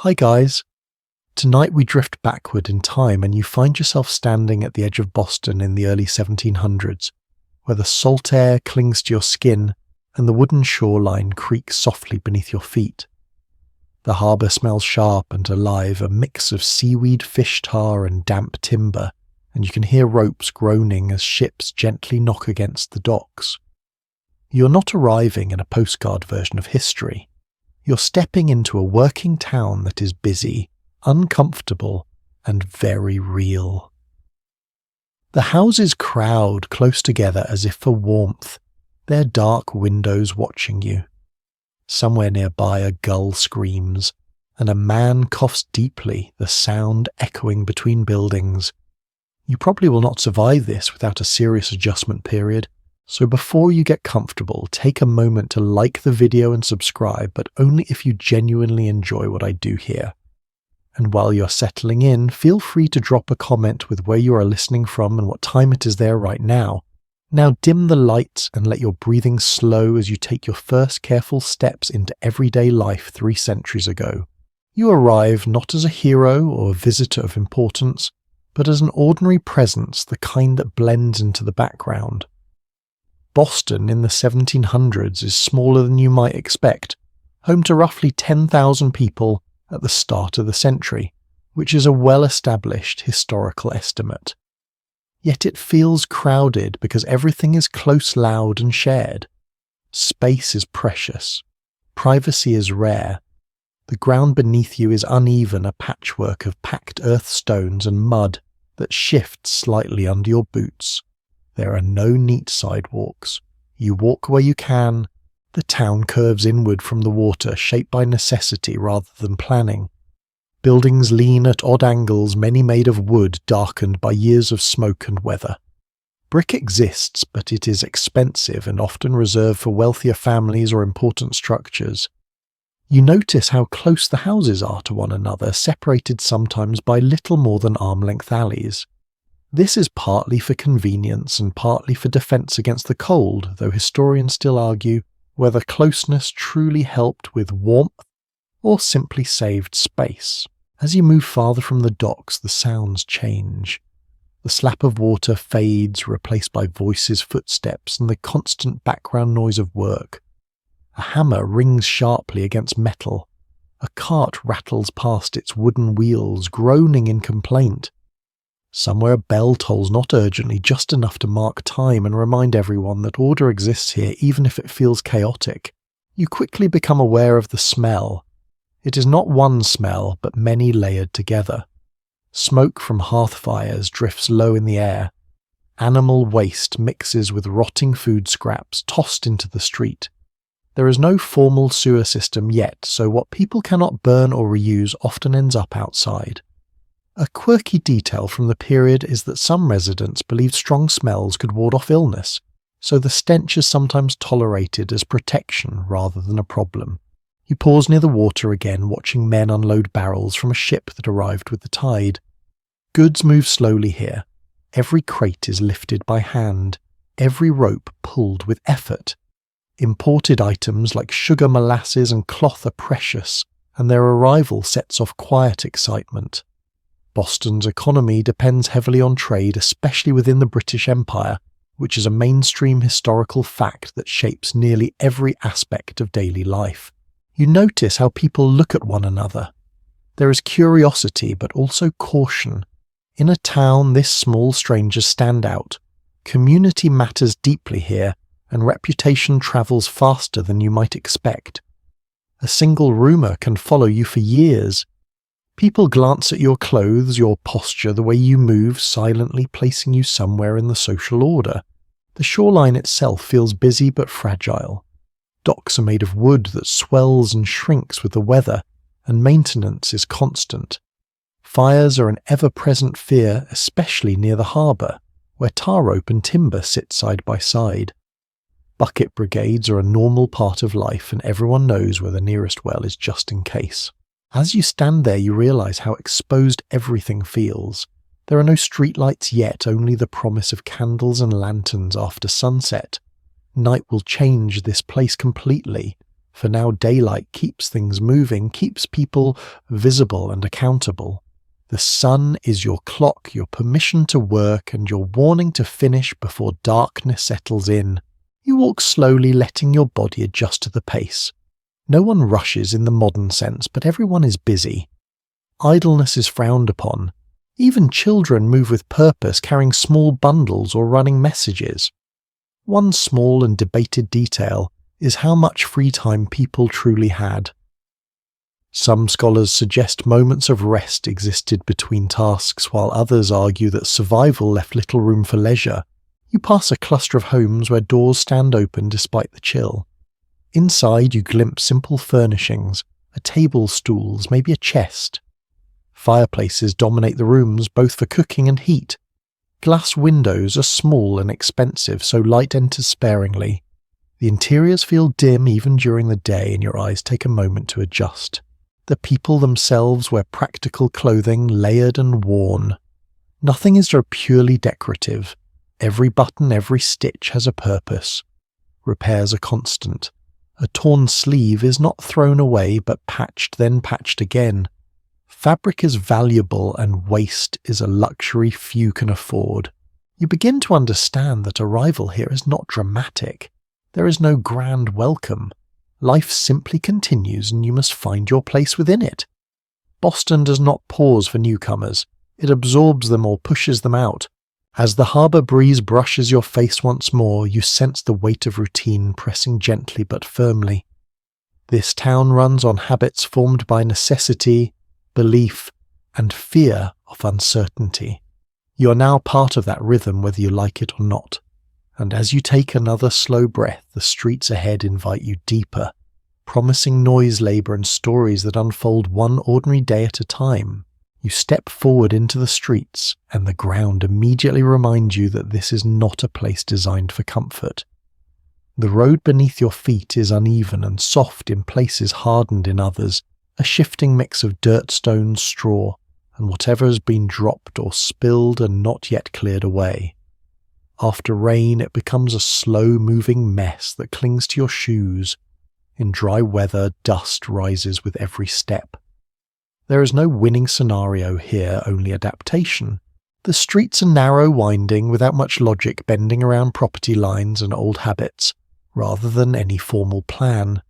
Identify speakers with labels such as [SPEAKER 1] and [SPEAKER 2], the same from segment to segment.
[SPEAKER 1] Hi guys. Tonight we drift backward in time and you find yourself standing at the edge of Boston in the early 1700s, where the salt air clings to your skin and the wooden shoreline creaks softly beneath your feet. The harbour smells sharp and alive, a mix of seaweed, fish tar and damp timber, and you can hear ropes groaning as ships gently knock against the docks. You're not arriving in a postcard version of history. You're stepping into a working town that is busy, uncomfortable, and very real. The houses crowd close together as if for warmth, their dark windows watching you. Somewhere nearby a gull screams, and a man coughs deeply, the sound echoing between buildings. You probably will not survive this without a serious adjustment period, so before you get comfortable, take a moment to like the video and subscribe, but only if you genuinely enjoy what I do here. And while you're settling in, feel free to drop a comment with where you are listening from and what time it is there right now. Now dim the lights and let your breathing slow as you take your first careful steps into everyday life 3 centuries ago. You arrive not as a hero or a visitor of importance, but as an ordinary presence, the kind that blends into the background. Boston in the 1700s is smaller than you might expect, home to roughly 10,000 people at the start of the century, which is a well-established historical estimate. Yet it feels crowded because everything is close, loud and shared. Space is precious. Privacy is rare. The ground beneath you is uneven, a patchwork of packed earth stones and mud that shifts slightly under your boots. There are no neat sidewalks. You walk where you can. The town curves inward from the water, shaped by necessity rather than planning. Buildings lean at odd angles, many made of wood darkened by years of smoke and weather. Brick exists, but it is expensive and often reserved for wealthier families or important structures. You notice how close the houses are to one another, separated sometimes by little more than arm-length alleys. This is partly for convenience and partly for defence against the cold, though historians still argue whether closeness truly helped with warmth or simply saved space. As you move farther from the docks, the sounds change. The slap of water fades, replaced by voices, footsteps, and the constant background noise of work. A hammer rings sharply against metal. A cart rattles past its wooden wheels, groaning in complaint. Somewhere a bell tolls not urgently, just enough to mark time and remind everyone that order exists here even if it feels chaotic. You quickly become aware of the smell. It is not one smell, but many layered together. Smoke from hearth fires drifts low in the air. Animal waste mixes with rotting food scraps tossed into the street. There is no formal sewer system yet, so what people cannot burn or reuse often ends up outside. A quirky detail from the period is that some residents believed strong smells could ward off illness, so the stench is sometimes tolerated as protection rather than a problem. You pause near the water again, watching men unload barrels from a ship that arrived with the tide. Goods move slowly here. Every crate is lifted by hand, every rope pulled with effort. Imported items like sugar, molasses and cloth are precious, and their arrival sets off quiet excitement. Boston's economy depends heavily on trade, especially within the British Empire, which is a mainstream historical fact that shapes nearly every aspect of daily life. You notice how people look at one another. There is curiosity, but also caution. In a town this small, strangers stand out. Community matters deeply here, and reputation travels faster than you might expect. A single rumour can follow you for years. People glance at your clothes, your posture, the way you move, silently placing you somewhere in the social order. The shoreline itself feels busy but fragile. Docks are made of wood that swells and shrinks with the weather, and maintenance is constant. Fires are an ever-present fear, especially near the harbour, where tar rope and timber sit side by side. Bucket brigades are a normal part of life, and everyone knows where the nearest well is just in case. As you stand there, you realise how exposed everything feels. There are no streetlights yet, only the promise of candles and lanterns after sunset. Night will change this place completely. for now daylight keeps things moving, keeps people visible and accountable. The sun is your clock, your permission to work, and your warning to finish before darkness settles in. You walk slowly, letting your body adjust to the pace. No one rushes in the modern sense, but everyone is busy. Idleness is frowned upon. Even children move with purpose, carrying small bundles or running messages. One small and debated detail is how much free time people truly had. Some scholars suggest moments of rest existed between tasks, while others argue that survival left little room for leisure. You pass a cluster of homes where doors stand open despite the chill. Inside you glimpse simple furnishings, a table, stools, maybe a chest. Fireplaces dominate the rooms both for cooking and heat. Glass windows are small and expensive, so light enters sparingly. The interiors feel dim even during the day, and your eyes take a moment to adjust. The people themselves wear practical clothing, layered and worn. Nothing is purely decorative. Every button, every stitch has a purpose. Repairs are constant. A torn sleeve is not thrown away, but patched, then patched again. Fabric is valuable, and waste is a luxury few can afford. You begin to understand that arrival here is not dramatic. There is no grand welcome. Life simply continues, and you must find your place within it. Boston does not pause for newcomers. It absorbs them or pushes them out. As the harbour breeze brushes your face once more, you sense the weight of routine pressing gently but firmly. This town runs on habits formed by necessity, belief, and fear of uncertainty. You are now part of that rhythm whether you like it or not. And as you take another slow breath, the streets ahead invite you deeper, promising noise, labour, and stories that unfold one ordinary day at a time. You step forward into the streets, and the ground immediately reminds you that this is not a place designed for comfort. The road beneath your feet is uneven and soft in places, hardened in others, a shifting mix of dirt, stones, straw, and whatever has been dropped or spilled and not yet cleared away. After rain, it becomes a slow-moving mess that clings to your shoes. In dry weather, dust rises with every step. There is no winning scenario here, only adaptation. The streets are narrow, winding, without much logic, bending around property lines and old habits, rather than any formal plan.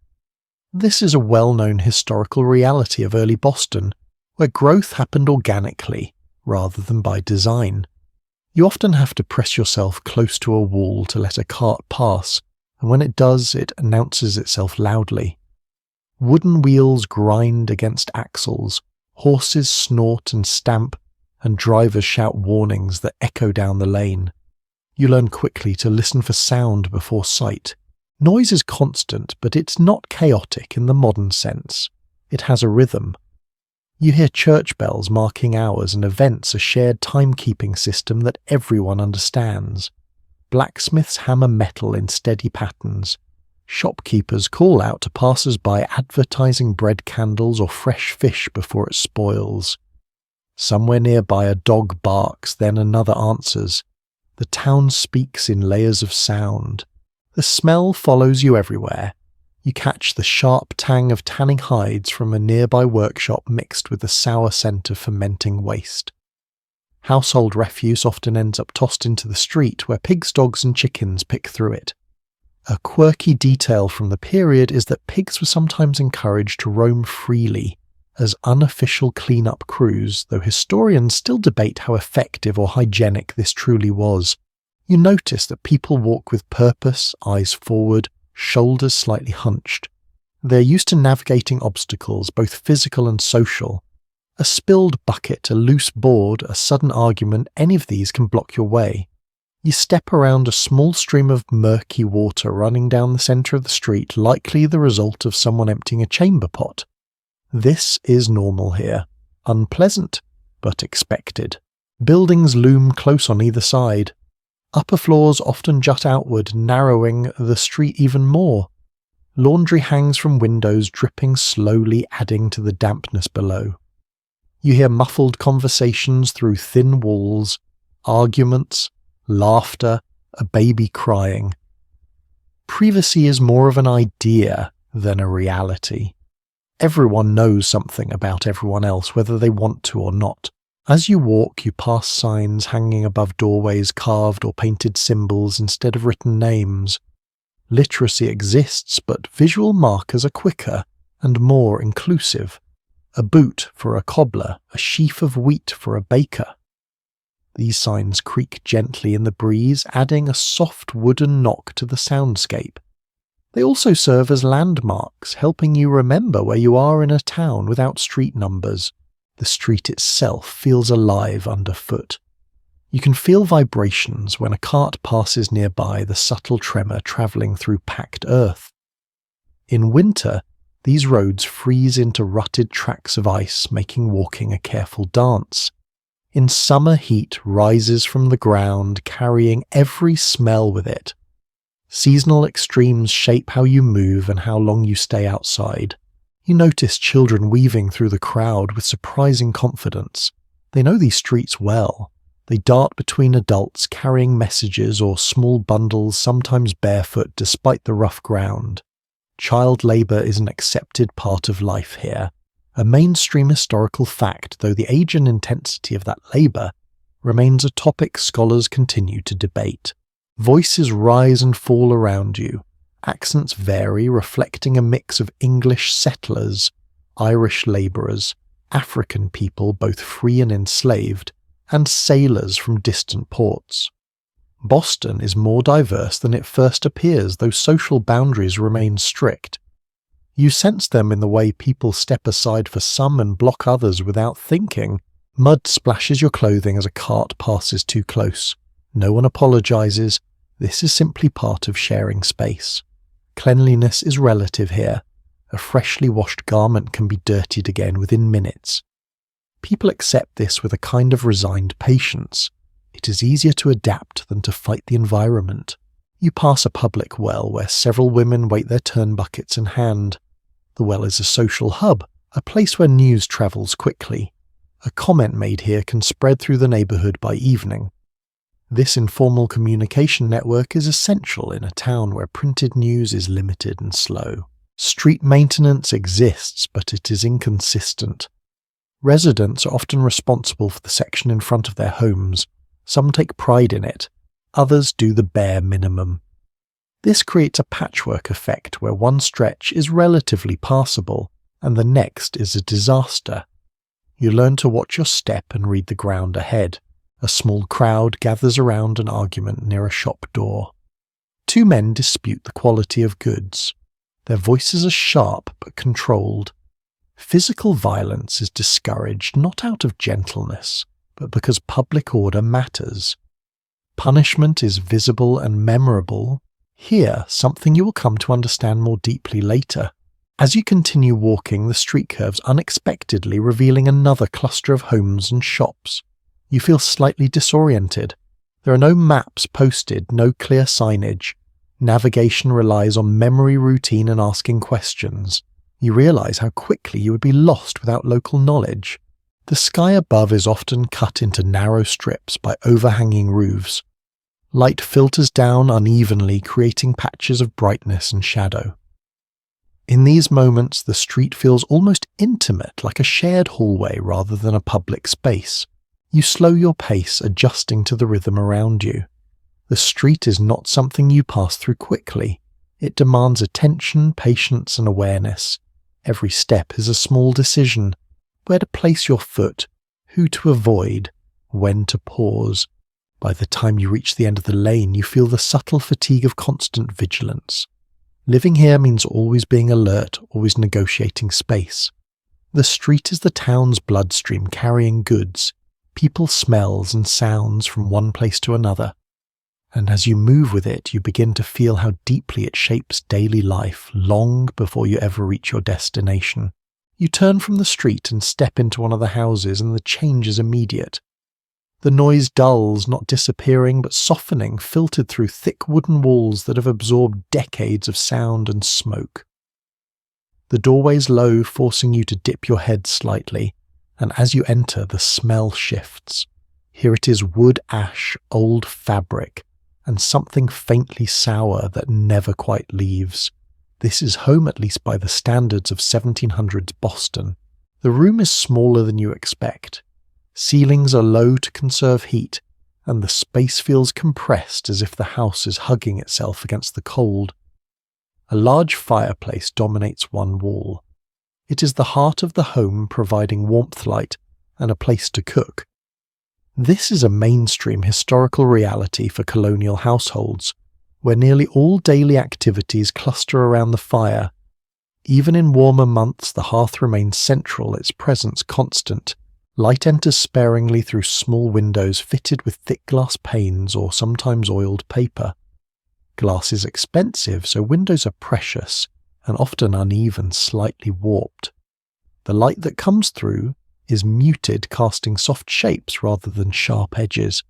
[SPEAKER 1] This is a well-known historical reality of early Boston, where growth happened organically, rather than by design. You often have to press yourself close to a wall to let a cart pass, and when it does, it announces itself loudly. Wooden wheels grind against axles, horses snort and stamp, and drivers shout warnings that echo down the lane. You learn quickly to listen for sound before sight. Noise is constant, but it's not chaotic in the modern sense. It has a rhythm. You hear church bells marking hours and events, a shared timekeeping system that everyone understands. Blacksmiths hammer metal in steady patterns. Shopkeepers call out to passers-by advertising bread candles or fresh fish before it spoils. Somewhere nearby a dog barks, then another answers. The town speaks in layers of sound. The smell follows you everywhere. You catch the sharp tang of tanning hides from a nearby workshop mixed with the sour scent of fermenting waste. Household refuse often ends up tossed into the street where pigs, dogs and chickens pick through it. A quirky detail from the period is that pigs were sometimes encouraged to roam freely as unofficial clean-up crews, though historians still debate how effective or hygienic this truly was. You notice that people walk with purpose, eyes forward, shoulders slightly hunched. They are used to navigating obstacles, both physical and social. A spilled bucket, a loose board, a sudden argument, any of these can block your way. You step around a small stream of murky water running down the centre of the street, likely the result of someone emptying a chamber pot. This is normal here. Unpleasant, but expected. Buildings loom close on either side. Upper floors often jut outward, narrowing the street even more. Laundry hangs from windows, dripping slowly, adding to the dampness below. You hear muffled conversations through thin walls, arguments, laughter, a baby crying. Privacy is more of an idea than a reality. Everyone knows something about everyone else, whether they want to or not. As you walk, you pass signs hanging above doorways, carved or painted symbols instead of written names. Literacy exists, but visual markers are quicker and more inclusive. A boot for a cobbler, a sheaf of wheat for a baker. These signs creak gently in the breeze, adding a soft wooden knock to the soundscape. They also serve as landmarks, helping you remember where you are in a town without street numbers. The street itself feels alive underfoot. You can feel vibrations when a cart passes nearby, the subtle tremor travelling through packed earth. In winter, these roads freeze into rutted tracks of ice, making walking a careful dance. In summer, heat rises from the ground, carrying every smell with it. Seasonal extremes shape how you move and how long you stay outside. You notice children weaving through the crowd with surprising confidence. They know these streets well. They dart between adults carrying messages or small bundles, sometimes barefoot despite the rough ground. Child labour is an accepted part of life here, a mainstream historical fact, though the age and intensity of that labour remains a topic scholars continue to debate. Voices rise and fall around you. Accents vary, reflecting a mix of English settlers, Irish labourers, African people, both free and enslaved, and sailors from distant ports. Boston is more diverse than it first appears, though social boundaries remain strict. You sense them in the way people step aside for some and block others without thinking. Mud splashes your clothing as a cart passes too close. No one apologises. This is simply part of sharing space. Cleanliness is relative here. A freshly washed garment can be dirtied again within minutes. People accept this with a kind of resigned patience. It is easier to adapt than to fight the environment. You pass a public well where several women wait their turn buckets in hand. The well is a social hub, a place where news travels quickly. A comment made here can spread through the neighbourhood by evening. This informal communication network is essential in a town where printed news is limited and slow. Street maintenance exists, but it is inconsistent. Residents are often responsible for the section in front of their homes. Some take pride in it, others do the bare minimum. This creates a patchwork effect where one stretch is relatively passable and the next is a disaster. You learn to watch your step and read the ground ahead. A small crowd gathers around an argument near a shop door. Two men dispute the quality of goods. Their voices are sharp but controlled. Physical violence is discouraged not out of gentleness, but because public order matters. Punishment is visible and memorable. Here, something you will come to understand more deeply later. As you continue walking, the street curves unexpectedly revealing another cluster of homes and shops. You feel slightly disoriented. There are no maps posted, no clear signage. Navigation relies on memory, routine, and asking questions. You realize how quickly you would be lost without local knowledge. The sky above is often cut into narrow strips by overhanging roofs. Light filters down unevenly, creating patches of brightness and shadow. In these moments, the street feels almost intimate, like a shared hallway rather than a public space. You slow your pace, adjusting to the rhythm around you. The street is not something you pass through quickly. It demands attention, patience, and awareness. Every step is a small decision. Where to place your foot, who to avoid, when to pause. By the time you reach the end of the lane, you feel the subtle fatigue of constant vigilance. Living here means always being alert, always negotiating space. The street is the town's bloodstream, carrying goods, people, smells, and sounds from one place to another. And as you move with it, you begin to feel how deeply it shapes daily life, long before you ever reach your destination. You turn from the street and step into one of the houses, and the change is immediate. The noise dulls, not disappearing but softening, filtered through thick wooden walls that have absorbed decades of sound and smoke. The doorway's low, forcing you to dip your head slightly, and as you enter, the smell shifts. Here it is wood ash, old fabric, and something faintly sour that never quite leaves. This is home, at least by the standards of 1700s Boston. The room is smaller than you expect. Ceilings are low to conserve heat, and the space feels compressed as if the house is hugging itself against the cold. A large fireplace dominates one wall. It is the heart of the home, providing warmth, light, and a place to cook. This is a mainstream historical reality for colonial households, where nearly all daily activities cluster around the fire. Even in warmer months, the hearth remains central, its presence constant. Light enters sparingly through small windows fitted with thick glass panes or sometimes oiled paper. Glass is expensive, so windows are precious and often uneven, slightly warped. The light that comes through is muted, casting soft shapes rather than sharp edges.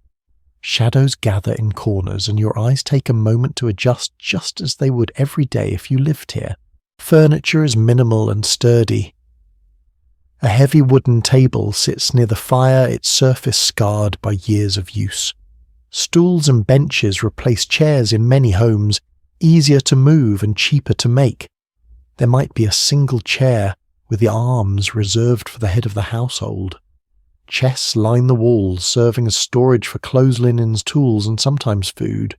[SPEAKER 1] Shadows gather in corners, and your eyes take a moment to adjust, just as they would every day if you lived here. Furniture is minimal and sturdy. A heavy wooden table sits near the fire, its surface scarred by years of use. Stools and benches replace chairs in many homes, easier to move and cheaper to make. There might be a single chair, with the arms reserved for the head of the household. Chests line the walls, serving as storage for clothes, linens, tools, and sometimes food.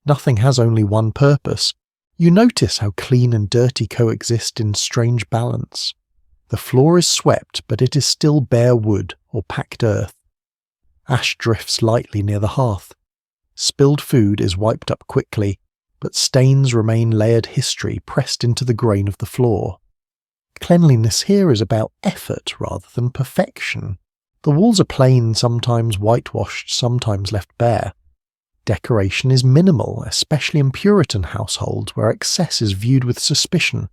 [SPEAKER 1] Nothing has only one purpose. You notice how clean and dirty coexist in strange balance. The floor is swept, but it is still bare wood or packed earth. Ash drifts lightly near the hearth. Spilled food is wiped up quickly, but stains remain layered history pressed into the grain of the floor. Cleanliness here is about effort rather than perfection. The walls are plain, sometimes whitewashed, sometimes left bare. Decoration is minimal, especially in Puritan households where excess is viewed with suspicion.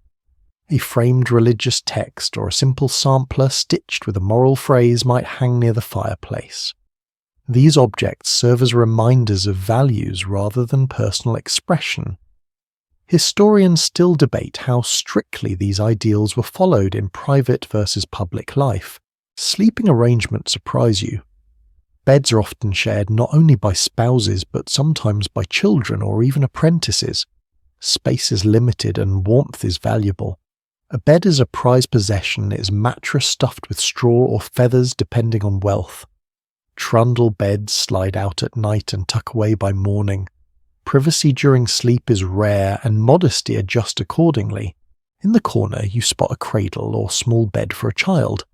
[SPEAKER 1] A framed religious text or a simple sampler stitched with a moral phrase might hang near the fireplace. These objects serve as reminders of values rather than personal expression. Historians still debate how strictly these ideals were followed in private versus public life. Sleeping arrangements surprise you. Beds are often shared not only by spouses but sometimes by children or even apprentices. Space is limited and warmth is valuable. A bed is a prized possession. It is mattress stuffed with straw or feathers depending on wealth. Trundle beds slide out at night and tuck away by morning. Privacy during sleep is rare and modesty adjusts accordingly. In the corner you spot a cradle or small bed for a child.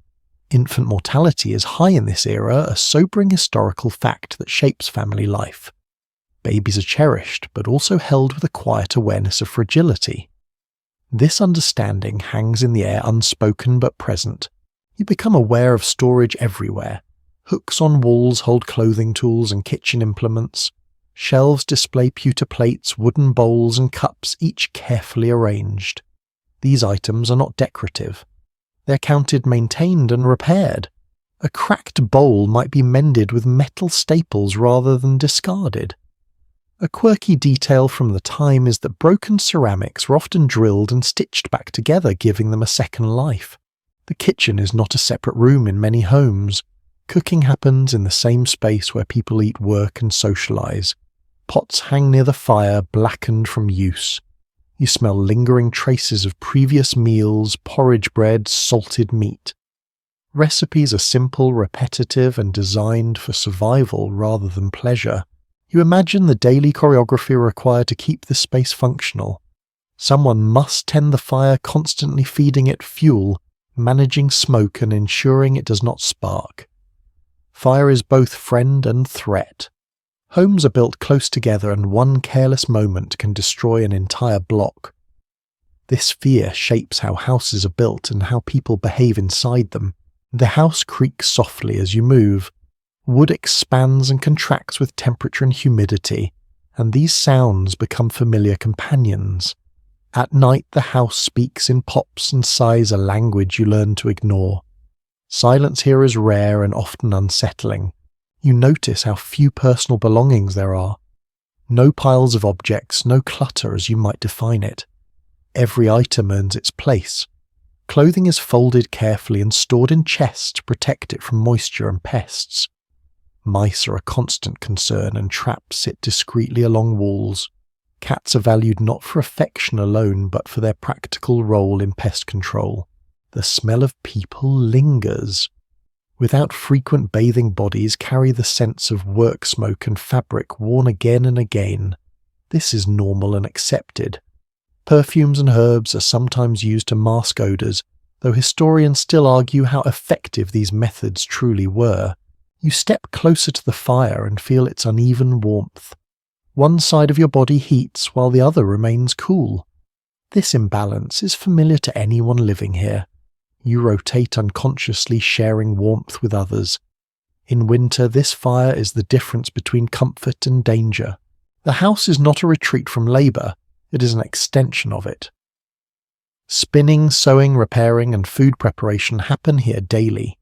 [SPEAKER 1] Infant mortality is high in this era, a sobering historical fact that shapes family life. Babies are cherished, but also held with a quiet awareness of fragility. This understanding hangs in the air, unspoken but present. You become aware of storage everywhere. Hooks on walls hold clothing tools and kitchen implements. Shelves display pewter plates, wooden bowls and cups, each carefully arranged. These items are not decorative. They're counted, maintained and repaired. A cracked bowl might be mended with metal staples rather than discarded. A quirky detail from the time is that broken ceramics were often drilled and stitched back together, giving them a second life. The kitchen is not a separate room in many homes. Cooking happens in the same space where people eat, work and socialize. Pots hang near the fire, blackened from use. You smell lingering traces of previous meals, porridge bread, salted meat. Recipes are simple, repetitive, and designed for survival rather than pleasure. You imagine the daily choreography required to keep the space functional. Someone must tend the fire, constantly feeding it fuel, managing smoke and ensuring it does not spark. Fire is both friend and threat. Homes are built close together and one careless moment can destroy an entire block. This fear shapes how houses are built and how people behave inside them. The house creaks softly as you move. Wood expands and contracts with temperature and humidity, and these sounds become familiar companions. At night the house speaks in pops and sighs, a language you learn to ignore. Silence here is rare and often unsettling. You notice how few personal belongings there are. No piles of objects, no clutter as you might define it. Every item earns its place. Clothing is folded carefully and stored in chests to protect it from moisture and pests. Mice are a constant concern and traps sit discreetly along walls. Cats are valued not for affection alone, but for their practical role in pest control. The smell of people lingers. Without frequent bathing, bodies carry the sense of work smoke and fabric worn again and again. This is normal and accepted. Perfumes and herbs are sometimes used to mask odours, though historians still argue how effective these methods truly were. You step closer to the fire and feel its uneven warmth. One side of your body heats while the other remains cool. This imbalance is familiar to anyone living here. You rotate unconsciously, sharing warmth with others. In winter, this fire is the difference between comfort and danger. The house is not a retreat from labour, it is an extension of it. Spinning, sewing, repairing, and food preparation happen here daily.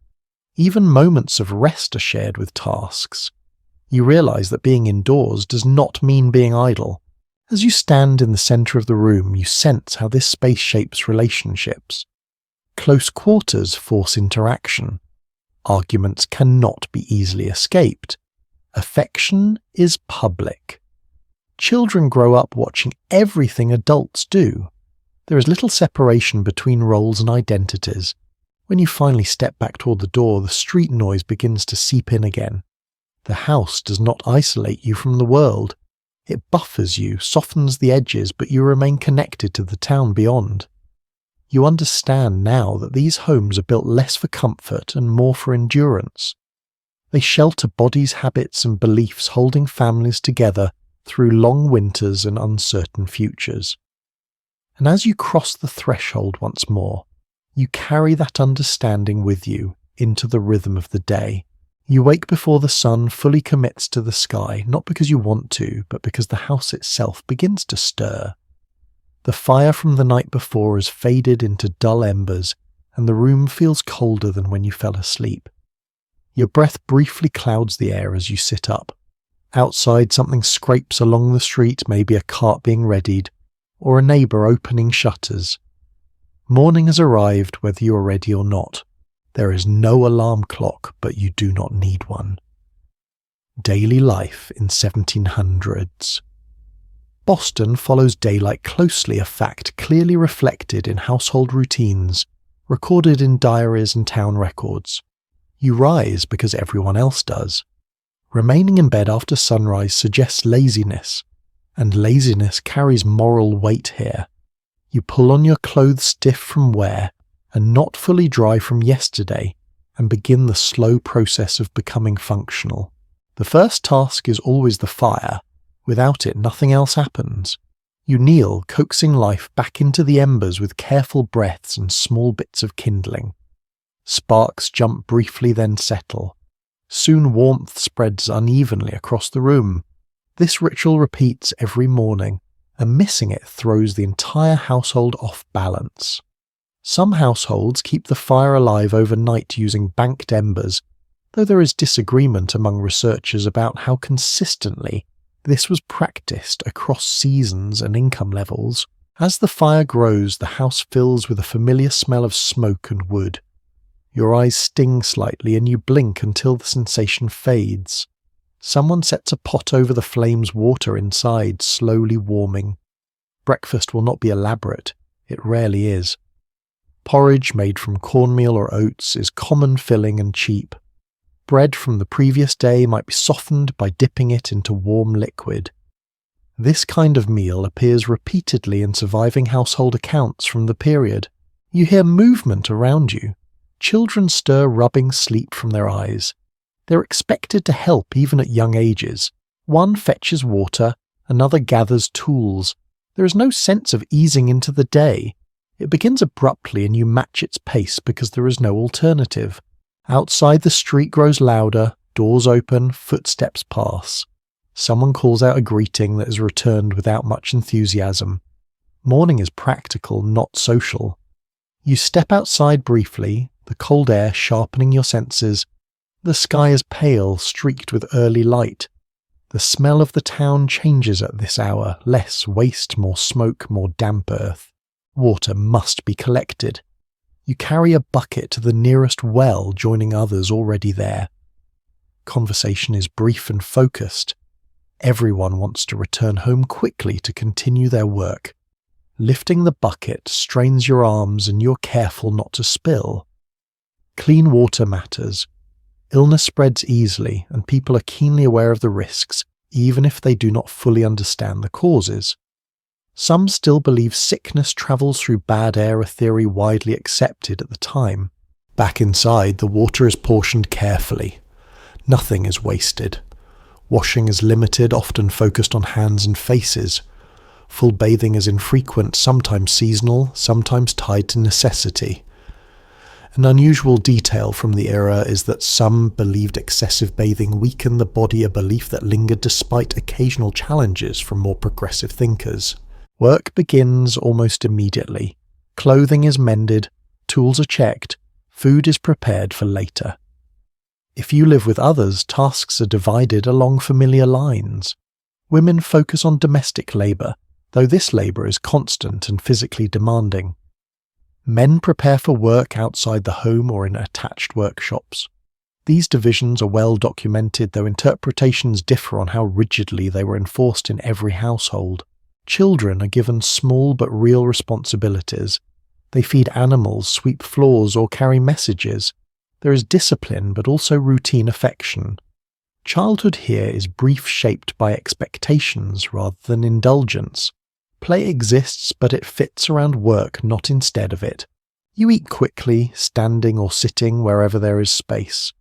[SPEAKER 1] Even moments of rest are shared with tasks. You realise that being indoors does not mean being idle. As you stand in the centre of the room, you sense how this space shapes relationships. Close quarters force interaction. Arguments cannot be easily escaped. Affection is public. Children grow up watching everything adults do. There is little separation between roles and identities. When you finally step back toward the door, the street noise begins to seep in again. The house does not isolate you from the world. It buffers you, softens the edges, but you remain connected to the town beyond. You understand now that these homes are built less for comfort and more for endurance. They shelter bodies, habits, and beliefs, holding families together through long winters and uncertain futures. And as you cross the threshold once more, you carry that understanding with you into the rhythm of the day. You wake before the sun fully commits to the sky, not because you want to, but because the house itself begins to stir. The fire from the night before has faded into dull embers, and the room feels colder than when you fell asleep. Your breath briefly clouds the air as you sit up. Outside, something scrapes along the street, maybe a cart being readied, or a neighbour opening shutters. Morning has arrived, whether you are ready or not. There is no alarm clock, but you do not need one. Daily life in 1700s. Boston follows daylight closely, a fact clearly reflected in household routines, recorded in diaries and town records. You rise because everyone else does. Remaining in bed after sunrise suggests laziness, and laziness carries moral weight here. You pull on your clothes stiff from wear, and not fully dry from yesterday, and begin the slow process of becoming functional. The first task is always the fire. Without it, nothing else happens. You kneel, coaxing life back into the embers with careful breaths and small bits of kindling. Sparks jump briefly, then settle. Soon warmth spreads unevenly across the room. This ritual repeats every morning, and missing it throws the entire household off balance. Some households keep the fire alive overnight using banked embers, though there is disagreement among researchers about how consistently this was practiced across seasons and income levels. As the fire grows, the house fills with a familiar smell of smoke and wood. Your eyes sting slightly and you blink until the sensation fades. Someone sets a pot over the flames, water inside slowly warming. Breakfast will not be elaborate. It rarely is. Porridge made from cornmeal or oats is common, filling and cheap. Bread from the previous day might be softened by dipping it into warm liquid. This kind of meal appears repeatedly in surviving household accounts from the period. You hear movement around you. Children stir, rubbing sleep from their eyes. They're expected to help even at young ages. One fetches water, another gathers tools. There is no sense of easing into the day. It begins abruptly and you match its pace because there is no alternative. Outside, the street grows louder, doors open, footsteps pass. Someone calls out a greeting that is returned without much enthusiasm. Morning is practical, not social. You step outside briefly, the cold air sharpening your senses. The sky is pale, streaked with early light. The smell of the town changes at this hour, less waste, more smoke, more damp earth. Water must be collected. You carry a bucket to the nearest well, joining others already there. Conversation is brief and focused. Everyone wants to return home quickly to continue their work. Lifting the bucket strains your arms and you're careful not to spill. Clean water matters. Illness spreads easily and people are keenly aware of the risks, even if they do not fully understand the causes. Some still believe sickness travels through bad air, a theory widely accepted at the time. Back inside, the water is portioned carefully. Nothing is wasted. Washing is limited, often focused on hands and faces. Full bathing is infrequent, sometimes seasonal, sometimes tied to necessity. An unusual detail from the era is that some believed excessive bathing weakened the body, a belief that lingered despite occasional challenges from more progressive thinkers. Work begins almost immediately. Clothing is mended, tools are checked, food is prepared for later. If you live with others, tasks are divided along familiar lines. Women focus on domestic labour, though this labour is constant and physically demanding. Men prepare for work outside the home or in attached workshops. These divisions are well documented, though interpretations differ on how rigidly they were enforced in every household. Children are given small but real responsibilities. They feed animals, sweep floors, or carry messages. There is discipline, but also routine affection. Childhood here is brief, shaped by expectations rather than indulgence. Play exists, but it fits around work, not instead of it. You eat quickly, standing or sitting wherever there is space.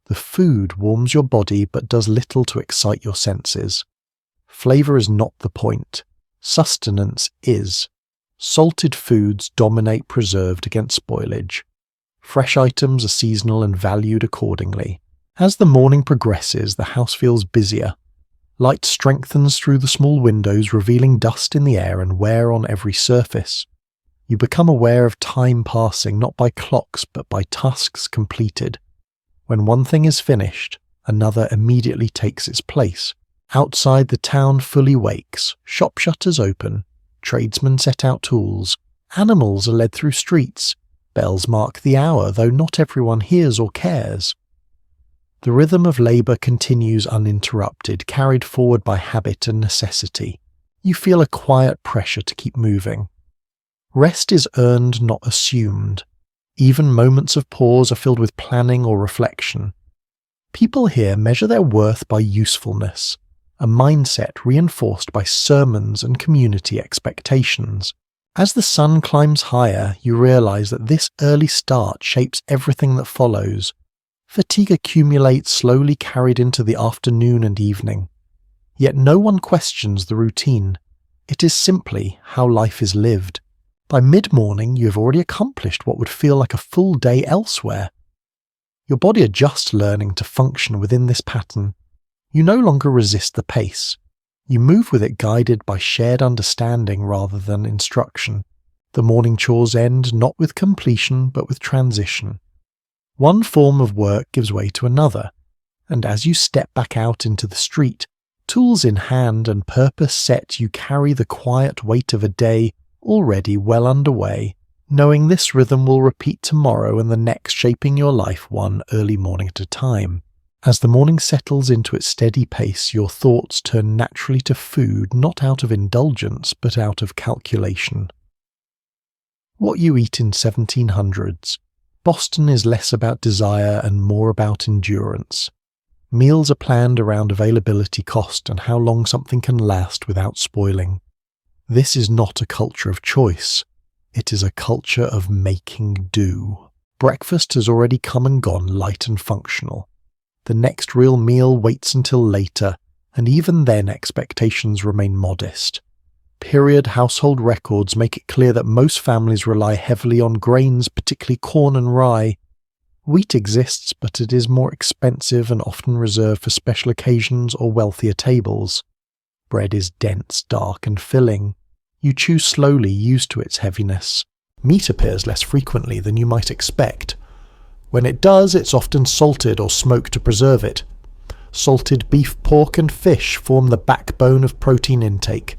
[SPEAKER 1] The food warms your body, but does little to excite your senses. Flavour is not the point. Sustenance is. Salted foods dominate preserved against spoilage. Fresh items are seasonal and valued accordingly. As the morning progresses, the house feels busier. Light strengthens through the small windows, revealing dust in the air and wear on every surface. You become aware of time passing, not by clocks, but by tasks completed. When one thing is finished, another immediately takes its place. Outside, the town fully wakes. Shop shutters open. Tradesmen set out tools. Animals are led through streets. Bells mark the hour, though not everyone hears or cares. The rhythm of labour continues uninterrupted, carried forward by habit and necessity. You feel a quiet pressure to keep moving. Rest is earned, not assumed. Even moments of pause are filled with planning or reflection. People here measure their worth by usefulness, a mindset reinforced by sermons and community expectations. As the sun climbs higher, you realise that this early start shapes everything that follows. Fatigue accumulates, slowly carried into the afternoon and evening. Yet no one questions the routine. It is simply how life is lived. By mid-morning, you have already accomplished what would feel like a full day elsewhere. Your body adjusts, learning to function within this pattern. You no longer resist the pace. You move with it, guided by shared understanding rather than instruction. The morning chores end not with completion but with transition. One form of work gives way to another, and as you step back out into the street, tools in hand and purpose set, you carry the quiet weight of a day already well underway, knowing this rhythm will repeat tomorrow and the next, shaping your life one early morning at a time. As the morning settles into its steady pace, your thoughts turn naturally to food, not out of indulgence, but out of calculation. What you eat in 1700s. Boston is less about desire and more about endurance. Meals are planned around availability, cost, and how long something can last without spoiling. This is not a culture of choice. It is a culture of making do. Breakfast has already come and gone, light and functional. The next real meal waits until later, and even then expectations remain modest. Period household records make it clear that most families rely heavily on grains, particularly corn and rye. Wheat exists, but it is more expensive and often reserved for special occasions or wealthier tables. Bread is dense, dark, and filling. You chew slowly, used to its heaviness. Meat appears less frequently than you might expect. When it does, it's often salted or smoked to preserve it. Salted beef, pork, and fish form the backbone of protein intake.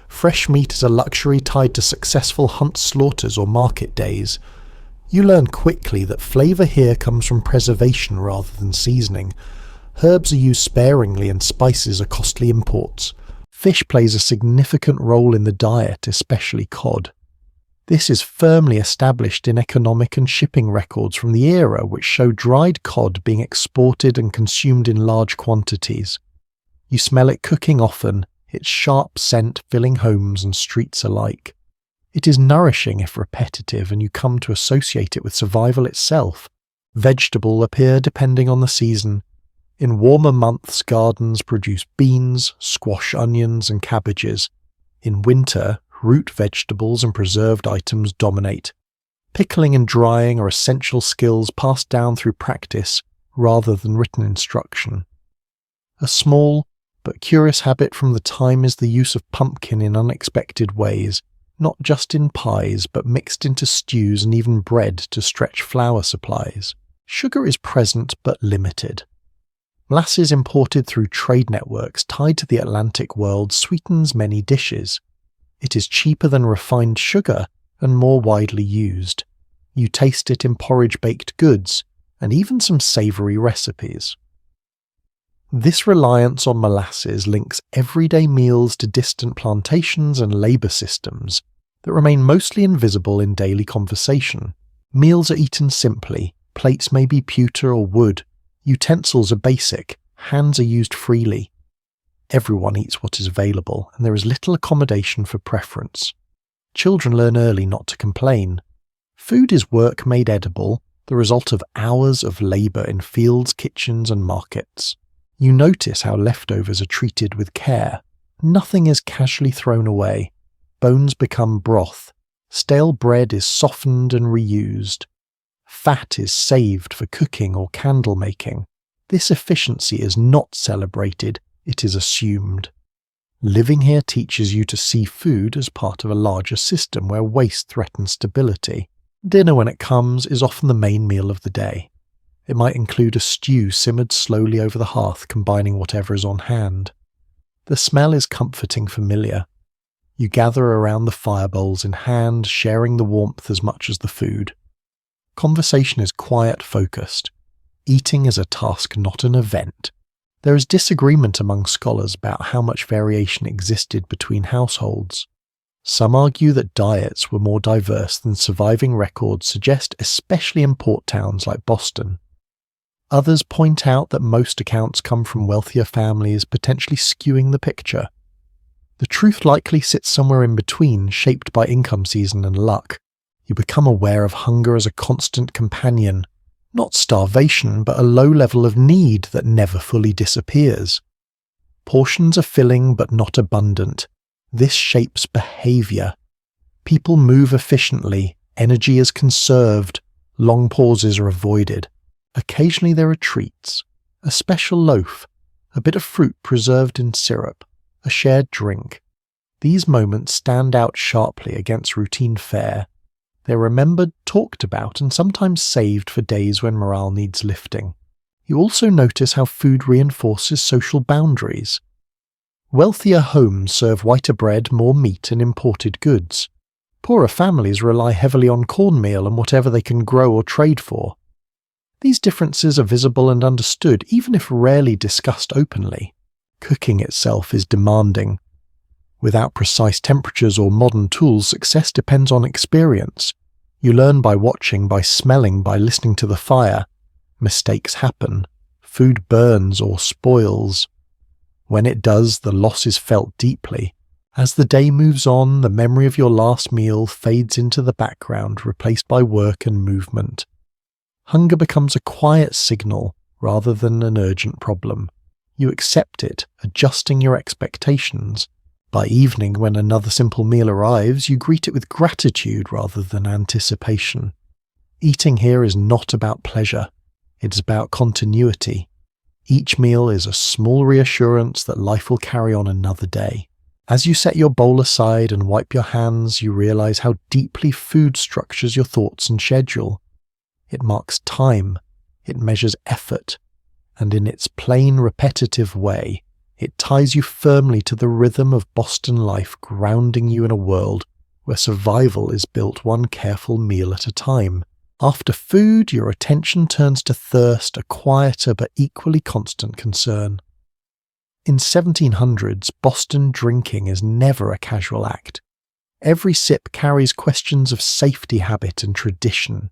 [SPEAKER 1] Fresh meat is a luxury tied to successful hunt slaughters or market days. You learn quickly that flavour here comes from preservation rather than seasoning. Herbs are used sparingly and spices are costly imports. Fish plays a significant role in the diet, especially cod. This is firmly established in economic and shipping records from the era, which show dried cod being exported and consumed in large quantities. You smell it cooking often, its sharp scent filling homes and streets alike. It is nourishing if repetitive, and you come to associate it with survival itself. Vegetable appear depending on the season. In warmer months, gardens produce beans, squash, onions, and cabbages. In winter, root vegetables and preserved items dominate. Pickling and drying are essential skills passed down through practice rather than written instruction. A small but curious habit from the time is the use of pumpkin in unexpected ways, not just in pies but mixed into stews and even bread to stretch flour supplies. Sugar is present but limited. Molasses imported through trade networks tied to the Atlantic world sweetens many dishes. It is cheaper than refined sugar and more widely used. You taste it in porridge-baked goods and even some savoury recipes. This reliance on molasses links everyday meals to distant plantations and labour systems that remain mostly invisible in daily conversation. Meals are eaten simply, plates may be pewter or wood, utensils are basic, hands are used freely. Everyone eats what is available, and there is little accommodation for preference. Children learn early not to complain. Food is work made edible, the result of hours of labour in fields, kitchens and markets. You notice how leftovers are treated with care. Nothing is casually thrown away. Bones become broth. Stale bread is softened and reused. Fat is saved for cooking or candle making. This efficiency is not celebrated, it is assumed. Living here teaches you to see food as part of a larger system where waste threatens stability. Dinner, when it comes, is often the main meal of the day. It might include a stew simmered slowly over the hearth, combining whatever is on hand. The smell is comforting familiar. You gather around the fire bowls in hand, sharing the warmth as much as the food. Conversation is quiet, focused. Eating is a task, not an event. There is disagreement among scholars about how much variation existed between households. Some argue that diets were more diverse than surviving records suggest, especially in port towns like Boston. Others point out that most accounts come from wealthier families, potentially skewing the picture. The truth likely sits somewhere in between, shaped by income season and luck. You become aware of hunger as a constant companion, not starvation, but a low level of need that never fully disappears. Portions are filling but not abundant. This shapes behaviour. People move efficiently, energy is conserved, long pauses are avoided. Occasionally there are treats, a special loaf, a bit of fruit preserved in syrup, a shared drink. These moments stand out sharply against routine fare. They're remembered, talked about, and sometimes saved for days when morale needs lifting. You also notice how food reinforces social boundaries. Wealthier homes serve whiter bread, more meat, and imported goods. Poorer families rely heavily on cornmeal and whatever they can grow or trade for. These differences are visible and understood, even if rarely discussed openly. Cooking itself is demanding. Without precise temperatures or modern tools, success depends on experience. You learn by watching, by smelling, by listening to the fire. Mistakes happen. Food burns or spoils. When it does, the loss is felt deeply. As the day moves on, the memory of your last meal fades into the background, replaced by work and movement. Hunger becomes a quiet signal rather than an urgent problem. You accept it, adjusting your expectations. By evening, when another simple meal arrives, you greet it with gratitude rather than anticipation. Eating here is not about pleasure. It's about continuity. Each meal is a small reassurance that life will carry on another day. As you set your bowl aside and wipe your hands, you realize how deeply food structures your thoughts and schedule. It marks time. It measures effort. And in its plain, repetitive way, it ties you firmly to the rhythm of Boston life, grounding you in a world where survival is built one careful meal at a time. After food, your attention turns to thirst, a quieter but equally constant concern. In 1700s, Boston drinking is never a casual act. Every sip carries questions of safety, habit, and tradition.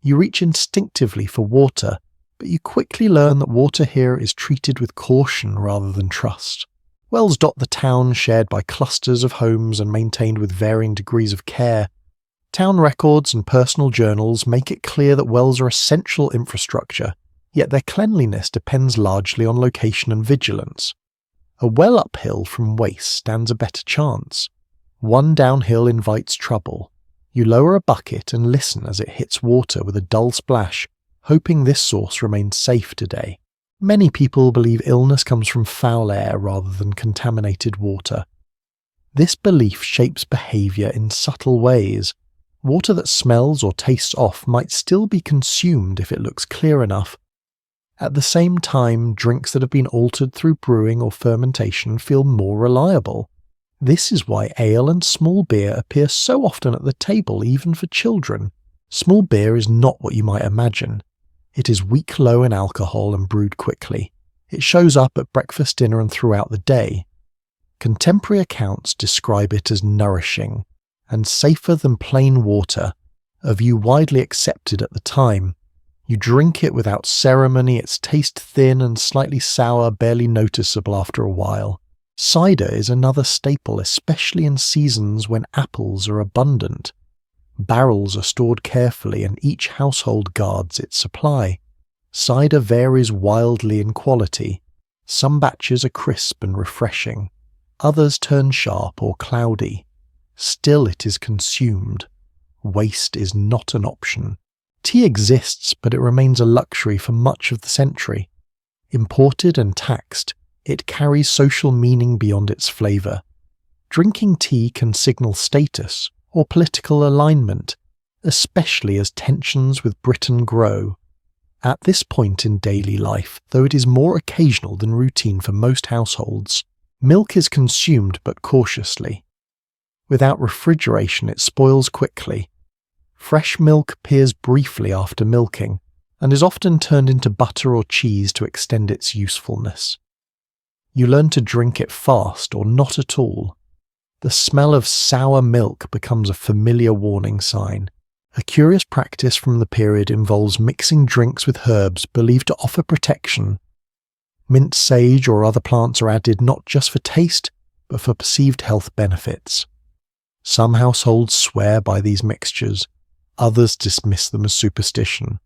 [SPEAKER 1] You reach instinctively for water, but you quickly learn that water here is treated with caution rather than trust. Wells dot the town, shared by clusters of homes and maintained with varying degrees of care. Town records and personal journals make it clear that wells are essential infrastructure, yet their cleanliness depends largely on location and vigilance. A well uphill from waste stands a better chance. One downhill invites trouble. You lower a bucket and listen as it hits water with a dull splash, hoping this source remains safe today. Many people believe illness comes from foul air rather than contaminated water. This belief shapes behaviour in subtle ways. Water that smells or tastes off might still be consumed if it looks clear enough. At the same time, drinks that have been altered through brewing or fermentation feel more reliable. This is why ale and small beer appear so often at the table, even for children. Small beer is not what you might imagine. It is weak low in alcohol and brewed quickly. It shows up at breakfast, dinner, and throughout the day. Contemporary accounts describe it as nourishing and safer than plain water, a view widely accepted at the time. You drink it without ceremony, its taste thin and slightly sour, barely noticeable after a while. Cider is another staple, especially in seasons when apples are abundant. Barrels are stored carefully and each household guards its supply. Cider varies wildly in quality. Some batches are crisp and refreshing. Others turn sharp or cloudy. Still it is consumed. Waste is not an option. Tea exists, but it remains a luxury for much of the century. Imported and taxed, it carries social meaning beyond its flavour. Drinking tea can signal status or political alignment, especially as tensions with Britain grow. At this point in daily life, though it is more occasional than routine for most households, milk is consumed but cautiously. Without refrigeration, it spoils quickly. Fresh milk appears briefly after milking, and is often turned into butter or cheese to extend its usefulness. You learn to drink it fast or not at all. The smell of sour milk becomes a familiar warning sign. A curious practice from the period involves mixing drinks with herbs believed to offer protection. Mint sage or other plants are added not just for taste, but for perceived health benefits. Some households swear by these mixtures, others dismiss them as superstition.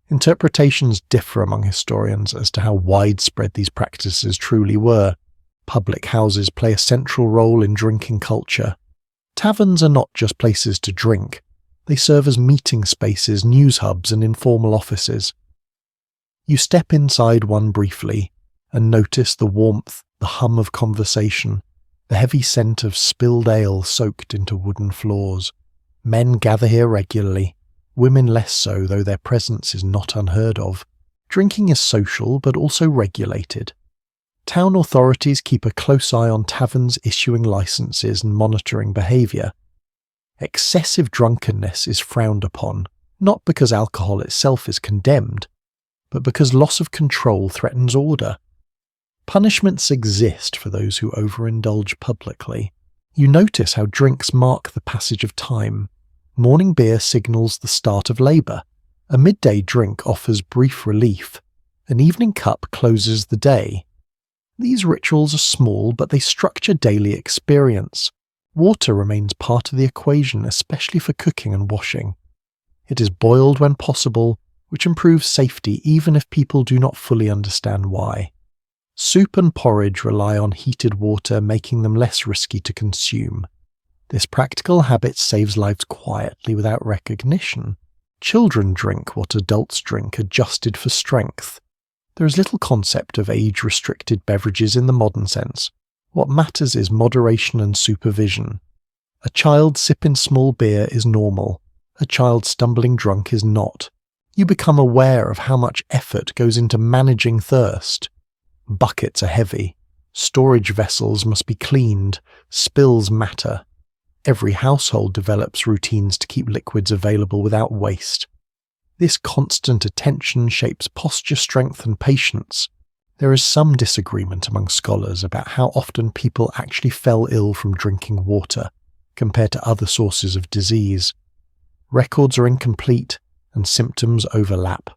[SPEAKER 1] Interpretations differ among historians as to how widespread these practices truly were. Public houses play a central role in drinking culture. Taverns are not just places to drink. They serve as meeting spaces, news hubs, and informal offices. You step inside one briefly and notice the warmth, the hum of conversation, the heavy scent of spilled ale soaked into wooden floors. Men gather here regularly, women less so, though their presence is not unheard of. Drinking is social but also regulated. Town authorities keep a close eye on taverns issuing licenses and monitoring behaviour. Excessive drunkenness is frowned upon, not because alcohol itself is condemned, but because loss of control threatens order. Punishments exist for those who overindulge publicly. You notice how drinks mark the passage of time. Morning beer signals the start of labour. A midday drink offers brief relief. An evening cup closes the day. These rituals are small, but they structure daily experience. Water remains part of the equation, especially for cooking and washing. It is boiled when possible, which improves safety even if people do not fully understand why. Soup and porridge rely on heated water, making them less risky to consume. This practical habit saves lives quietly without recognition. Children drink what adults drink, adjusted for strength. There is little concept of age-restricted beverages in the modern sense. What matters is moderation and supervision. A child sipping small beer is normal. A child stumbling drunk is not. You become aware of how much effort goes into managing thirst. Buckets are heavy. Storage vessels must be cleaned. Spills matter. Every household develops routines to keep liquids available without waste. This constant attention shapes posture strength and patience. There is some disagreement among scholars about how often people actually fell ill from drinking water, compared to other sources of disease. Records are incomplete, and symptoms overlap.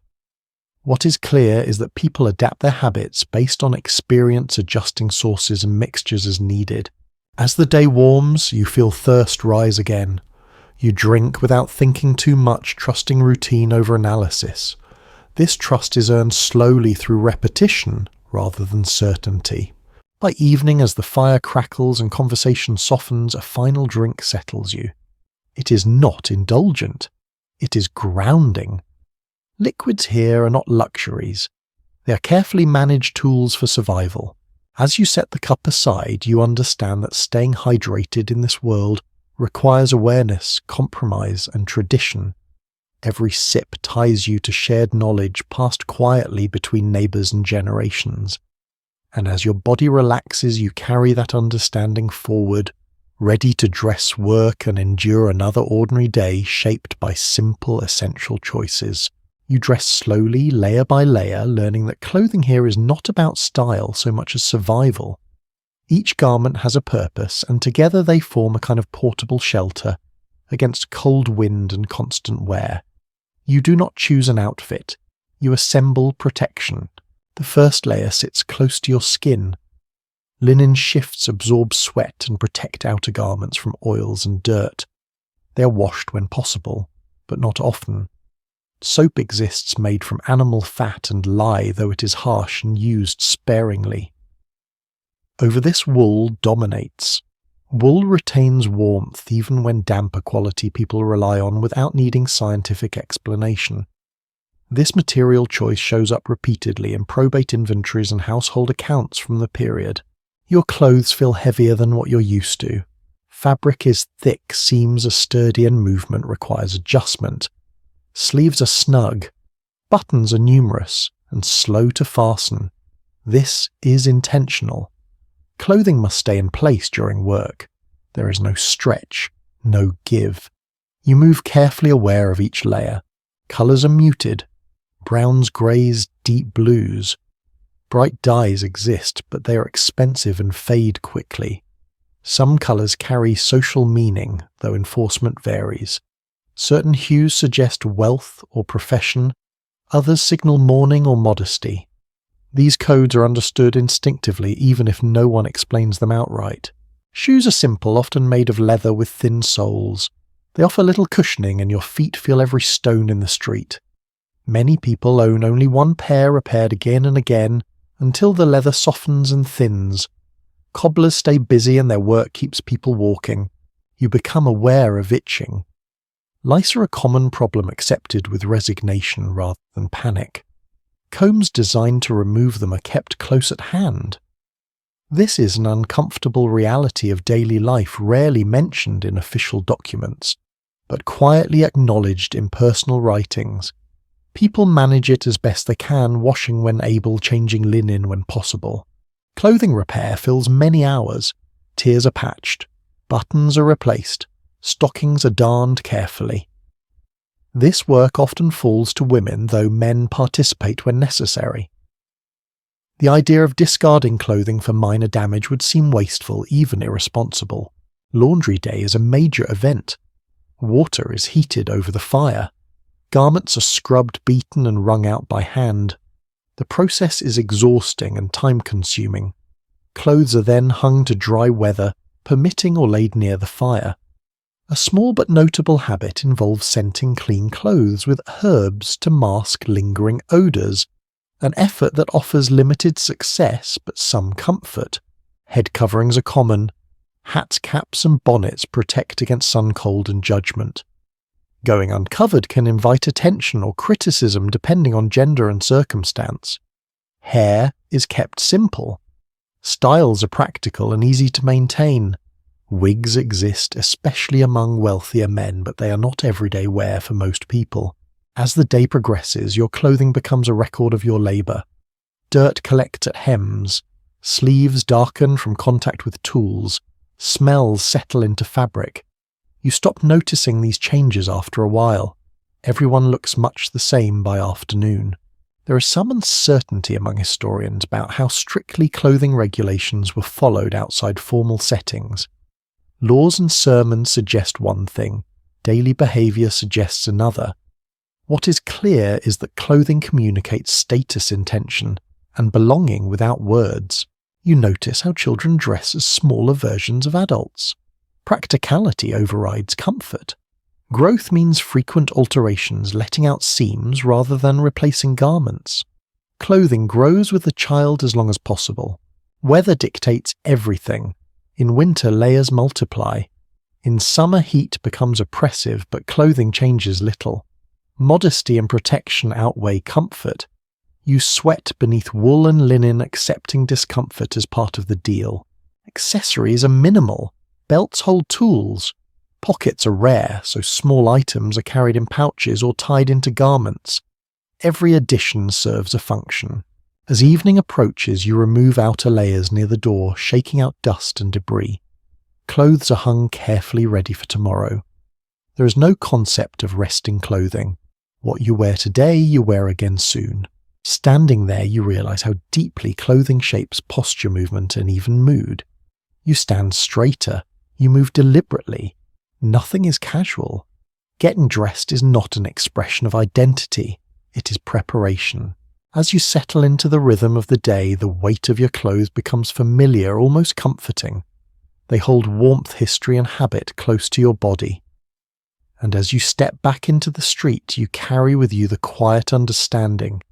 [SPEAKER 1] What is clear is that people adapt their habits based on experience, adjusting sources and mixtures as needed. As the day warms, you feel thirst rise again. You drink without thinking too much, trusting routine over analysis. This trust is earned slowly through repetition rather than certainty. By evening, as the fire crackles and conversation softens, a final drink settles you. It is not indulgent. It is grounding. Liquids here are not luxuries. They are carefully managed tools for survival. As you set the cup aside, you understand that staying hydrated in this world requires awareness, compromise, and tradition. Every sip ties you to shared knowledge passed quietly between neighbours and generations. And as your body relaxes, you carry that understanding forward, ready to dress, work, and endure another ordinary day shaped by simple, essential choices. You dress slowly, layer by layer, learning that clothing here is not about style so much as survival. Each garment has a purpose, and together they form a kind of portable shelter against cold wind and constant wear. You do not choose an outfit. You assemble protection. The first layer sits close to your skin. Linen shifts absorb sweat and protect outer garments from oils and dirt. They are washed when possible, but not often. Soap exists made from animal fat and lye, though it is harsh and used sparingly. Over this, wool dominates. Wool retains warmth even when damper quality people rely on without needing scientific explanation. This material choice shows up repeatedly in probate inventories and household accounts from the period. Your clothes feel heavier than what you're used to. Fabric is thick, seams are sturdy, and movement requires adjustment. Sleeves are snug. Buttons are numerous and slow to fasten. This is intentional. Clothing must stay in place during work. There is no stretch, no give. You move carefully, aware of each layer. Colours are muted. Browns, greys, deep blues. Bright dyes exist, but they are expensive and fade quickly. Some colours carry social meaning, though enforcement varies. Certain hues suggest wealth or profession, others signal mourning or modesty. These codes are understood instinctively even if no one explains them outright. Shoes are simple, often made of leather with thin soles. They offer little cushioning and your feet feel every stone in the street. Many people own only one pair, repaired again and again, until the leather softens and thins. Cobblers stay busy and their work keeps people walking. You become aware of itching. Lice are a common problem accepted with resignation rather than panic. Combs designed to remove them are kept close at hand. This is an uncomfortable reality of daily life, rarely mentioned in official documents, but quietly acknowledged in personal writings. People manage it as best they can, washing when able, changing linen when possible. Clothing repair fills many hours. Tears are patched. Buttons are replaced. Stockings are darned carefully. This work often falls to women, though men participate when necessary. The idea of discarding clothing for minor damage would seem wasteful, even irresponsible. Laundry day is a major event. Water is heated over the fire. Garments are scrubbed, beaten, and wrung out by hand. The process is exhausting and time-consuming. Clothes are then hung to dry weather, permitting or laid near the fire. A small but notable habit involves scenting clean clothes with herbs to mask lingering odours, an effort that offers limited success but some comfort. Head coverings are common. Hats, caps, and bonnets protect against sun, cold, and judgment. Going uncovered can invite attention or criticism depending on gender and circumstance. Hair is kept simple. Styles are practical and easy to maintain. Wigs exist, especially among wealthier men, but they are not everyday wear for most people. As the day progresses, your clothing becomes a record of your labour. Dirt collects at hems. Sleeves darken from contact with tools. Smells settle into fabric. You stop noticing these changes after a while. Everyone looks much the same by afternoon. There is some uncertainty among historians about how strictly clothing regulations were followed outside formal settings. Laws and sermons suggest one thing, daily behaviour suggests another. What is clear is that clothing communicates status intention and belonging without words. You notice how children dress as smaller versions of adults. Practicality overrides comfort. Growth means frequent alterations, letting out seams rather than replacing garments. Clothing grows with the child as long as possible. Weather dictates everything. In winter, layers multiply. In summer, heat becomes oppressive, but clothing changes little. Modesty and protection outweigh comfort. You sweat beneath wool and linen, accepting discomfort as part of the deal. Accessories are minimal. Belts hold tools. Pockets are rare, so small items are carried in pouches or tied into garments. Every addition serves a function. As evening approaches, you remove outer layers near the door, shaking out dust and debris. Clothes are hung carefully ready for tomorrow. There is no concept of resting clothing. What you wear today, you wear again soon. Standing there, you realize how deeply clothing shapes posture movement and even mood. You stand straighter. You move deliberately. Nothing is casual. Getting dressed is not an expression of identity. It is preparation. As you settle into the rhythm of the day, the weight of your clothes becomes familiar, almost comforting. They hold warmth, history, and habit close to your body. And as you step back into the street, you carry with you the quiet understanding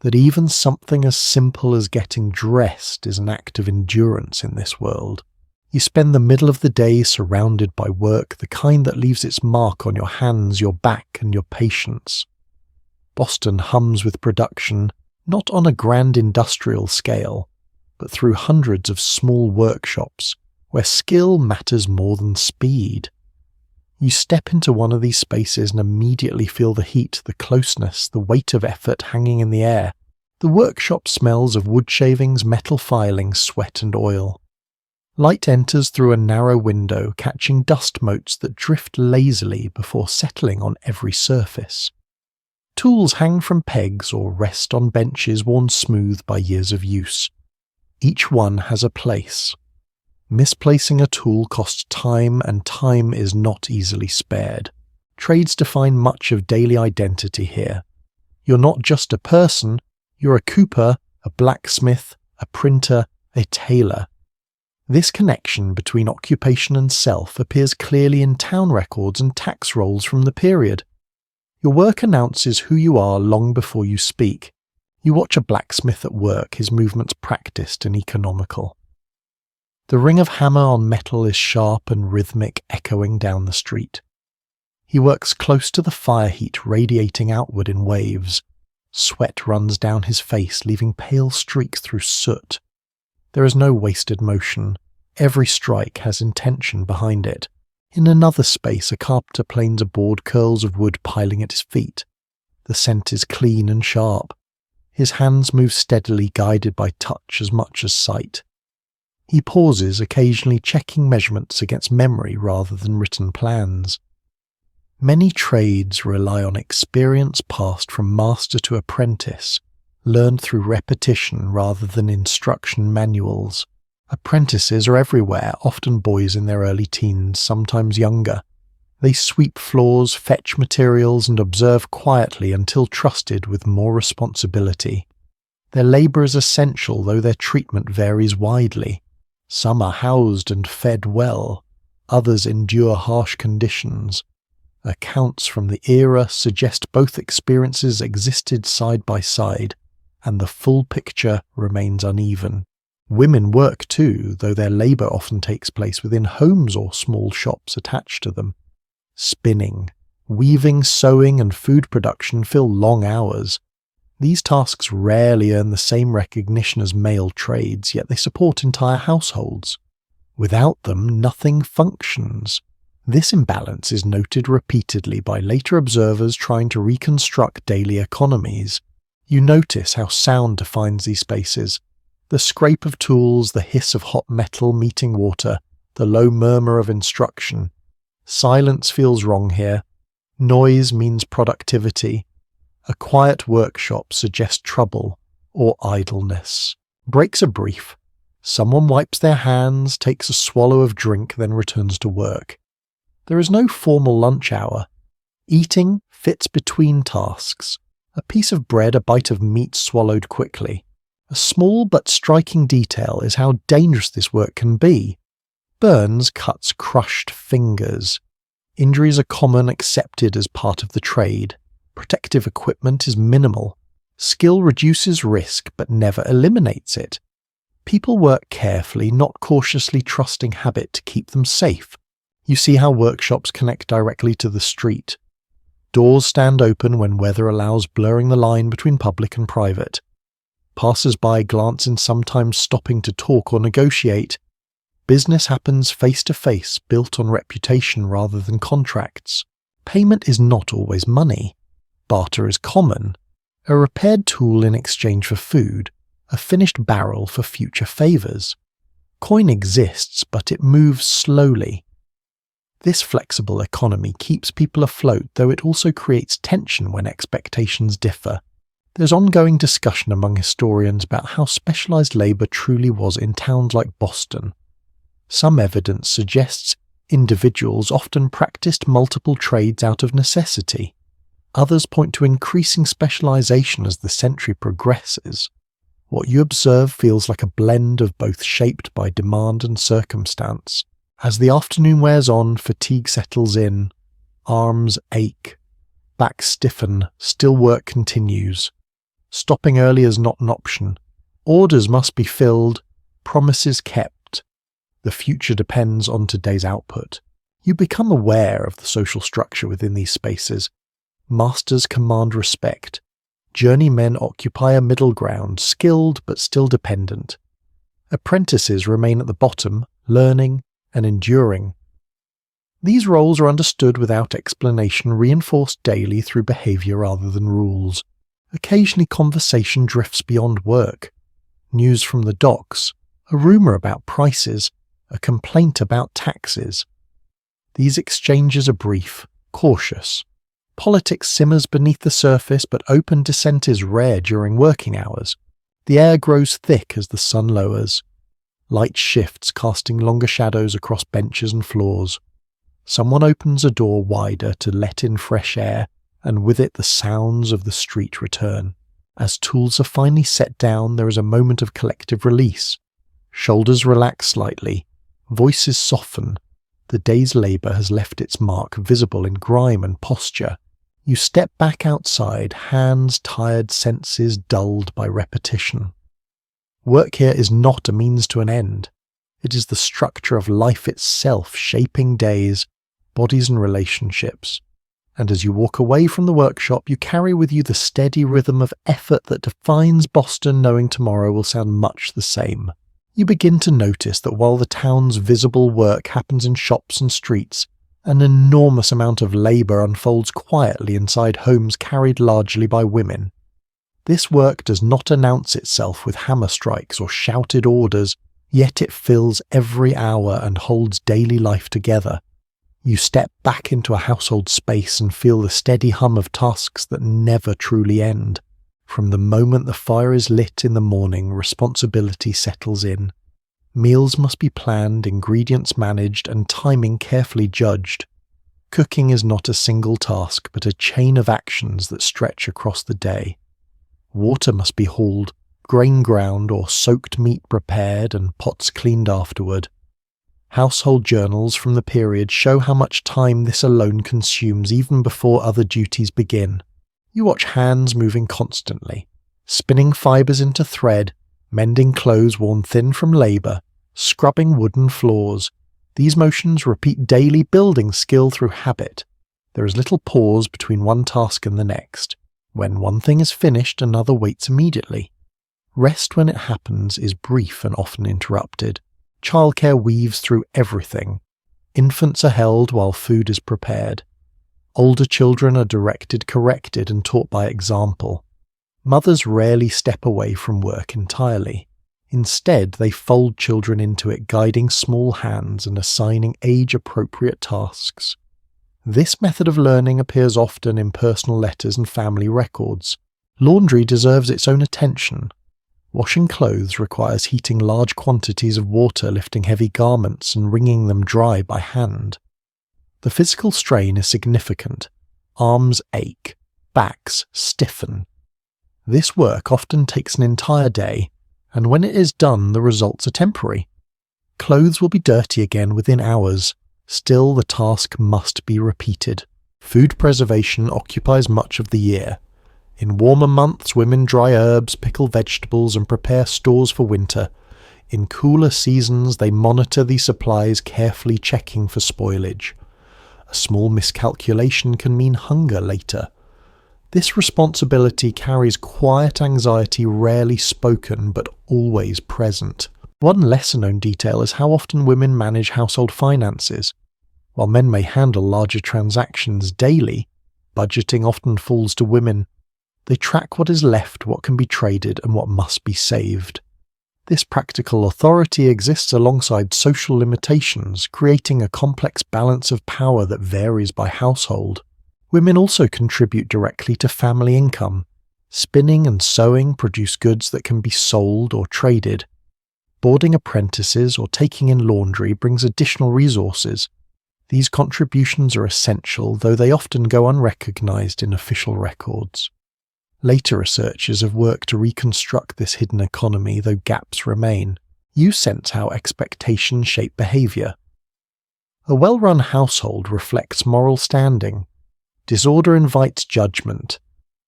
[SPEAKER 1] that even something as simple as getting dressed is an act of endurance in this world. You spend the middle of the day surrounded by work, the kind that leaves its mark on your hands, your back, and your patience. Boston hums with production, not on a grand industrial scale, but through hundreds of small workshops where skill matters more than speed. You step into one of these spaces and immediately feel the heat, the closeness, the weight of effort hanging in the air. The workshop smells of wood shavings, metal filings, sweat and oil. Light enters through a narrow window, catching dust motes that drift lazily before settling on every surface. Tools hang from pegs or rest on benches worn smooth by years of use. Each one has a place. Misplacing a tool costs time, and time is not easily spared. Trades define much of daily identity here. You're not just a person, you're a cooper, a blacksmith, a printer, a tailor. This connection between occupation and self appears clearly in town records and tax rolls from the period. Your work announces who you are long before you speak. You watch a blacksmith at work, his movements practiced and economical. The ring of hammer on metal is sharp and rhythmic, echoing down the street. He works close to the fire heat, radiating outward in waves. Sweat runs down his face, leaving pale streaks through soot. There is no wasted motion. Every strike has intention behind it. In another space, a carpenter planes a board, curls of wood piling at his feet. The scent is clean and sharp. His hands move steadily, guided by touch as much as sight. He pauses, occasionally checking measurements against memory rather than written plans. Many trades rely on experience passed from master to apprentice, learned through repetition rather than instruction manuals. Apprentices are everywhere, often boys in their early teens, sometimes younger. They sweep floors, fetch materials, and observe quietly until trusted with more responsibility. Their labour is essential, though their treatment varies widely. Some are housed and fed well, others endure harsh conditions. Accounts from the era suggest both experiences existed side by side, and the full picture remains uneven. Women work too, though their labour often takes place within homes or small shops attached to them. Spinning, weaving, sewing, and food production fill long hours. These tasks rarely earn the same recognition as male trades, yet they support entire households. Without them, nothing functions. This imbalance is noted repeatedly by later observers trying to reconstruct daily economies. You notice how sound defines these spaces. The scrape of tools, the hiss of hot metal meeting water, the low murmur of instruction. Silence feels wrong here. Noise means productivity. A quiet workshop suggests trouble or idleness. Breaks are brief. Someone wipes their hands, takes a swallow of drink, then returns to work. There is no formal lunch hour. Eating fits between tasks. A piece of bread, a bite of meat swallowed quickly. A small but striking detail is how dangerous this work can be. Burns, cuts, crushed fingers. Injuries are common, accepted as part of the trade. Protective equipment is minimal. Skill reduces risk but never eliminates it. People work carefully, not cautiously trusting habit to keep them safe. You see how workshops connect directly to the street. Doors stand open when weather allows, blurring the line between public and private. Passers-by glance in, sometimes stopping to talk or negotiate. Business happens face-to-face, built on reputation rather than contracts. Payment is not always money. Barter is common. A repaired tool in exchange for food. A finished barrel for future favours. Coin exists, but it moves slowly. This flexible economy keeps people afloat, though it also creates tension when expectations differ. There's ongoing discussion among historians about how specialised labour truly was in towns like Boston. Some evidence suggests individuals often practiced multiple trades out of necessity. Others point to increasing specialisation as the century progresses. What you observe feels like a blend of both, shaped by demand and circumstance. As the afternoon wears on, fatigue settles in. Arms ache. Backs stiffen. Still work continues. Stopping early is not an option. Orders must be filled. Promises kept. The future depends on today's output. You become aware of the social structure within these spaces. Masters command respect. Journeymen occupy a middle ground, skilled but still dependent. Apprentices remain at the bottom, learning and enduring. These roles are understood without explanation, reinforced daily through behaviour rather than rules. Occasionally conversation drifts beyond work. News from the docks, a rumour about prices, a complaint about taxes. These exchanges are brief, cautious. Politics simmers beneath the surface, but open dissent is rare during working hours. The air grows thick as the sun lowers. Light shifts, casting longer shadows across benches and floors. Someone opens a door wider to let in fresh air, and with it the sounds of the street return. As tools are finally set down, there is a moment of collective release. Shoulders relax slightly. Voices soften. The day's labour has left its mark, visible in grime and posture. You step back outside, hands tired, senses dulled by repetition. Work here is not a means to an end. It is the structure of life itself, shaping days, bodies and relationships. And as you walk away from the workshop, you carry with you the steady rhythm of effort that defines Boston, knowing tomorrow will sound much the same. You begin to notice that while the town's visible work happens in shops and streets, an enormous amount of labour unfolds quietly inside homes carried largely by women. This work does not announce itself with hammer strikes or shouted orders, yet it fills every hour and holds daily life together. You step back into a household space and feel the steady hum of tasks that never truly end. From the moment the fire is lit in the morning, responsibility settles in. Meals must be planned, ingredients managed, and timing carefully judged. Cooking is not a single task, but a chain of actions that stretch across the day. Water must be hauled, grain ground or soaked meat prepared, and pots cleaned afterward. Household journals from the period show how much time this alone consumes even before other duties begin. You watch hands moving constantly, spinning fibres into thread, mending clothes worn thin from labour, scrubbing wooden floors. These motions repeat daily, building skill through habit. There is little pause between one task and the next. When one thing is finished, another waits immediately. Rest when it happens is brief and often interrupted. Childcare weaves through everything. Infants are held while food is prepared. Older children are directed, corrected, and taught by example. Mothers rarely step away from work entirely. Instead, they fold children into it, guiding small hands and assigning age-appropriate tasks. This method of learning appears often in personal letters and family records. Laundry deserves its own attention. Washing clothes requires heating large quantities of water, lifting heavy garments, and wringing them dry by hand. The physical strain is significant. Arms ache, backs stiffen. This work often takes an entire day, and when it is done, the results are temporary. Clothes will be dirty again within hours. Still, the task must be repeated. Food preservation occupies much of the year. In warmer months, women dry herbs, pickle vegetables, and prepare stores for winter. In cooler seasons, they monitor these supplies, carefully checking for spoilage. A small miscalculation can mean hunger later. This responsibility carries quiet anxiety, rarely spoken but always present. One lesser-known detail is how often women manage household finances. While men may handle larger transactions daily, budgeting often falls to women. They track what is left, what can be traded, and what must be saved. This practical authority exists alongside social limitations, creating a complex balance of power that varies by household. Women also contribute directly to family income. Spinning and sewing produce goods that can be sold or traded. Boarding apprentices or taking in laundry brings additional resources. These contributions are essential, though they often go unrecognized in official records. Later researchers have worked to reconstruct this hidden economy, though gaps remain. You sense how expectations shape behavior. A well-run household reflects moral standing. Disorder invites judgment.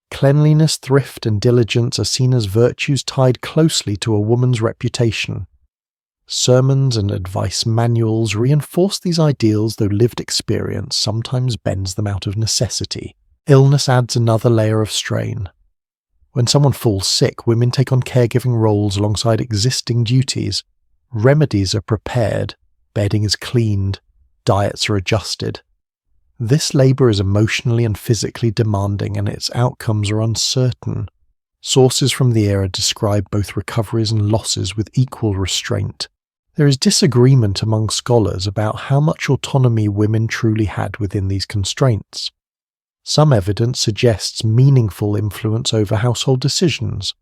[SPEAKER 1] Cleanliness, thrift, and diligence are seen as virtues tied closely to a woman's reputation. Sermons and advice manuals reinforce these ideals, though lived experience sometimes bends them out of necessity. Illness adds another layer of strain. When someone falls sick, women take on caregiving roles alongside existing duties. Remedies are prepared, bedding is cleaned, diets are adjusted. This labour is emotionally and physically demanding, and its outcomes are uncertain. Sources from the era describe both recoveries and losses with equal restraint. There is disagreement among scholars about how much autonomy women truly had within these constraints. Some evidence suggests meaningful influence over household decisions.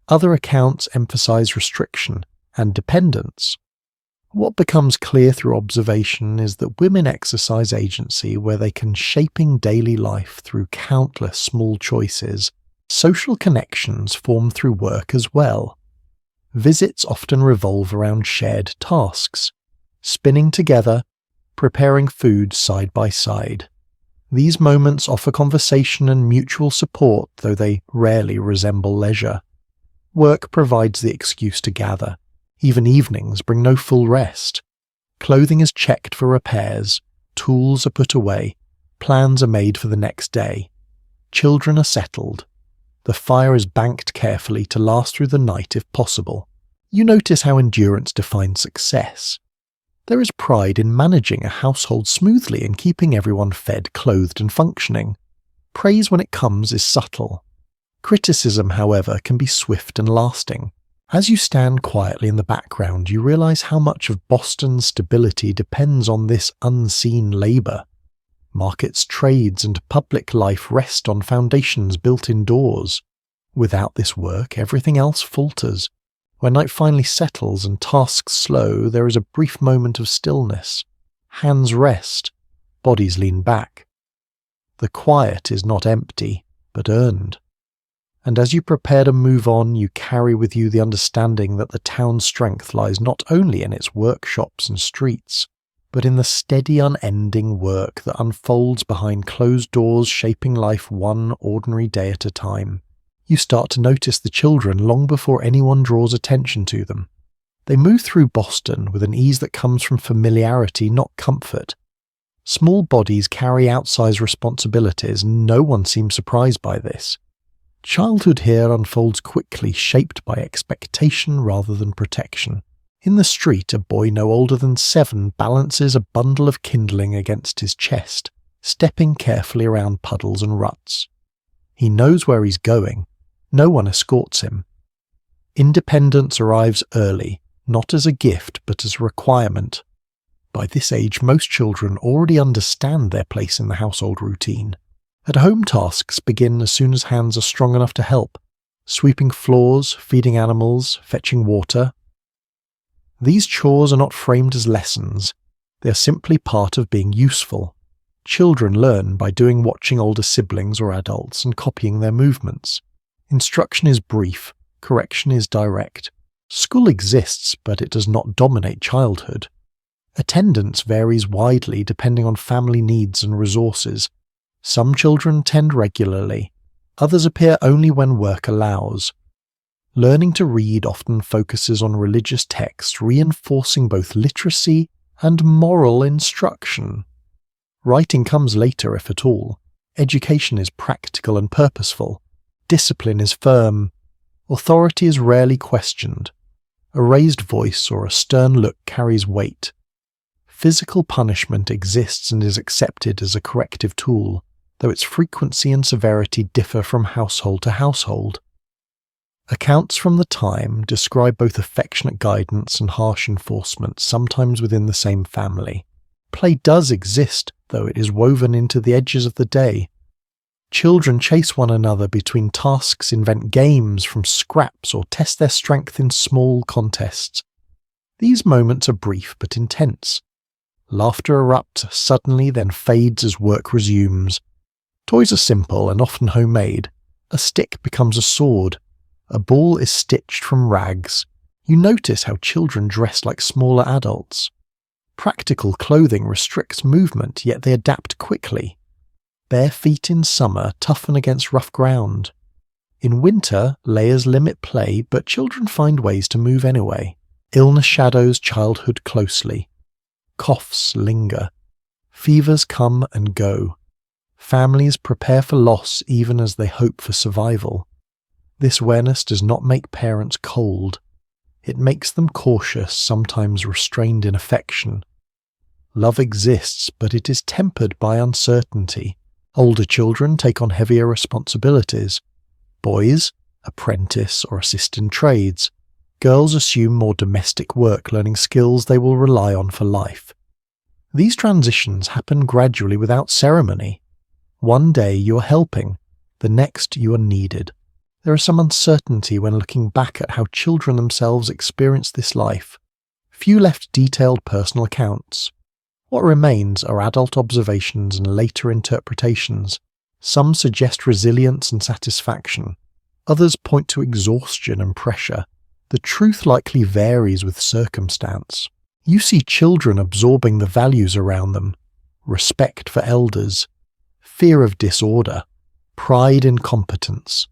[SPEAKER 1] Other accounts emphasize restriction and dependence. What becomes clear through observation is that women exercise agency where they can, shaping daily life through countless small choices. Social connections form through work as well. Visits often revolve around shared tasks, spinning together, preparing food side by side. These moments offer conversation and mutual support, though they rarely resemble leisure. Work provides the excuse to gather. Even evenings bring no full rest. Clothing is checked for repairs, tools are put away, plans are made for the next day. Children are settled. The fire is banked carefully to last through the night if possible. You notice how endurance defines success. There is pride in managing a household smoothly and keeping everyone fed, clothed, and functioning. Praise when it comes is subtle. Criticism, however, can be swift and lasting. As you stand quietly in the background, you realize how much of Boston's stability depends on this unseen labor. Markets, trades, and public life rest on foundations built indoors. Without this work, everything else falters. When night finally settles and tasks slow, there is a brief moment of stillness. Hands rest, bodies lean back. The quiet is not empty, but earned. And as you prepare to move on, you carry with you the understanding that the town's strength lies not only in its workshops and streets, but in the steady, unending work that unfolds behind closed doors, shaping life one ordinary day at a time. You start to notice the children long before anyone draws attention to them. They move through Boston with an ease that comes from familiarity, not comfort. Small bodies carry outsized responsibilities, and no one seems surprised by this. Childhood here unfolds quickly, shaped by expectation rather than protection. In the street, a boy no older than 7 balances a bundle of kindling against his chest, stepping carefully around puddles and ruts. He knows where he's going. No one escorts him. Independence arrives early, not as a gift but as a requirement. by this age most children already understand their place in the household routine. At-home tasks begin as soon as hands are strong enough to help, sweeping floors, feeding animals, fetching water. These chores are not framed as lessons, they are simply part of being useful. Children learn by watching older siblings or adults and copying their movements. Instruction is brief, correction is direct. School exists, but it does not dominate childhood. Attendance varies widely depending on family needs and resources. Some children attend regularly, others appear only when work allows. Learning to read often focuses on religious texts, reinforcing both literacy and moral instruction. Writing comes later, if at all. Education is practical and purposeful. Discipline is firm. Authority is rarely questioned. A raised voice or a stern look carries weight. Physical punishment exists and is accepted as a corrective tool, though its frequency and severity differ from household to household. Accounts from the time describe both affectionate guidance and harsh enforcement, sometimes within the same family. Play does exist, though it is woven into the edges of the day. Children chase one another between tasks, invent games from scraps, or test their strength in small contests. These moments are brief but intense. Laughter erupts suddenly, then fades as work resumes. Toys are simple and often homemade. A stick becomes a sword. A ball is stitched from rags. You notice how children dress like smaller adults. Practical clothing restricts movement, yet they adapt quickly. Bare feet in summer toughen against rough ground. In winter, layers limit play, but children find ways to move anyway. Illness shadows childhood closely. Coughs linger. Fevers come and go. Families prepare for loss even as they hope for survival. This awareness does not make parents cold. It makes them cautious, sometimes restrained in affection. Love exists, but it is tempered by uncertainty. Older children take on heavier responsibilities. Boys apprentice or assist in trades. Girls assume more domestic work, learning skills they will rely on for life. These transitions happen gradually without ceremony. One day you are helping, the next you are needed. There is some uncertainty when looking back at how children themselves experience this life. Few left detailed personal accounts. What remains are adult observations and later interpretations. Some suggest resilience and satisfaction. Others point to exhaustion and pressure. The truth likely varies with circumstance. You see children absorbing the values around them: respect for elders, fear of disorder, pride in competence.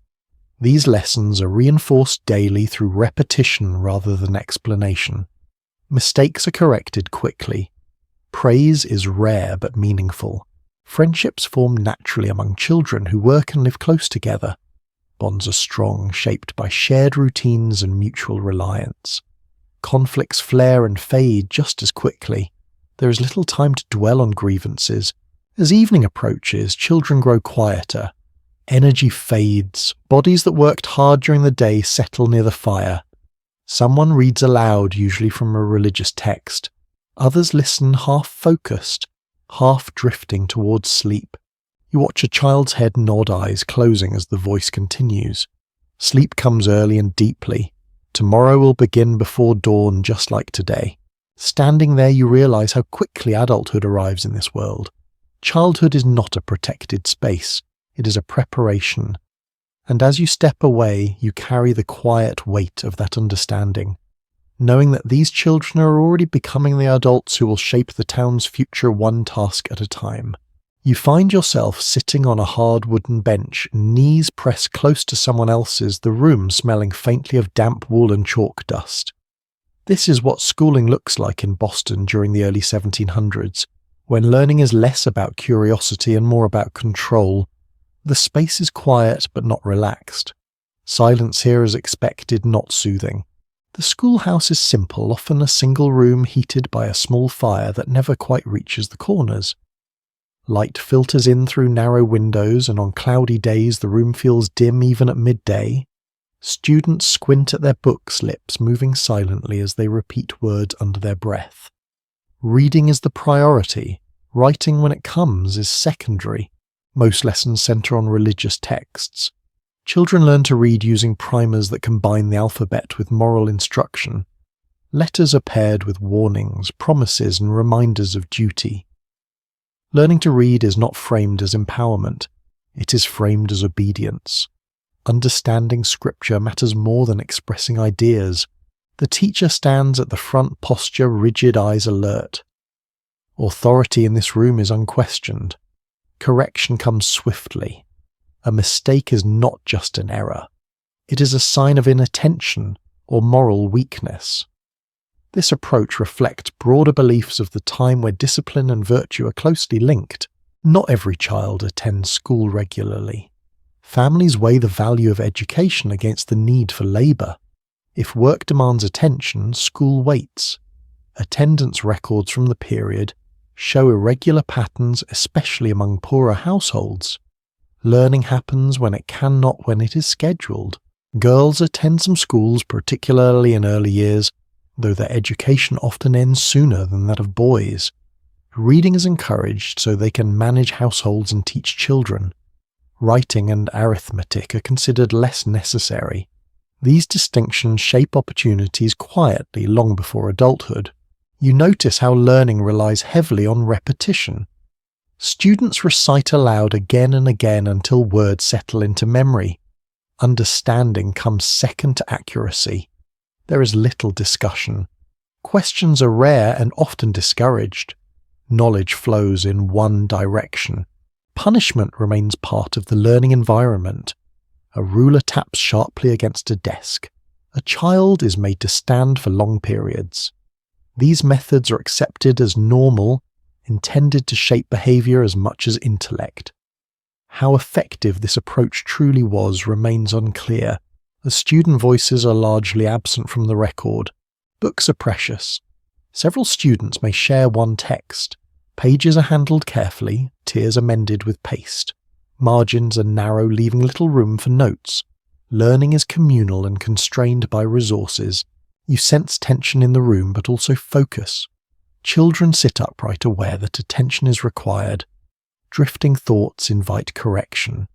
[SPEAKER 1] These lessons are reinforced daily through repetition rather than explanation. Mistakes are corrected quickly. Praise is rare but meaningful. Friendships form naturally among children who work and live close together. Bonds are strong, shaped by shared routines and mutual reliance. Conflicts flare and fade just as quickly. There is little time to dwell on grievances. As evening approaches, children grow quieter. Energy fades. Bodies that worked hard during the day settle near the fire. Someone reads aloud, usually from a religious text. Others listen half-focused, half-drifting towards sleep. You watch a child's head nod, eyes closing as the voice continues. Sleep comes early and deeply. Tomorrow will begin before dawn, just like today. Standing there, you realize how quickly adulthood arrives in this world. Childhood is not a protected space. It is a preparation. And as you step away, you carry the quiet weight of that understanding, knowing that these children are already becoming the adults who will shape the town's future one task at a time. You find yourself sitting on a hard wooden bench, knees pressed close to someone else's, the room smelling faintly of damp wool and chalk dust. This is what schooling looks like in Boston during the early 1700s, when learning is less about curiosity and more about control. The space is quiet but not relaxed. Silence here is expected, not soothing. The schoolhouse is simple, often a single room heated by a small fire that never quite reaches the corners. Light filters in through narrow windows, and on cloudy days the room feels dim even at midday. Students squint at their book slips, moving silently as they repeat words under their breath. Reading is the priority. Writing, when it comes, is secondary. Most lessons centre on religious texts. Children learn to read using primers that combine the alphabet with moral instruction. Letters are paired with warnings, promises, and reminders of duty. Learning to read is not framed as empowerment. It is framed as obedience. Understanding scripture matters more than expressing ideas. The teacher stands at the front, posture, rigid, eyes alert. Authority in this room is unquestioned. Correction comes swiftly. A mistake is not just an error. It is a sign of inattention or moral weakness. This approach reflects broader beliefs of the time where discipline and virtue are closely linked. Not every child attends school regularly. Families weigh the value of education against the need for labour. If work demands attention, school waits. Attendance records from the period show irregular patterns, especially among poorer households. Learning happens when it cannot when it is scheduled. Girls attend some schools, particularly in early years, though their education often ends sooner than that of boys. Reading is encouraged so they can manage households and teach children. Writing and arithmetic are considered less necessary. These distinctions shape opportunities quietly long before adulthood. You notice how learning relies heavily on repetition. Students recite aloud again and again until words settle into memory. Understanding comes second to accuracy. There is little discussion. Questions are rare and often discouraged. Knowledge flows in one direction. Punishment remains part of the learning environment. A ruler taps sharply against a desk. A child is made to stand for long periods. These methods are accepted as normal, intended to shape behaviour as much as intellect. How effective this approach truly was remains unclear, as student voices are largely absent from the record. Books are precious. Several students may share one text. Pages are handled carefully, tiers are mended with paste. Margins are narrow, leaving little room for notes. Learning is communal and constrained by resources. You sense tension in the room, but also focus. Children sit upright, aware that attention is required. Drifting thoughts invite correction.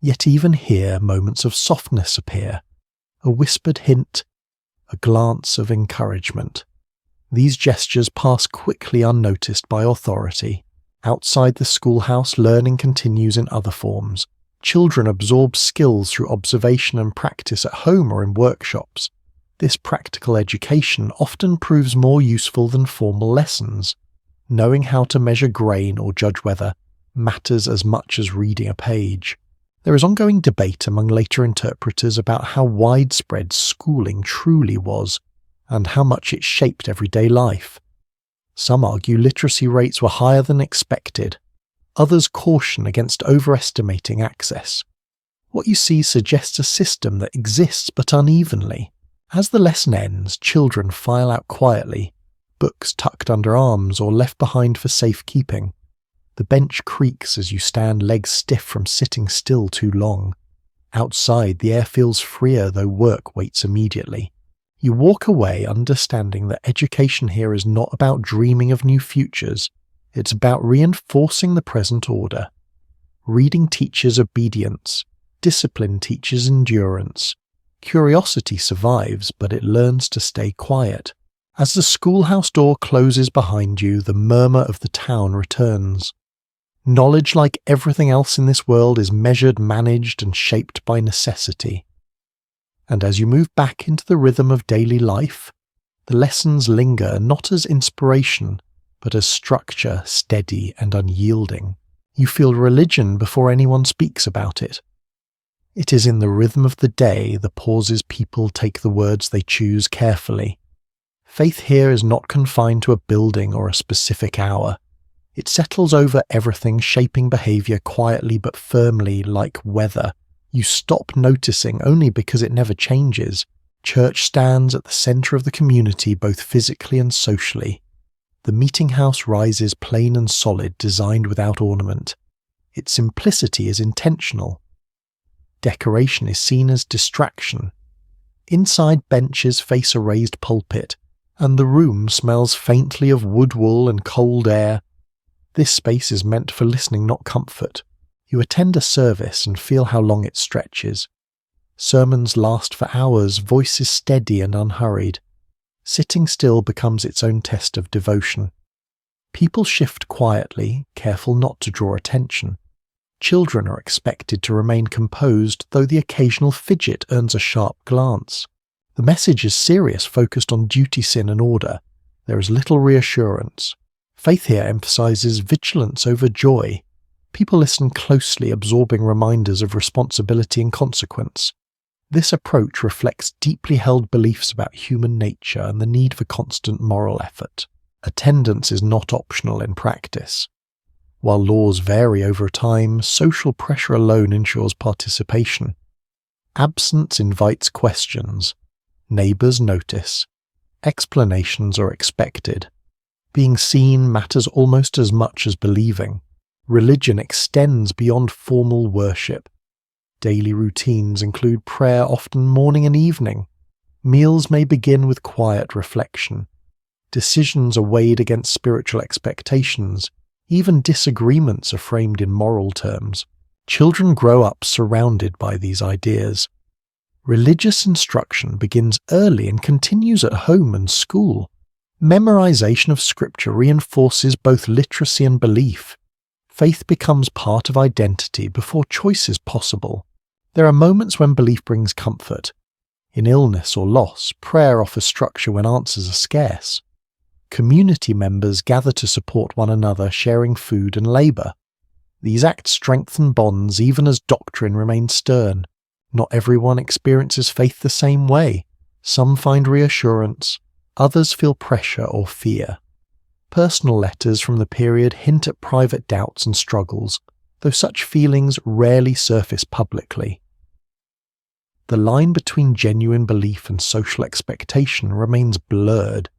[SPEAKER 1] Yet even here, moments of softness appear. A whispered hint, a glance of encouragement. These gestures pass quickly unnoticed by authority. Outside the schoolhouse, learning continues in other forms. Children absorb skills through observation and practice at home or in workshops. This practical education often proves more useful than formal lessons. Knowing how to measure grain or judge weather matters as much as reading a page. There is ongoing debate among later interpreters about how widespread schooling truly was, and how much it shaped everyday life. Some argue literacy rates were higher than expected. Others caution against overestimating access. What you see suggests a system that exists but unevenly. As the lesson ends, children file out quietly, books tucked under arms or left behind for safekeeping. The bench creaks as you stand, legs stiff from sitting still too long. Outside, the air feels freer, though work waits immediately. You walk away understanding that education here is not about dreaming of new futures. It's about reinforcing the present order. Reading teaches obedience. Discipline teaches endurance. Curiosity survives, but it learns to stay quiet. As the schoolhouse door closes behind you, the murmur of the town returns. Knowledge, like everything else in this world, is measured, managed, and shaped by necessity. And as you move back into the rhythm of daily life, the lessons linger not as inspiration, but as structure, steady and unyielding. You feel religion before anyone speaks about it. It is in the rhythm of the day, the pauses people take the words they choose carefully. Faith here is not confined to a building or a specific hour. It settles over everything, shaping behaviour quietly but firmly like weather. You stop noticing only because it never changes. Church stands at the centre of the community, both physically and socially. The meeting house rises plain and solid, designed without ornament. Its simplicity is intentional. Decoration is seen as distraction. Inside, benches face a raised pulpit. and the room smells faintly of wood wool and cold air. This space is meant for listening, not comfort. You attend a service and feel how long it stretches. Sermons last for hours, voices steady and unhurried. Sitting still becomes its own test of devotion. People shift quietly, careful not to draw attention. Children are expected to remain composed, though the occasional fidget earns a sharp glance. The message is serious, focused on duty, sin and order. There is little reassurance. Faith here emphasizes vigilance over joy. People listen closely, absorbing reminders of responsibility and consequence. This approach reflects deeply held beliefs about human nature and the need for constant moral effort. Attendance is not optional in practice. While laws vary over time, social pressure alone ensures participation. Absence invites questions. Neighbours notice. Explanations are expected. Being seen matters almost as much as believing. Religion extends beyond formal worship. Daily routines include prayer, often morning and evening. Meals may begin with quiet reflection. Decisions are weighed against spiritual expectations. Even disagreements are framed in moral terms. Children grow up surrounded by these ideas. Religious instruction begins early and continues at home and school. Memorization of scripture reinforces both literacy and belief. Faith becomes part of identity before choice is possible. There are moments when belief brings comfort. In illness or loss, prayer offers structure when answers are scarce. Community members gather to support one another, sharing food and labour. These acts strengthen bonds even as doctrine remains stern. Not everyone experiences faith the same way. Some find reassurance, others feel pressure or fear. Personal letters from the period hint at private doubts and struggles, though such feelings rarely surface publicly. The line between genuine belief and social expectation remains blurred.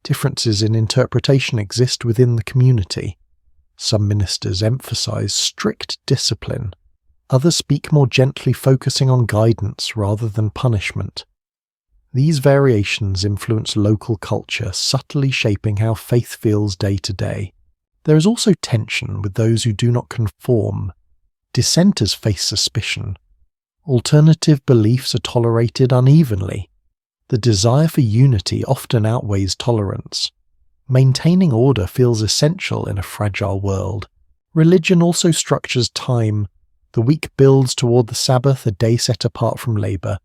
[SPEAKER 1] Differences in interpretation exist within the community. Some ministers emphasize strict discipline. Others speak more gently, focusing on guidance rather than punishment. These variations influence local culture, subtly shaping how faith feels day to day. There is also tension with those who do not conform. Dissenters face suspicion. Alternative beliefs are tolerated unevenly. The desire for unity often outweighs tolerance. Maintaining order feels essential in a fragile world. Religion also structures time. The week builds toward the Sabbath, a day set apart from labour.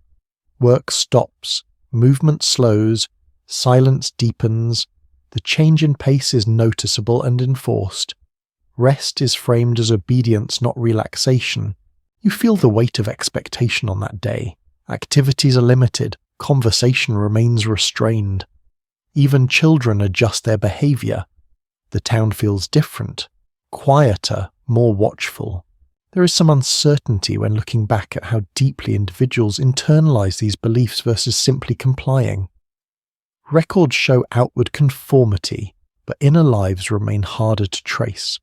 [SPEAKER 1] Work stops, movement slows, silence deepens. The change in pace is noticeable and enforced. Rest is framed as obedience, not relaxation. You feel the weight of expectation on that day. Activities are limited. Conversation remains restrained. Even children adjust their behaviour. The town feels different, quieter, more watchful. There is some uncertainty when looking back at how deeply individuals internalise these beliefs versus simply complying. Records show outward conformity, but inner lives remain harder to trace.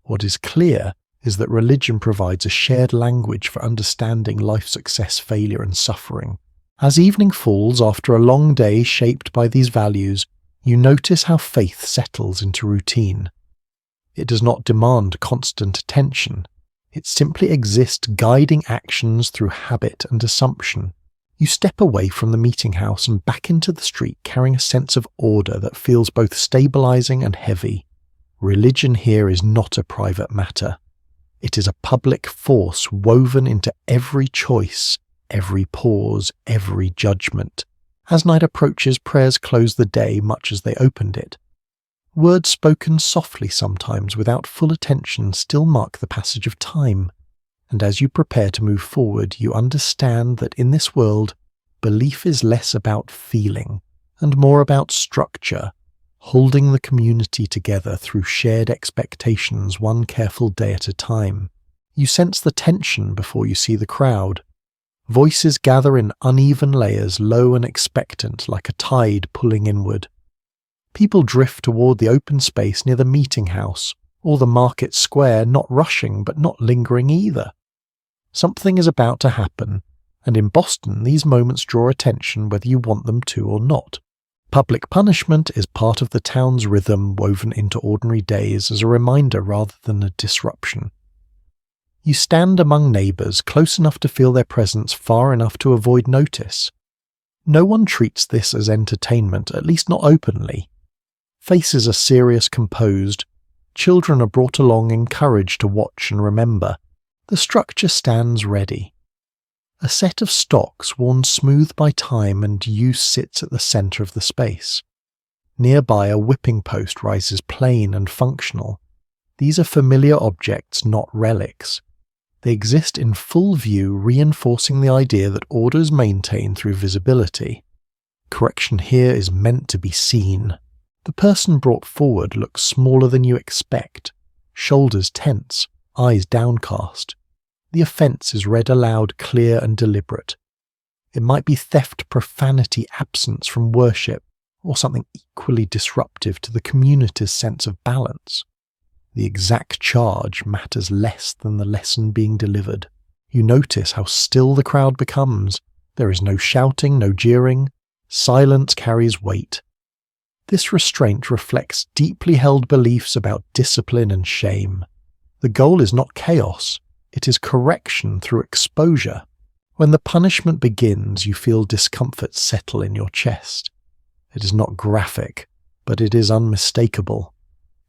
[SPEAKER 1] What is clear is that religion provides a shared language for understanding life success, failure and suffering. As evening falls after a long day shaped by these values, you notice how faith settles into routine. It does not demand constant attention. It simply exists, guiding actions through habit and assumption. You step away from the meeting house and back into the street carrying a sense of order that feels both stabilizing and heavy. Religion here is not a private matter. It is a public force woven into every choice, every pause, every judgment. As night approaches, prayers close the day much as they opened it. Words spoken softly sometimes without full attention still mark the passage of time. And as you prepare to move forward, you understand that in this world, belief is less about feeling and more about structure, holding the community together through shared expectations one careful day at a time. You sense the tension before you see the crowd. Voices gather in uneven layers, low and expectant, like a tide pulling inward. People drift toward the open space near the meeting house or the market square, not rushing but not lingering either. Something is about to happen, and in Boston these moments draw attention whether you want them to or not. Public punishment is part of the town's rhythm woven into ordinary days as a reminder rather than a disruption. You stand among neighbours close enough to feel their presence, far enough to avoid notice. No one treats this as entertainment, at least not openly. Faces are serious, composed. Children are brought along, encouraged to watch and remember. The structure stands ready. A set of stocks worn smooth by time and use sits at the centre of the space. Nearby a whipping post rises plain and functional. These are familiar objects, not relics. They exist in full view, reinforcing the idea that order is maintained through visibility. Correction here is meant to be seen. The person brought forward looks smaller than you expect, shoulders tense, eyes downcast. The offence is read aloud, clear and deliberate. It might be theft, profanity, absence from worship, or something equally disruptive to the community's sense of balance. The exact charge matters less than the lesson being delivered. You notice how still the crowd becomes. There is no shouting, no jeering. Silence carries weight. This restraint reflects deeply held beliefs about discipline and shame. The goal is not chaos. It is correction through exposure. When the punishment begins, you feel discomfort settle in your chest. It is not graphic, but it is unmistakable.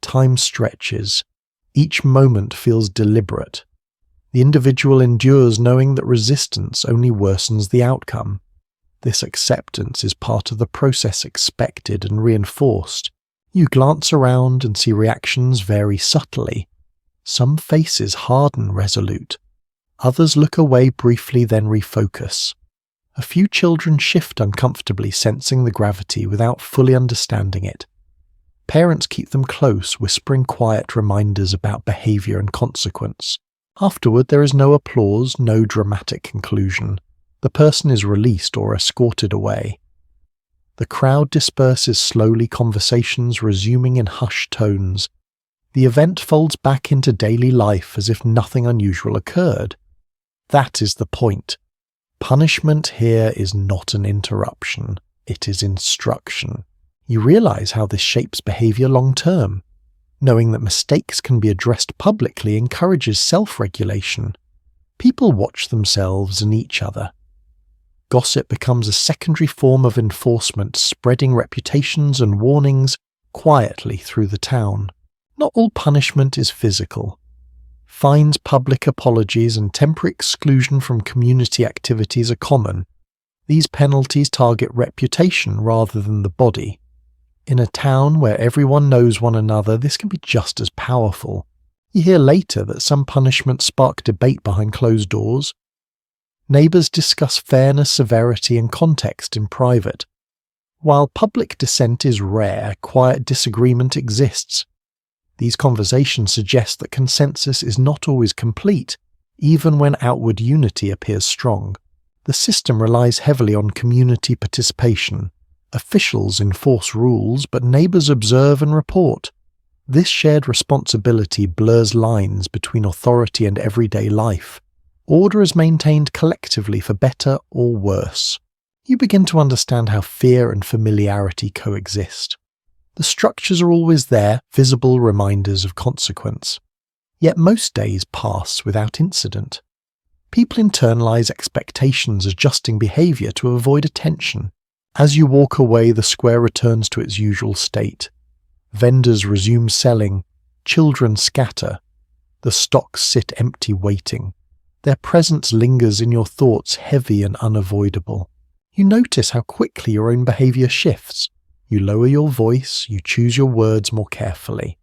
[SPEAKER 1] Time stretches. Each moment feels deliberate. The individual endures knowing that resistance only worsens the outcome. This acceptance is part of the process, expected and reinforced. You glance around and see reactions vary subtly. Some faces harden resolute. Others look away briefly, then refocus. A few children shift uncomfortably, sensing the gravity without fully understanding it. Parents keep them close, whispering quiet reminders about behaviour and consequence. Afterward, there is no applause, no dramatic conclusion. The person is released or escorted away. The crowd disperses slowly, conversations resuming in hushed tones. The event folds back into daily life as if nothing unusual occurred. That is the point. Punishment here is not an interruption. It is instruction. You realize how this shapes behavior long term. Knowing that mistakes can be addressed publicly encourages self-regulation. People watch themselves and each other. Gossip becomes a secondary form of enforcement, spreading reputations and warnings quietly through the town. Not all punishment is physical. Fines, public apologies, and temporary exclusion from community activities are common. These penalties target reputation rather than the body. In a town where everyone knows one another, this can be just as powerful. You hear later that some punishments spark debate behind closed doors. Neighbours discuss fairness, severity, and context in private. While public dissent is rare, quiet disagreement exists. These conversations suggest that consensus is not always complete, even when outward unity appears strong. The system relies heavily on community participation. Officials enforce rules, but neighbours observe and report. This shared responsibility blurs lines between authority and everyday life. Order is maintained collectively for better or worse. You begin to understand how fear and familiarity coexist. The structures are always there, visible reminders of consequence. Yet most days pass without incident. People internalize expectations, adjusting behavior to avoid attention. As you walk away, the square returns to its usual state. Vendors resume selling. Children scatter. The stocks sit empty, waiting. Their presence lingers in your thoughts, heavy and unavoidable. You notice how quickly your own behavior shifts. You lower your voice, you choose your words more carefully.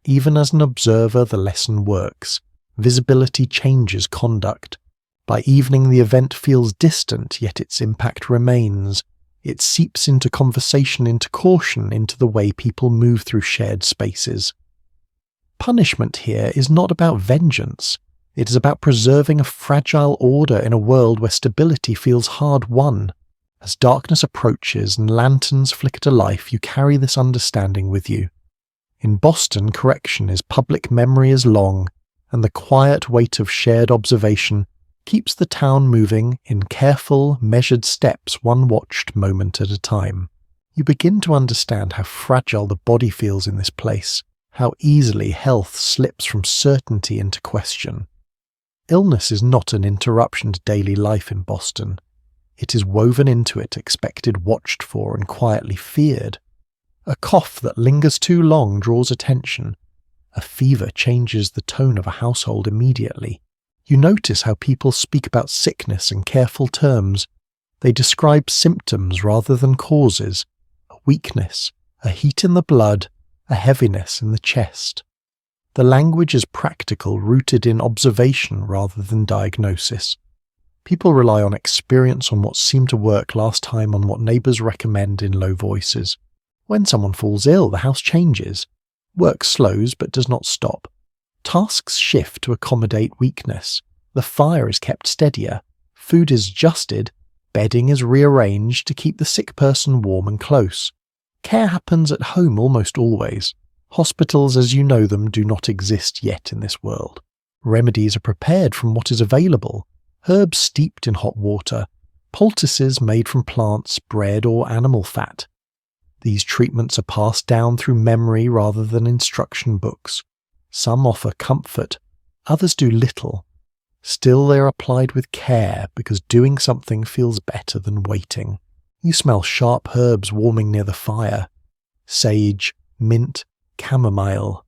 [SPEAKER 1] Even as an observer, the lesson works. Visibility changes conduct. By evening, the event feels distant, yet its impact remains. It seeps into conversation, into caution, into the way people move through shared spaces. Punishment here is not about vengeance. It is about preserving a fragile order in a world where stability feels hard-won. As darkness approaches and lanterns flicker to life, you carry this understanding with you. In Boston, correction is public memory as long, and the quiet weight of shared observation keeps the town moving in careful, measured steps, one watched moment at a time. You begin to understand how fragile the body feels in this place, how easily health slips from certainty into question. Illness is not an interruption to daily life in Boston. It is woven into it, expected, watched for, and quietly feared. A cough that lingers too long draws attention. A fever changes the tone of a household immediately. You notice how people speak about sickness in careful terms. They describe symptoms rather than causes. A weakness, a heat in the blood, a heaviness in the chest. The language is practical, rooted in observation rather than diagnosis. People rely on experience, on what seemed to work last time, on what neighbours recommend in low voices. When someone falls ill, the house changes. Work slows but does not stop. Tasks shift to accommodate weakness. The fire is kept steadier. Food is adjusted. Bedding is rearranged to keep the sick person warm and close. Care happens at home almost always. Hospitals as you know them do not exist yet in this world. Remedies are prepared from what is available. Herbs steeped in hot water. Poultices made from plants, bread or animal fat. These treatments are passed down through memory rather than instruction books. Some offer comfort, others do little. Still they are applied with care because doing something feels better than waiting. You smell sharp herbs warming near the fire. Sage, mint, chamomile.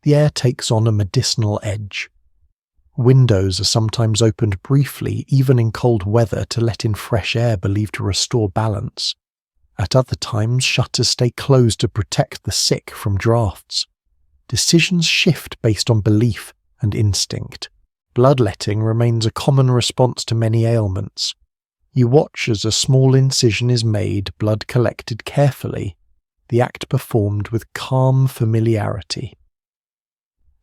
[SPEAKER 1] The air takes on a medicinal edge. Windows are sometimes opened briefly, even in cold weather, to let in fresh air believed to restore balance. At other times, shutters stay closed to protect the sick from drafts. Decisions shift based on belief and instinct. Bloodletting remains a common response to many ailments. You watch as a small incision is made, blood collected carefully, the act performed with calm familiarity.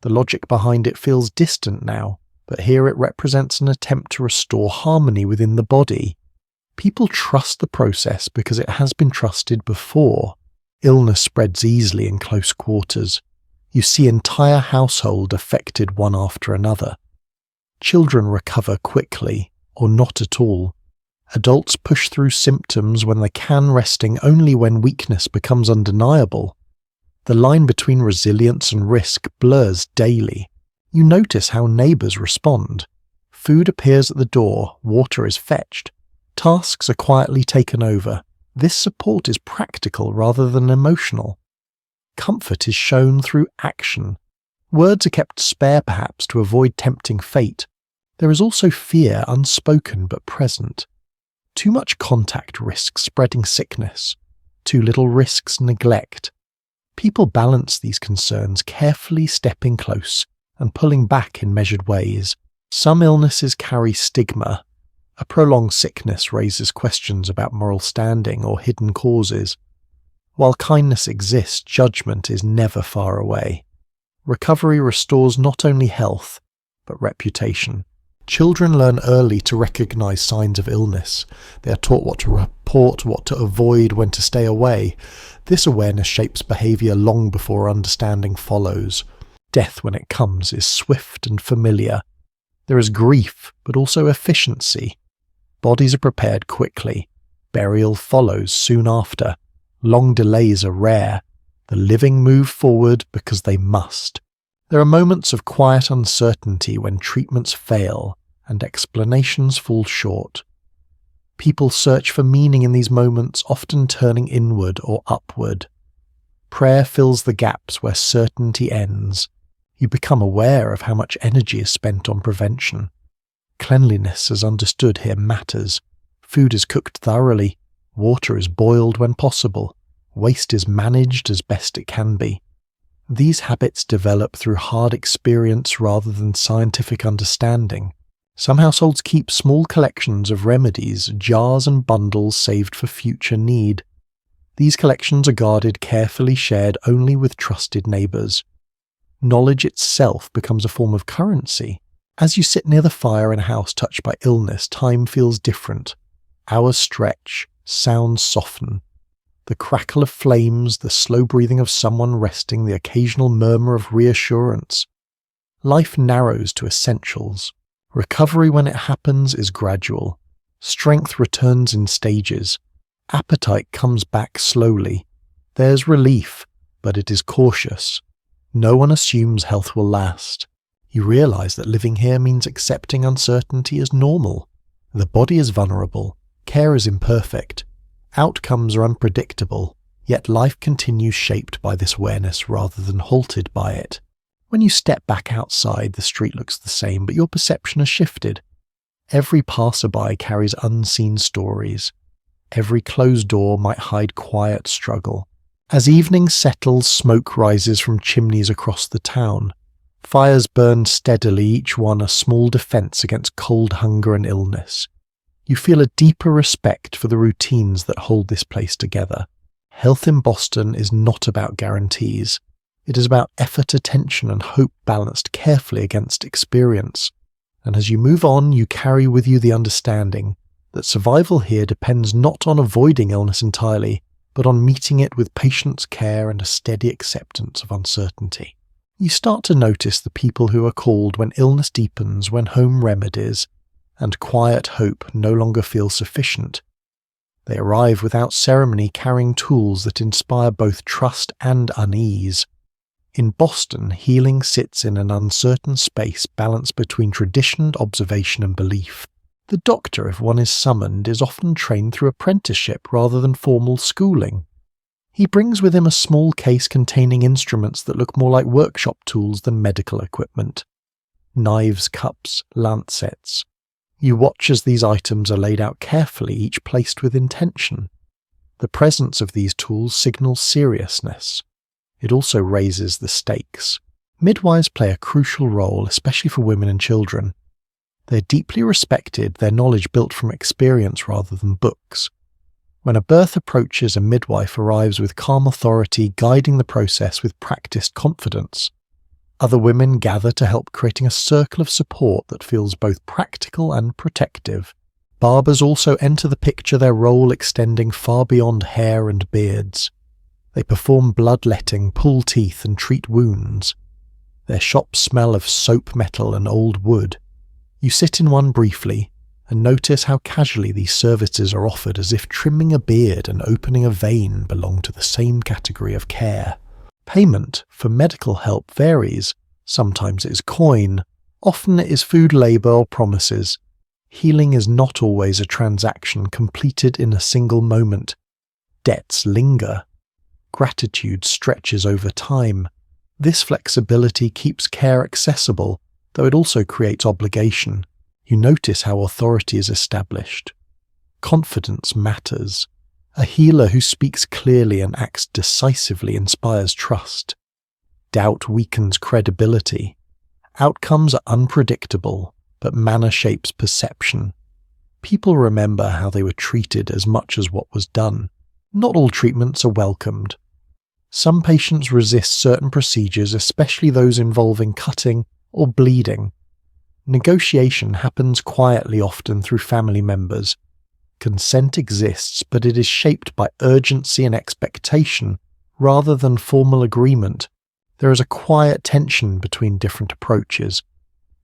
[SPEAKER 1] The logic behind it feels distant now, but here it represents an attempt to restore harmony within the body. People trust the process because it has been trusted before. Illness spreads easily in close quarters. You see entire household affected one after another. Children recover quickly, or not at all. Adults push through symptoms when they can, resting only when weakness becomes undeniable. The line between resilience and risk blurs daily. You notice how neighbours respond. Food appears at the door, water is fetched. Tasks are quietly taken over. This support is practical rather than emotional. Comfort is shown through action. Words are kept spare perhaps to avoid tempting fate. There is also fear, unspoken but present. Too much contact risks spreading sickness. Too little risks neglect. People balance these concerns, carefully stepping close and pulling back in measured ways. Some illnesses carry stigma. A prolonged sickness raises questions about moral standing or hidden causes. While kindness exists, judgment is never far away. Recovery restores not only health, but reputation. Children learn early to recognize signs of illness. They are taught what to report, what to avoid, when to stay away. This awareness shapes behavior long before understanding follows. Death, when it comes, is swift and familiar. There is grief, but also efficiency. Bodies are prepared quickly. Burial follows soon after. Long delays are rare. The living move forward because they must. There are moments of quiet uncertainty when treatments fail and explanations fall short. People search for meaning in these moments, often turning inward or upward. Prayer fills the gaps where certainty ends. You become aware of how much energy is spent on prevention. Cleanliness, as understood here, matters. Food is cooked thoroughly. Water is boiled when possible. Waste is managed as best it can be. These habits develop through hard experience rather than scientific understanding. Some households keep small collections of remedies, jars and bundles saved for future need. These collections are guarded, carefully shared only with trusted neighbours. Knowledge itself becomes a form of currency. As you sit near the fire in a house touched by illness, time feels different. Hours stretch, sounds soften. The crackle of flames, the slow breathing of someone resting, the occasional murmur of reassurance. Life narrows to essentials. Recovery, when it happens, is gradual. Strength returns in stages. Appetite comes back slowly. There's relief, but it is cautious. No one assumes health will last. You realize that living here means accepting uncertainty as normal. The body is vulnerable, care is imperfect, outcomes are unpredictable, yet life continues shaped by this awareness rather than halted by it. When you step back outside, the street looks the same, but your perception has shifted. Every passerby carries unseen stories. Every closed door might hide quiet struggle. As evening settles, smoke rises from chimneys across the town. Fires burn steadily, each one a small defense against cold, hunger and illness. You feel a deeper respect for the routines that hold this place together. Health in Boston is not about guarantees. It is about effort, attention and hope balanced carefully against experience. And as you move on, you carry with you the understanding that survival here depends not on avoiding illness entirely, but on meeting it with patience, care and a steady acceptance of uncertainty. You start to notice the people who are called when illness deepens, when home remedies and quiet hope no longer feel sufficient. They arrive without ceremony, carrying tools that inspire both trust and unease. In Boston, healing sits in an uncertain space balanced between tradition, observation and belief. The doctor, if one is summoned, is often trained through apprenticeship rather than formal schooling. He brings with him a small case containing instruments that look more like workshop tools than medical equipment. Knives, cups, lancets. You watch as these items are laid out carefully, each placed with intention. The presence of these tools signals seriousness. It also raises the stakes. Midwives play a crucial role, especially for women and children. They're deeply respected, their knowledge built from experience rather than books. When a birth approaches, a midwife arrives with calm authority, guiding the process with practiced confidence. Other women gather to help, creating a circle of support that feels both practical and protective. Barbers also enter the picture, their role extending far beyond hair and beards. They perform bloodletting, pull teeth and treat wounds. Their shops smell of soap metal and old wood. You sit in one briefly and notice how casually these services are offered, as if trimming a beard and opening a vein belong to the same category of care. Payment for medical help varies. Sometimes it is coin, often it is food, labour or promises. Healing is not always a transaction completed in a single moment. Debts linger. Gratitude stretches over time. This flexibility keeps care accessible, though it also creates obligation. You notice how authority is established. Confidence matters. A healer who speaks clearly and acts decisively inspires trust. Doubt weakens credibility. Outcomes are unpredictable, but manner shapes perception. People remember how they were treated as much as what was done. Not all treatments are welcomed. Some patients resist certain procedures, especially those involving cutting or bleeding. Negotiation happens quietly, often through family members. Consent exists, but it is shaped by urgency and expectation rather than formal agreement. There is a quiet tension between different approaches.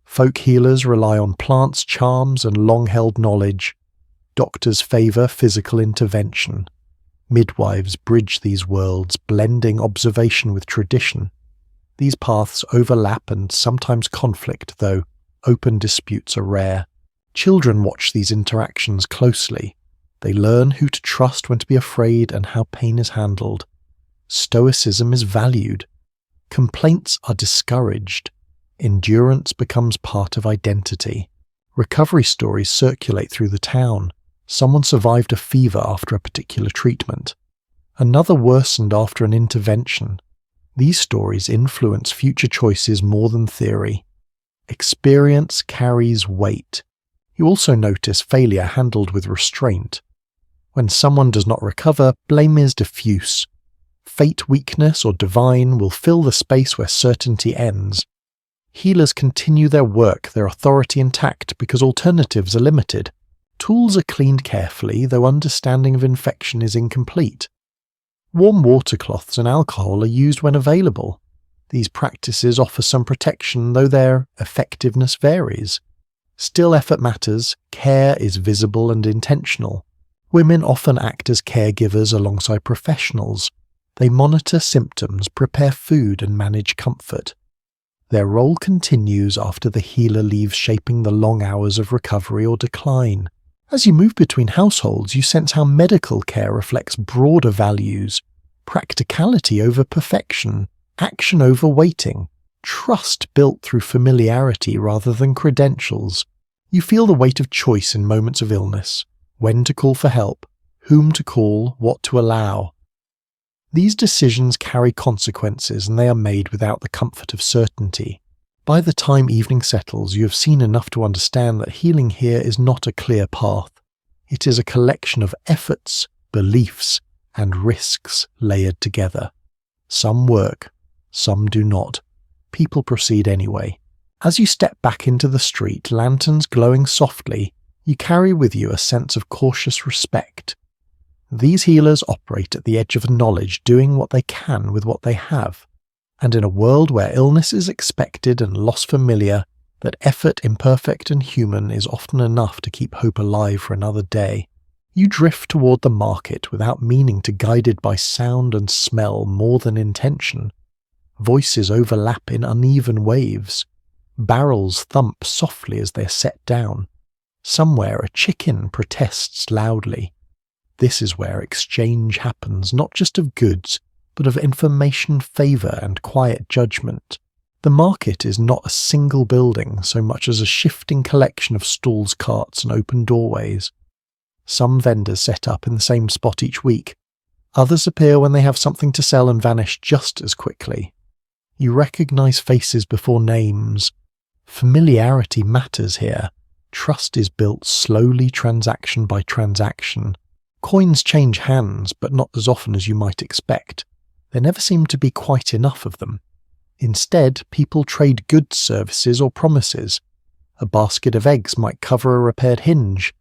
[SPEAKER 1] Folk healers rely on plants, charms, and long-held knowledge. Doctors favour physical intervention. Midwives bridge these worlds, blending observation with tradition. These paths overlap and sometimes conflict, though open disputes are rare. Children watch these interactions closely. They learn who to trust, when to be afraid, and how pain is handled. Stoicism is valued. Complaints are discouraged. Endurance becomes part of identity. Recovery stories circulate through the town. Someone survived a fever after a particular treatment. Another worsened after an intervention. These stories influence future choices more than theory. Experience carries weight. You also notice failure handled with restraint. When someone does not recover, blame is diffuse. Fate, weakness, or divine will fill the space where certainty ends. Healers continue their work, their authority intact, because alternatives are limited. Tools are cleaned carefully, though understanding of infection is incomplete. Warm water cloths and alcohol are used when available. These practices offer some protection, though their effectiveness varies. Still, effort matters, care is visible and intentional. Women often act as caregivers alongside professionals. They monitor symptoms, prepare food, and manage comfort. Their role continues after the healer leaves, shaping the long hours of recovery or decline. As you move between households, you sense how medical care reflects broader values: practicality over perfection, action over waiting, trust built through familiarity rather than credentials. You feel the weight of choice in moments of illness: when to call for help, whom to call, what to allow. These decisions carry consequences, and they are made without the comfort of certainty. By the time evening settles, you have seen enough to understand that healing here is not a clear path. It is a collection of efforts, beliefs, and risks layered together. Some work, some do not. People proceed anyway. As you step back into the street, lanterns glowing softly, you carry with you a sense of cautious respect. These healers operate at the edge of knowledge, doing what they can with what they have. And in a world where illness is expected and loss familiar, that effort, imperfect and human, is often enough to keep hope alive for another day. You drift toward the market without meaning to, guided by sound and smell more than intention. Voices overlap in uneven waves. Barrels thump softly as they are set down. Somewhere a chicken protests loudly. This is where exchange happens, not just of goods, but of information, favour, and quiet judgment. The market is not a single building so much as a shifting collection of stalls, carts, and open doorways. Some vendors set up in the same spot each week. Others appear when they have something to sell and vanish just as quickly. You recognise faces before names. Familiarity matters here. Trust is built slowly, transaction by transaction. Coins change hands, but not as often as you might expect. There never seem to be quite enough of them. Instead, people trade goods, services, or promises. A basket of eggs might cover a repaired hinge.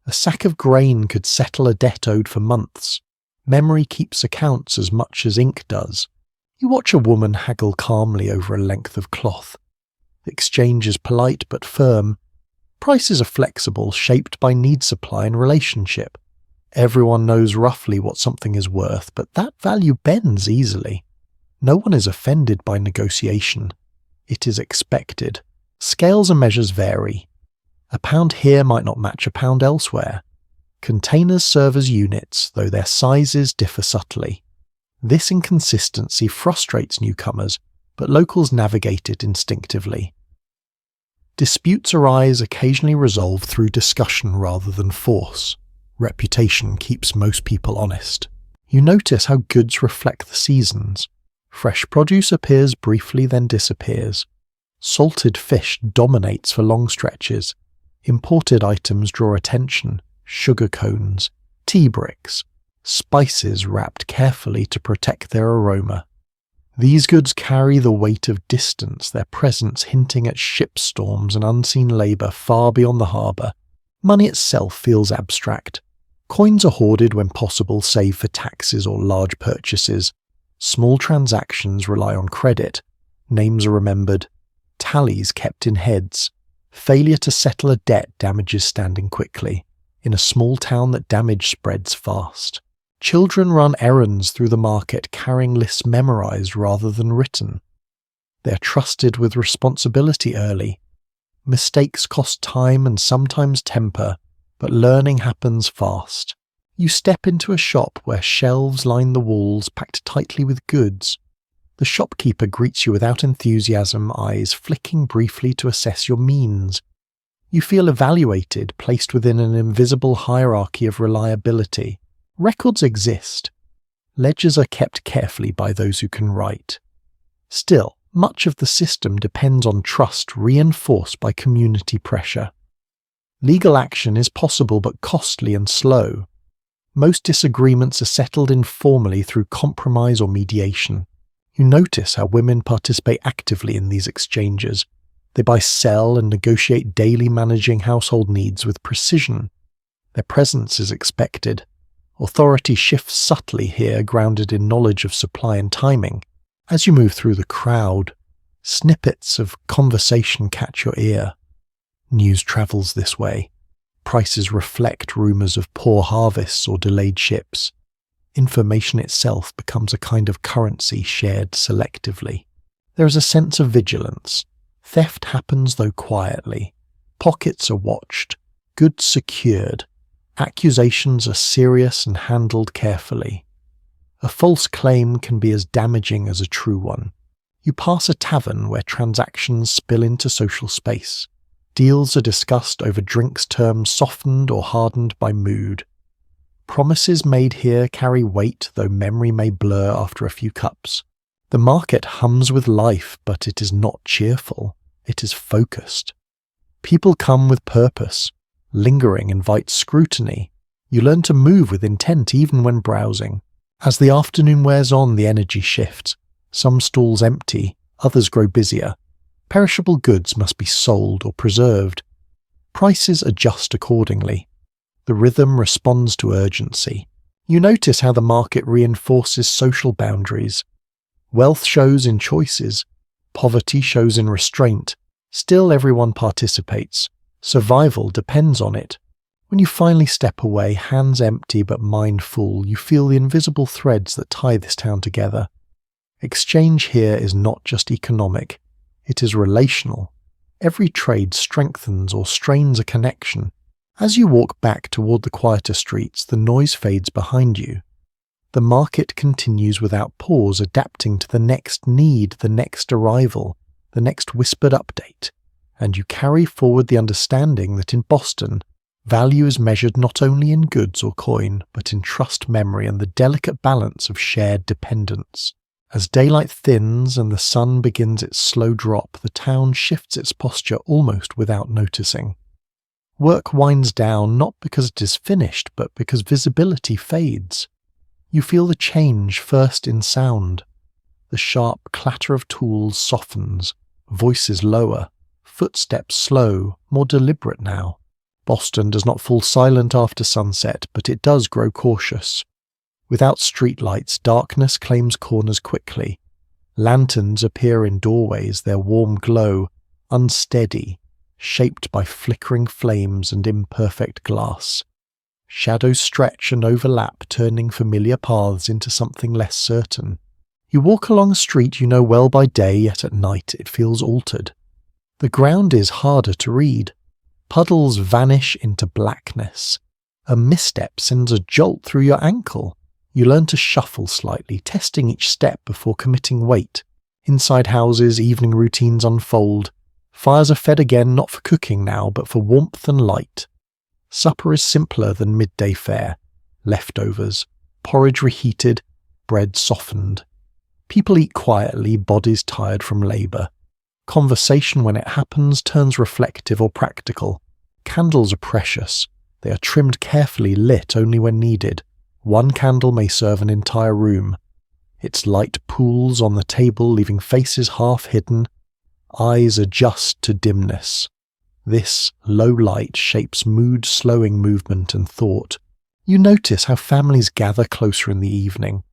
[SPEAKER 1] A sack of grain could settle a debt owed for months. Memory keeps accounts as much as ink does. You watch a woman haggle calmly over a length of cloth. The exchange is polite but firm. Prices are flexible, shaped by need, supply, and relationship. Everyone knows roughly what something is worth, but that value bends easily. No one is offended by negotiation. It is expected. Scales and measures vary. A pound here might not match a pound elsewhere. Containers serve as units, though their sizes differ subtly. This inconsistency frustrates newcomers, but locals navigate it instinctively. Disputes arise, occasionally resolved through discussion rather than force. Reputation keeps most people honest. You notice how goods reflect the seasons. Fresh produce appears briefly, then disappears. Salted fish dominates for long stretches. Imported items draw attention: sugar cones, tea bricks, spices wrapped carefully to protect their aroma. These goods carry the weight of distance, their presence hinting at ship storms and unseen labour far beyond the harbour. Money itself feels abstract. Coins are hoarded when possible, save for taxes or large purchases. Small transactions rely on credit. Names are remembered. Tallies kept in heads. Failure to settle a debt damages standing quickly. In a small town, that damage spreads fast. Children run errands through the market, carrying lists memorized rather than written. They are trusted with responsibility early. Mistakes cost time and sometimes temper, but learning happens fast. You step into a shop where shelves line the walls, packed tightly with goods. The shopkeeper greets you without enthusiasm, eyes flicking briefly to assess your means. You feel evaluated, placed within an invisible hierarchy of reliability. Records exist. Ledgers are kept carefully by those who can write. Still, much of the system depends on trust reinforced by community pressure. Legal action is possible but costly and slow. Most disagreements are settled informally through compromise or mediation. You notice how women participate actively in these exchanges. They buy, sell, and negotiate daily, managing household needs with precision. Their presence is expected. Authority shifts subtly here, grounded in knowledge of supply and timing. As you move through the crowd, snippets of conversation catch your ear. News travels this way. Prices reflect rumours of poor harvests or delayed ships. Information itself becomes a kind of currency shared selectively. There is a sense of vigilance. Theft happens though quietly. Pockets are watched, goods secured. Accusations are serious and handled carefully. A false claim can be as damaging as a true one. You pass a tavern where transactions spill into social space. Deals are discussed over drinks terms softened or hardened by mood. Promises made here carry weight, though memory may blur after a few cups. The market hums with life, but it is not cheerful. It is focused. People come with purpose. Lingering invites scrutiny. You learn to move with intent even when browsing. As the afternoon wears on, the energy shifts. Some stalls empty, others grow busier. Perishable goods must be sold or preserved. Prices adjust accordingly. The rhythm responds to urgency. You notice how the market reinforces social boundaries. Wealth shows in choices. Poverty shows in restraint. Still everyone participates. Survival depends on it. When you finally step away, hands empty but mind full, you feel the invisible threads that tie this town together. Exchange here is not just economic, it is relational. Every trade strengthens or strains a connection. As you walk back toward the quieter streets, the noise fades behind you. The market continues without pause, adapting to the next need, the next arrival, the next whispered update. And you carry forward the understanding that in Boston, value is measured not only in goods or coin, but in trust, memory, and the delicate balance of shared dependence. As daylight thins and the sun begins its slow drop, the town shifts its posture almost without noticing. Work winds down not because it is finished, but because visibility fades. You feel the change first in sound. The sharp clatter of tools softens, voices lower, footsteps slow, more deliberate now. Boston does not fall silent after sunset, but it does grow cautious. Without streetlights, darkness claims corners quickly. Lanterns appear in doorways, their warm glow, unsteady, shaped by flickering flames and imperfect glass. Shadows stretch and overlap, turning familiar paths into something less certain. You walk along a street you know well by day, yet at night it feels altered. The ground is harder to read. Puddles vanish into blackness. A misstep sends a jolt through your ankle. You learn to shuffle slightly, testing each step before committing weight. Inside houses, evening routines unfold. Fires are fed again, not for cooking now, but for warmth and light. Supper is simpler than midday fare. Leftovers, porridge reheated, bread softened. People eat quietly, bodies tired from labour. Conversation, when it happens, turns reflective or practical. Candles are precious. They are trimmed carefully, lit only when needed. One candle may serve an entire room. Its light pools on the table, leaving faces half hidden. Eyes adjust to dimness. This low light shapes mood, slowing movement and thought. You notice how families gather closer in the evening.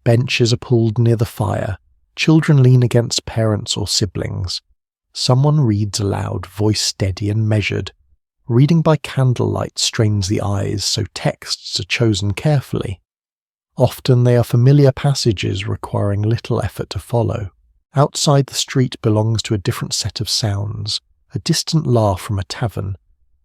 [SPEAKER 1] Benches are pulled near the fire. Children lean against parents or siblings. Someone reads aloud, voice steady and measured. Reading by candlelight strains the eyes, so texts are chosen carefully. Often they are familiar passages requiring little effort to follow. Outside the street belongs to a different set of sounds, a distant laugh from a tavern,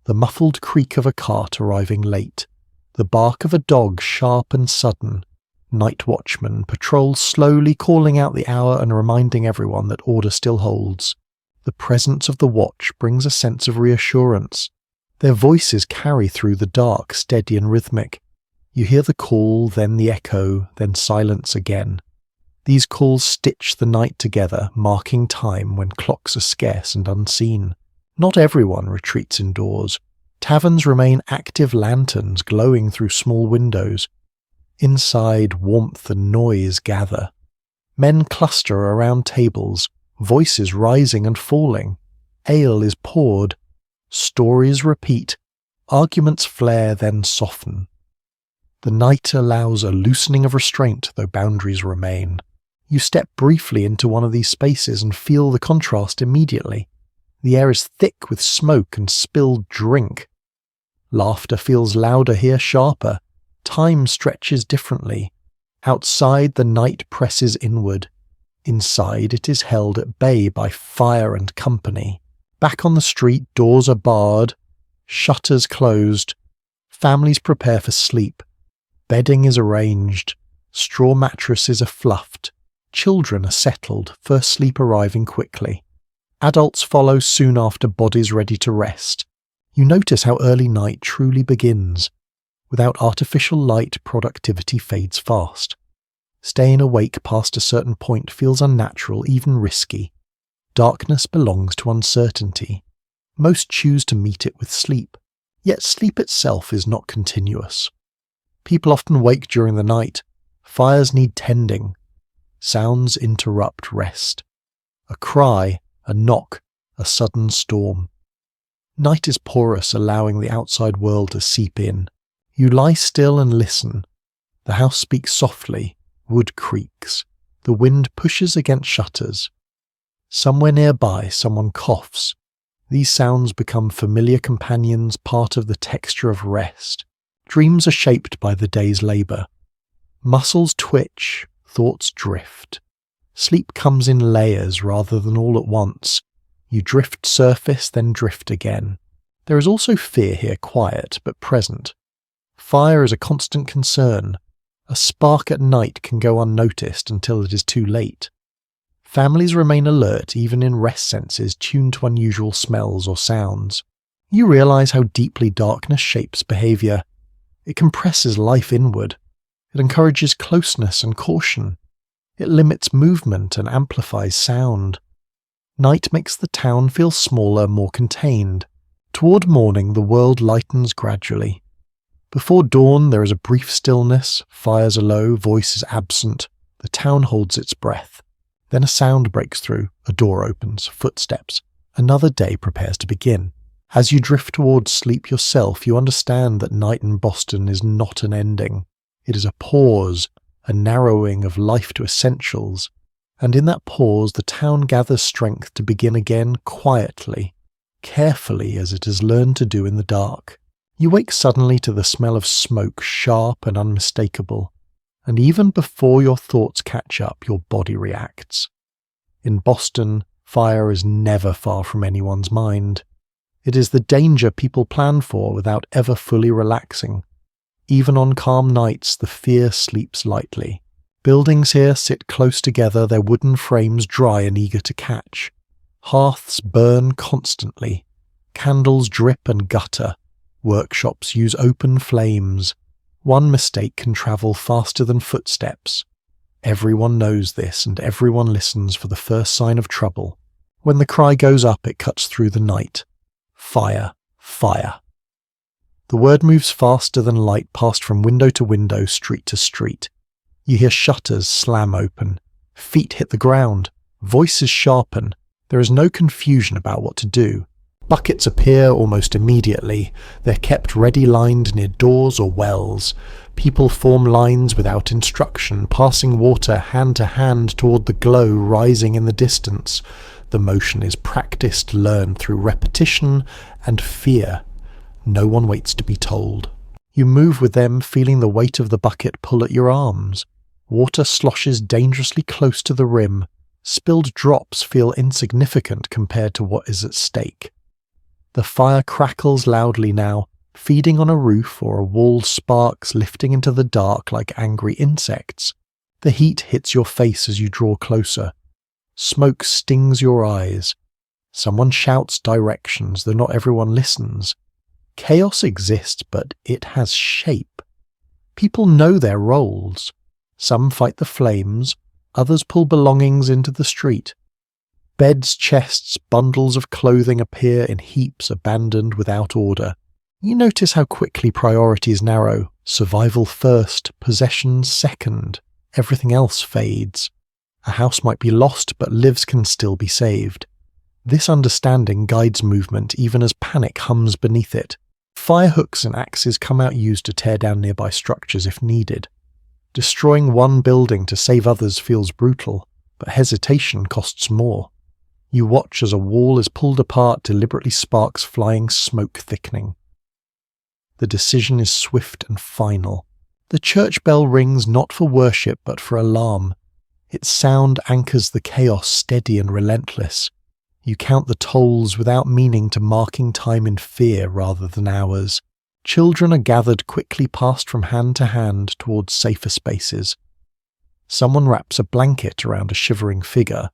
[SPEAKER 1] the muffled creak of a cart arriving late, the bark of a dog sharp and sudden. Night watchmen patrol slowly, calling out the hour and reminding everyone that order still holds. The presence of the watch brings a sense of reassurance. Their voices carry through the dark, steady and rhythmic. You hear the call, then the echo, then silence again. These calls stitch the night together, marking time when clocks are scarce and unseen. Not everyone retreats indoors. Taverns remain active lanterns glowing through small windows. Inside, warmth and noise gather. Men cluster around tables, voices rising and falling. Ale is poured. Stories repeat. Arguments flare, then soften. The night allows a loosening of restraint, though boundaries remain. You step briefly into one of these spaces and feel the contrast immediately. The air is thick with smoke and spilled drink. Laughter feels louder here, sharper. Time stretches differently. Outside, the night presses inward. Inside, it is held at bay by fire and company. Back on the street, doors are barred, shutters closed. Families prepare for sleep. Bedding is arranged. Straw mattresses are fluffed. Children are settled, first sleep arriving quickly. Adults follow soon after, bodies ready to rest. You notice how early night truly begins. Without artificial light, productivity fades fast. Staying awake past a certain point feels unnatural, even risky. Darkness belongs to uncertainty. Most choose to meet it with sleep. Yet sleep itself is not continuous. People often wake during the night. Fires need tending. Sounds interrupt rest. A cry, a knock, a sudden storm. Night is porous, allowing the outside world to seep in. You lie still and listen. The house speaks softly. Wood creaks. The wind pushes against shutters. Somewhere nearby, someone coughs. These sounds become familiar companions, part of the texture of rest. Dreams are shaped by the day's labour. Muscles twitch, thoughts drift. Sleep comes in layers rather than all at once. You drift surface, then drift again. There is also fear here, quiet but present. Fire is a constant concern. A spark at night can go unnoticed until it is too late. Families remain alert even in rest senses tuned to unusual smells or sounds. You realize how deeply darkness shapes behavior. It compresses life inward. It encourages closeness and caution. It limits movement and amplifies sound. Night makes the town feel smaller, more contained. Toward morning, the world lightens gradually. Before dawn, there is a brief stillness, fires are low, voices absent. The town holds its breath. Then a sound breaks through, a door opens, footsteps. Another day prepares to begin. As you drift towards sleep yourself, you understand that night in Boston is not an ending. It is a pause, a narrowing of life to essentials. And in that pause, the town gathers strength to begin again quietly, carefully as it has learned to do in the dark. You wake suddenly to the smell of smoke, sharp and unmistakable. And even before your thoughts catch up, your body reacts. In Boston, fire is never far from anyone's mind. It is the danger people plan for without ever fully relaxing. Even on calm nights, the fear sleeps lightly. Buildings here sit close together, their wooden frames dry and eager to catch. Hearths burn constantly. Candles drip and gutter. Workshops use open flames. One mistake can travel faster than footsteps. Everyone knows this, and everyone listens for the first sign of trouble. When the cry goes up, it cuts through the night. Fire, fire. The word moves faster than light, passed from window to window, street to street. You hear shutters slam open. Feet hit the ground. Voices sharpen. There is no confusion about what to do. Buckets appear almost immediately. They're kept ready lined near doors or wells. People form lines without instruction, passing water hand to hand toward the glow rising in the distance. The motion is practiced, learned through repetition and fear. No one waits to be told. You move with them, feeling the weight of the bucket pull at your arms. Water sloshes dangerously close to the rim. Spilled drops feel insignificant compared to what is at stake. The fire crackles loudly now, feeding on a roof or a wall, sparks lifting into the dark like angry insects. The heat hits your face as you draw closer. Smoke stings your eyes. Someone shouts directions, though not everyone listens. Chaos exists, but it has shape. People know their roles. Some fight the flames, others pull belongings into the street. Beds, chests, bundles of clothing appear in heaps, abandoned without order. You notice how quickly priorities narrow. Survival first, possessions second. Everything else fades. A house might be lost, but lives can still be saved. This understanding guides movement even as panic hums beneath it. Fire hooks and axes come out used to tear down nearby structures if needed. Destroying one building to save others feels brutal, but hesitation costs more. You watch as a wall is pulled apart, deliberately, sparks flying, smoke thickening. The decision is swift and final. The church bell rings not for worship but for alarm. Its sound anchors the chaos steady and relentless. You count the tolls without meaning to, marking time in fear rather than hours. Children are gathered quickly passed from hand to hand towards safer spaces. Someone wraps a blanket around a shivering figure.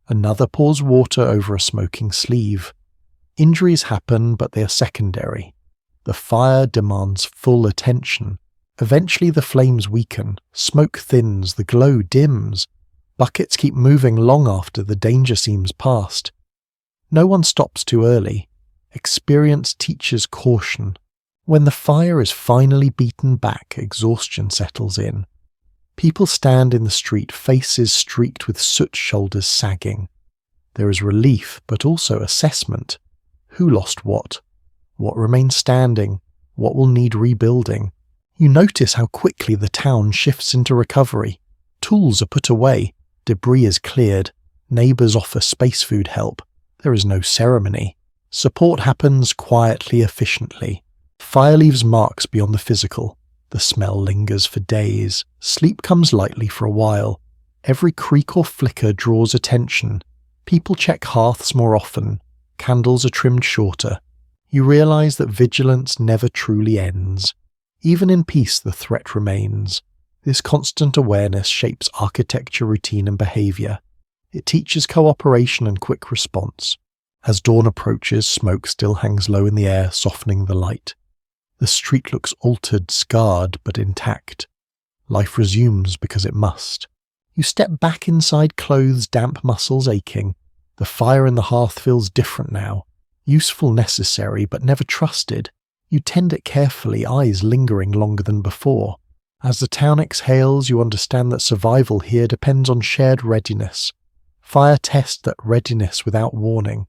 [SPEAKER 1] Another pours water over a smoking sleeve. Injuries happen, but they are secondary. The fire demands full attention. Eventually the flames weaken, smoke thins, the glow dims. Buckets keep moving long after the danger seems past. No one stops too early. Experience teaches caution. When the fire is finally beaten back, exhaustion settles in. People stand in the street, faces streaked with soot, shoulders sagging. There is relief, but also assessment. Who lost what? What remains standing? What will need rebuilding? You notice how quickly the town shifts into recovery. Tools are put away. Debris is cleared. Neighbours offer space food help. There is no ceremony. Support happens quietly, efficiently. Fire leaves marks beyond the physical. The smell lingers for days. Sleep comes lightly for a while. Every creak or flicker draws attention. People check hearths more often. Candles are trimmed shorter. You realise that vigilance never truly ends. Even in peace the threat remains. This constant awareness shapes architecture, routine and behaviour. It teaches cooperation and quick response. As dawn approaches, smoke still hangs low in the air, softening the light. The street looks altered, scarred, but intact. Life resumes because it must. You step back inside clothes, damp muscles aching. The fire in the hearth feels different now. Useful, necessary, but never trusted. You tend it carefully, eyes lingering longer than before. As the town exhales, you understand that survival here depends on shared readiness. Fire tests that readiness without warning.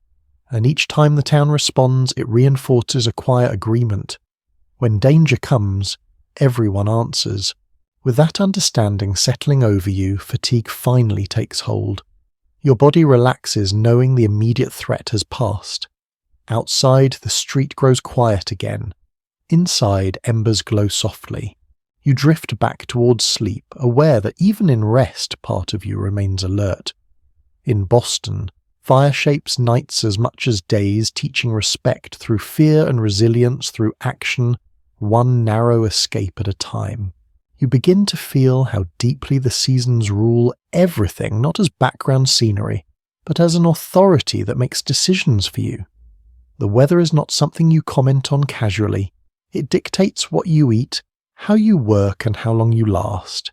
[SPEAKER 1] And each time the town responds, it reinforces a quiet agreement. When danger comes, everyone answers. With that understanding settling over you, fatigue finally takes hold. Your body relaxes knowing the immediate threat has passed. Outside, the street grows quiet again. Inside, embers glow softly. You drift back towards sleep, aware that even in rest, part of you remains alert. In Boston, fire shapes nights as much as days, teaching respect through fear and resilience through action, one narrow escape at a time. You begin to feel how deeply the seasons rule everything, not as background scenery, but as an authority that makes decisions for you. The weather is not something you comment on casually. It dictates what you eat, how you work, and how long you last.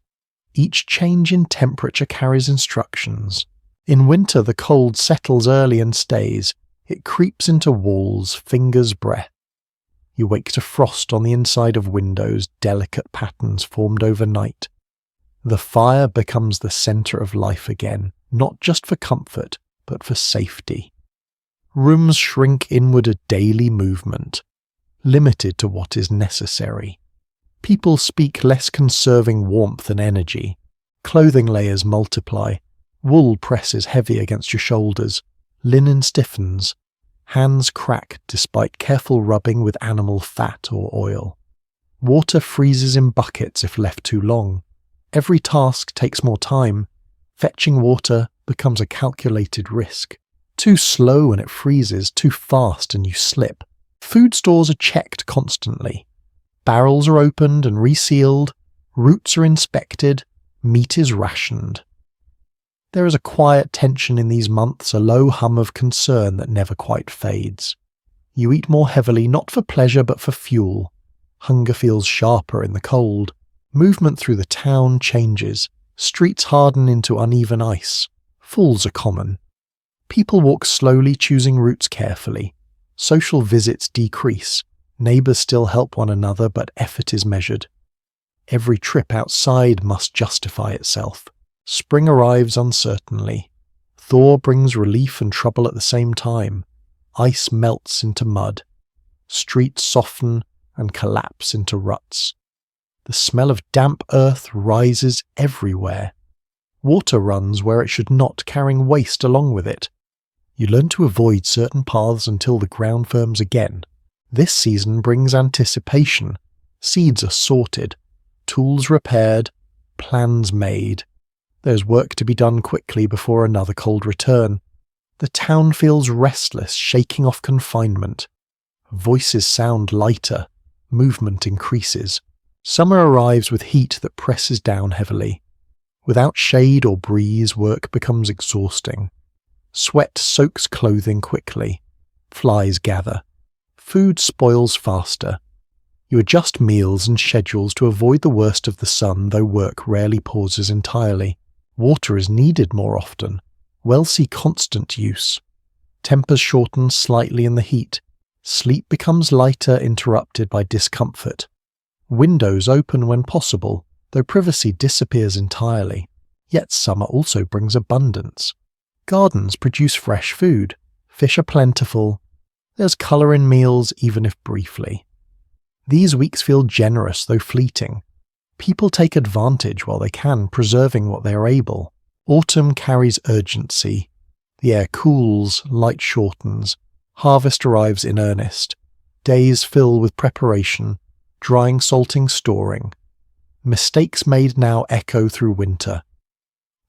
[SPEAKER 1] Each change in temperature carries instructions. In winter, the cold settles early and stays. It creeps into walls, fingers' breadth. You wake to frost on the inside of windows, delicate patterns formed overnight. The fire becomes the centre of life again, not just for comfort, but for safety. Rooms shrink inward, a daily movement, limited to what is necessary. People speak less, conserving warmth and energy. Clothing layers multiply. Wool presses heavy against your shoulders. Linen stiffens. Hands crack despite careful rubbing with animal fat or oil. Water freezes in buckets if left too long. Every task takes more time. Fetching water becomes a calculated risk. Too slow and it freezes, too fast and you slip. Food stores are checked constantly. Barrels are opened and resealed. Routes are inspected. Meat is rationed. There is a quiet tension in these months, a low hum of concern that never quite fades. You eat more heavily, not for pleasure but for fuel. Hunger feels sharper in the cold. Movement through the town changes. Streets harden into uneven ice. Falls are common. People walk slowly, choosing routes carefully. Social visits decrease. Neighbours still help one another, but effort is measured. Every trip outside must justify itself. Spring arrives uncertainly. Thaw brings relief and trouble at the same time. Ice melts into mud. Streets soften and collapse into ruts. The smell of damp earth rises everywhere. Water runs where it should not, carrying waste along with it. You learn to avoid certain paths until the ground firms again. This season brings anticipation. Seeds are sorted, tools repaired, plans made. There's work to be done quickly before another cold return. The town feels restless, shaking off confinement. Voices sound lighter, movement increases. Summer arrives with heat that presses down heavily. Without shade or breeze, work becomes exhausting. Sweat soaks clothing quickly. Flies gather. Food spoils faster. You adjust meals and schedules to avoid the worst of the sun, though work rarely pauses entirely. Water is needed more often. Wells see constant use. Tempers shorten slightly in the heat. Sleep becomes lighter, interrupted by discomfort. Windows open when possible, though privacy disappears entirely. Yet summer also brings abundance. Gardens produce fresh food. Fish are plentiful. There's colour in meals, even if briefly. These weeks feel generous, though fleeting. People take advantage while they can, preserving what they are able. Autumn carries urgency. The air cools, light shortens. Harvest arrives in earnest. Days fill with preparation, drying, salting, storing. Mistakes made now echo through winter.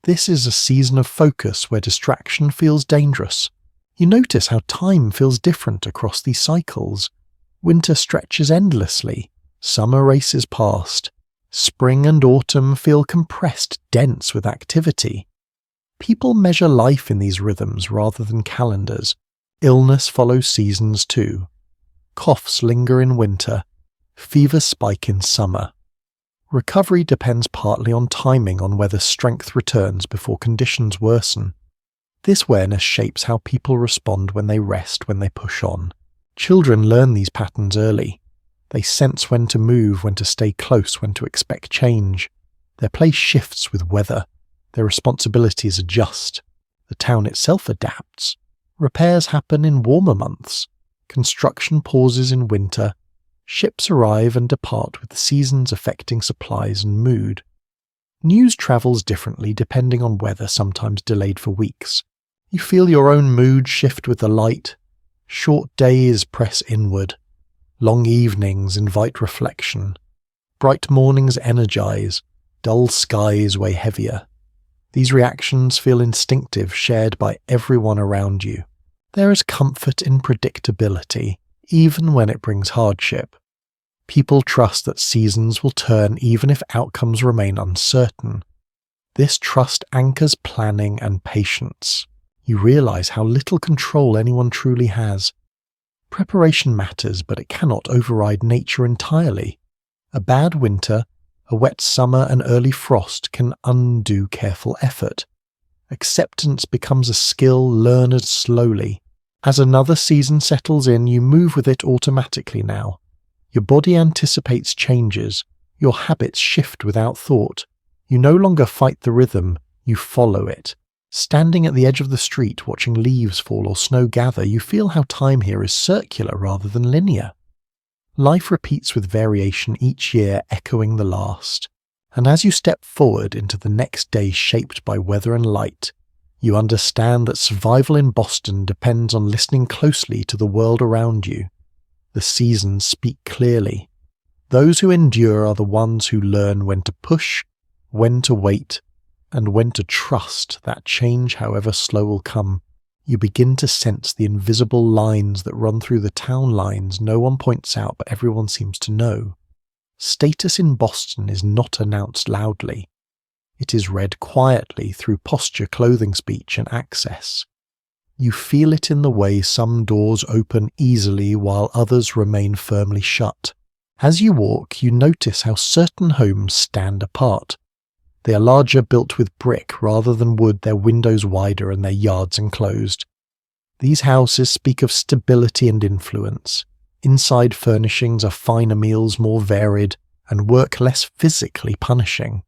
[SPEAKER 1] This is a season of focus where distraction feels dangerous. You notice how time feels different across these cycles. Winter stretches endlessly. Summer races past. Spring and autumn feel compressed, dense with activity. People measure life in these rhythms rather than calendars. Illness follows seasons too. Coughs linger in winter. Fevers spike in summer. Recovery depends partly on timing, on whether strength returns before conditions worsen. This awareness shapes how people respond when they rest, when they push on. Children learn these patterns early. They sense when to move, when to stay close, when to expect change. Their play shifts with weather. Their responsibilities adjust. The town itself adapts. Repairs happen in warmer months. Construction pauses in winter. Ships arrive and depart with the seasons affecting supplies and mood. News travels differently depending on weather, sometimes delayed for weeks. You feel your own mood shift with the light. Short days press inward. Long evenings invite reflection. Bright mornings energize. Dull skies weigh heavier. These reactions feel instinctive, shared by everyone around you. There is comfort in predictability, even when it brings hardship. People trust that seasons will turn even if outcomes remain uncertain. This trust anchors planning and patience. You realize how little control anyone truly has. Preparation matters, but it cannot override nature entirely. A bad winter, a wet summer, and early frost can undo careful effort. Acceptance becomes a skill learned slowly. As another season settles in, you move with it automatically now. Your body anticipates changes. Your habits shift without thought. You no longer fight the rhythm, you follow it. Standing at the edge of the street, watching leaves fall or snow gather, you feel how time here is circular rather than linear. Life repeats with variation each year, echoing the last. And as you step forward into the next day shaped by weather and light, you understand that survival in Boston depends on listening closely to the world around you. The seasons speak clearly. Those who endure are the ones who learn when to push, when to wait, and when to trust that change, however slow, will come. You begin to sense the invisible lines that run through the town lines no one points out but everyone seems to know. Status in Boston is not announced loudly. It is read quietly through posture, clothing, speech, and access. You feel it in the way some doors open easily while others remain firmly shut. As you walk, you notice how certain homes stand apart. They are larger, built with brick rather than wood, their windows wider and their yards enclosed. These houses speak of stability and influence. Inside furnishings are finer meals, more varied, and work less physically punishing.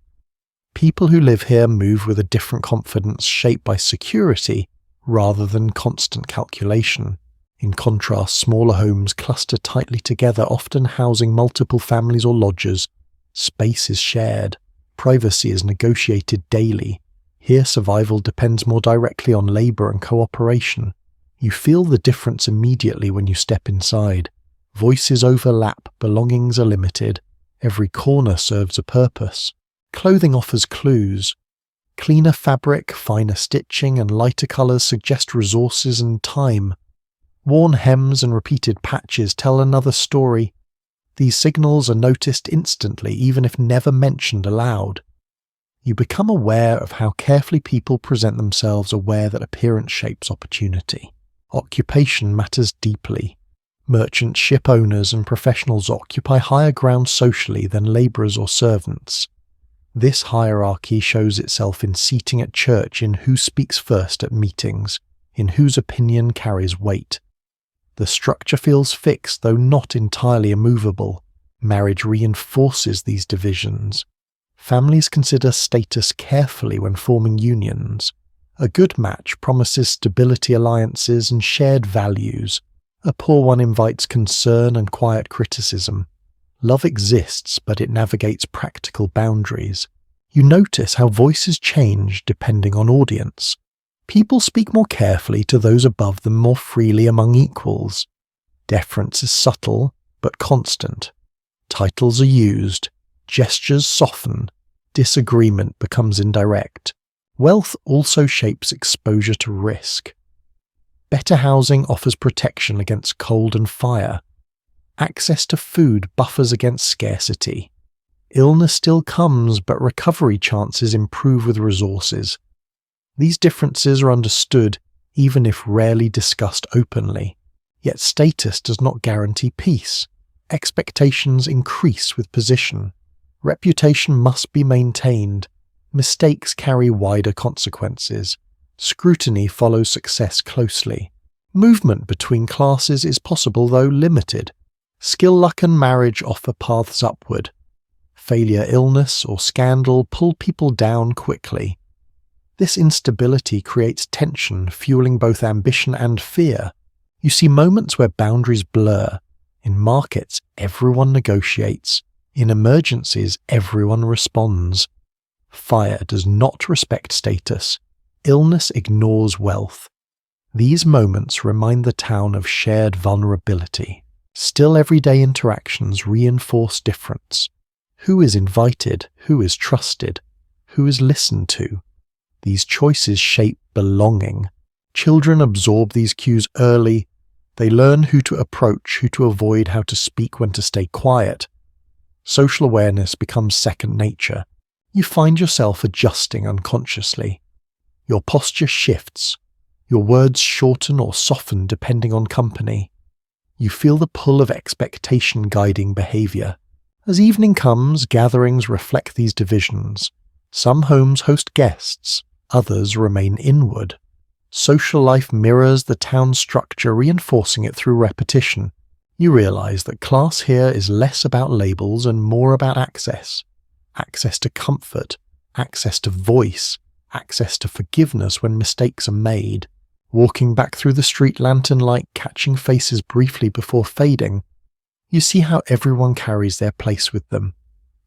[SPEAKER 1] People who live here move with a different confidence shaped by security rather than constant calculation. In contrast, smaller homes cluster tightly together, often housing multiple families or lodgers. Space is shared. Privacy is negotiated daily. Here survival depends more directly on labour and cooperation. You feel the difference immediately when you step inside. Voices overlap, belongings are limited, every corner serves a purpose. Clothing offers clues. Cleaner fabric, finer stitching, and lighter colours suggest resources and time. Worn hems and repeated patches tell another story. These signals are noticed instantly, even if never mentioned aloud. You become aware of how carefully people present themselves, aware that appearance shapes opportunity. Occupation matters deeply. Merchant ship owners and professionals occupy higher ground socially than labourers or servants. This hierarchy shows itself in seating at church, in who speaks first at meetings, in whose opinion carries weight. The structure feels fixed, though not entirely immovable. Marriage reinforces these divisions. Families consider status carefully when forming unions. A good match promises stability, alliances, and shared values. A poor one invites concern and quiet criticism. Love exists, but it navigates practical boundaries. You notice how voices change depending on audience. People speak more carefully to those above them, more freely among equals. Deference is subtle, but constant. Titles are used. Gestures soften. Disagreement becomes indirect. Wealth also shapes exposure to risk. Better housing offers protection against cold and fire. Access to food buffers against scarcity. Illness still comes, but recovery chances improve with resources. These differences are understood, even if rarely discussed openly. Yet status does not guarantee peace. Expectations increase with position. Reputation must be maintained. Mistakes carry wider consequences. Scrutiny follows success closely. Movement between classes is possible, though limited. Skill, luck, and marriage offer paths upward. Failure, illness, or scandal pull people down quickly. This instability creates tension, fueling both ambition and fear. You see moments where boundaries blur. In markets, everyone negotiates. In emergencies, everyone responds. Fire does not respect status. Illness ignores wealth. These moments remind the town of shared vulnerability. Still, everyday interactions reinforce difference. Who is invited? Who is trusted? Who is listened to? These choices shape belonging. Children absorb these cues early. They learn who to approach, who to avoid, how to speak, when to stay quiet. Social awareness becomes second nature. You find yourself adjusting unconsciously. Your posture shifts. Your words shorten or soften depending on company. You feel the pull of expectation guiding behavior. As evening comes, gatherings reflect these divisions. Some homes host guests, others remain inward. Social life mirrors the town structure, reinforcing it through repetition. You realize that class here is less about labels and more about access. Access to comfort, access to voice, access to forgiveness when mistakes are made. Walking back through the street, lantern light catching faces briefly before fading, you see how everyone carries their place with them.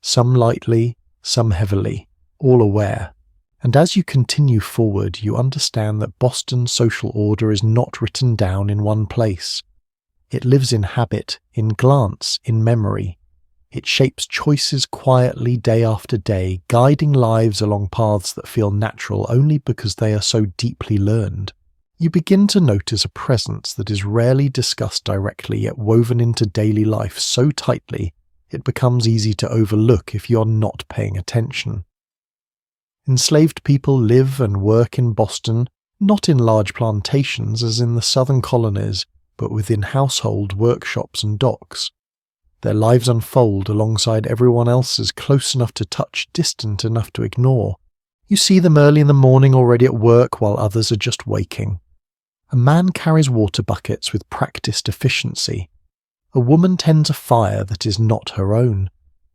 [SPEAKER 1] Some lightly, some heavily, all aware. And as you continue forward, you understand that Boston's social order is not written down in one place. It lives in habit, in glance, in memory. It shapes choices quietly day after day, guiding lives along paths that feel natural only because they are so deeply learned. You begin to notice a presence that is rarely discussed directly, yet woven into daily life so tightly it becomes easy to overlook if you're not paying attention. Enslaved people live and work in Boston, not in large plantations as in the southern colonies, but within household, workshops, and docks. Their lives unfold alongside everyone else's, close enough to touch, distant enough to ignore. You see them early in the morning, already at work, while others are just waking. A man carries water buckets with practiced efficiency. A woman tends a fire that is not her own.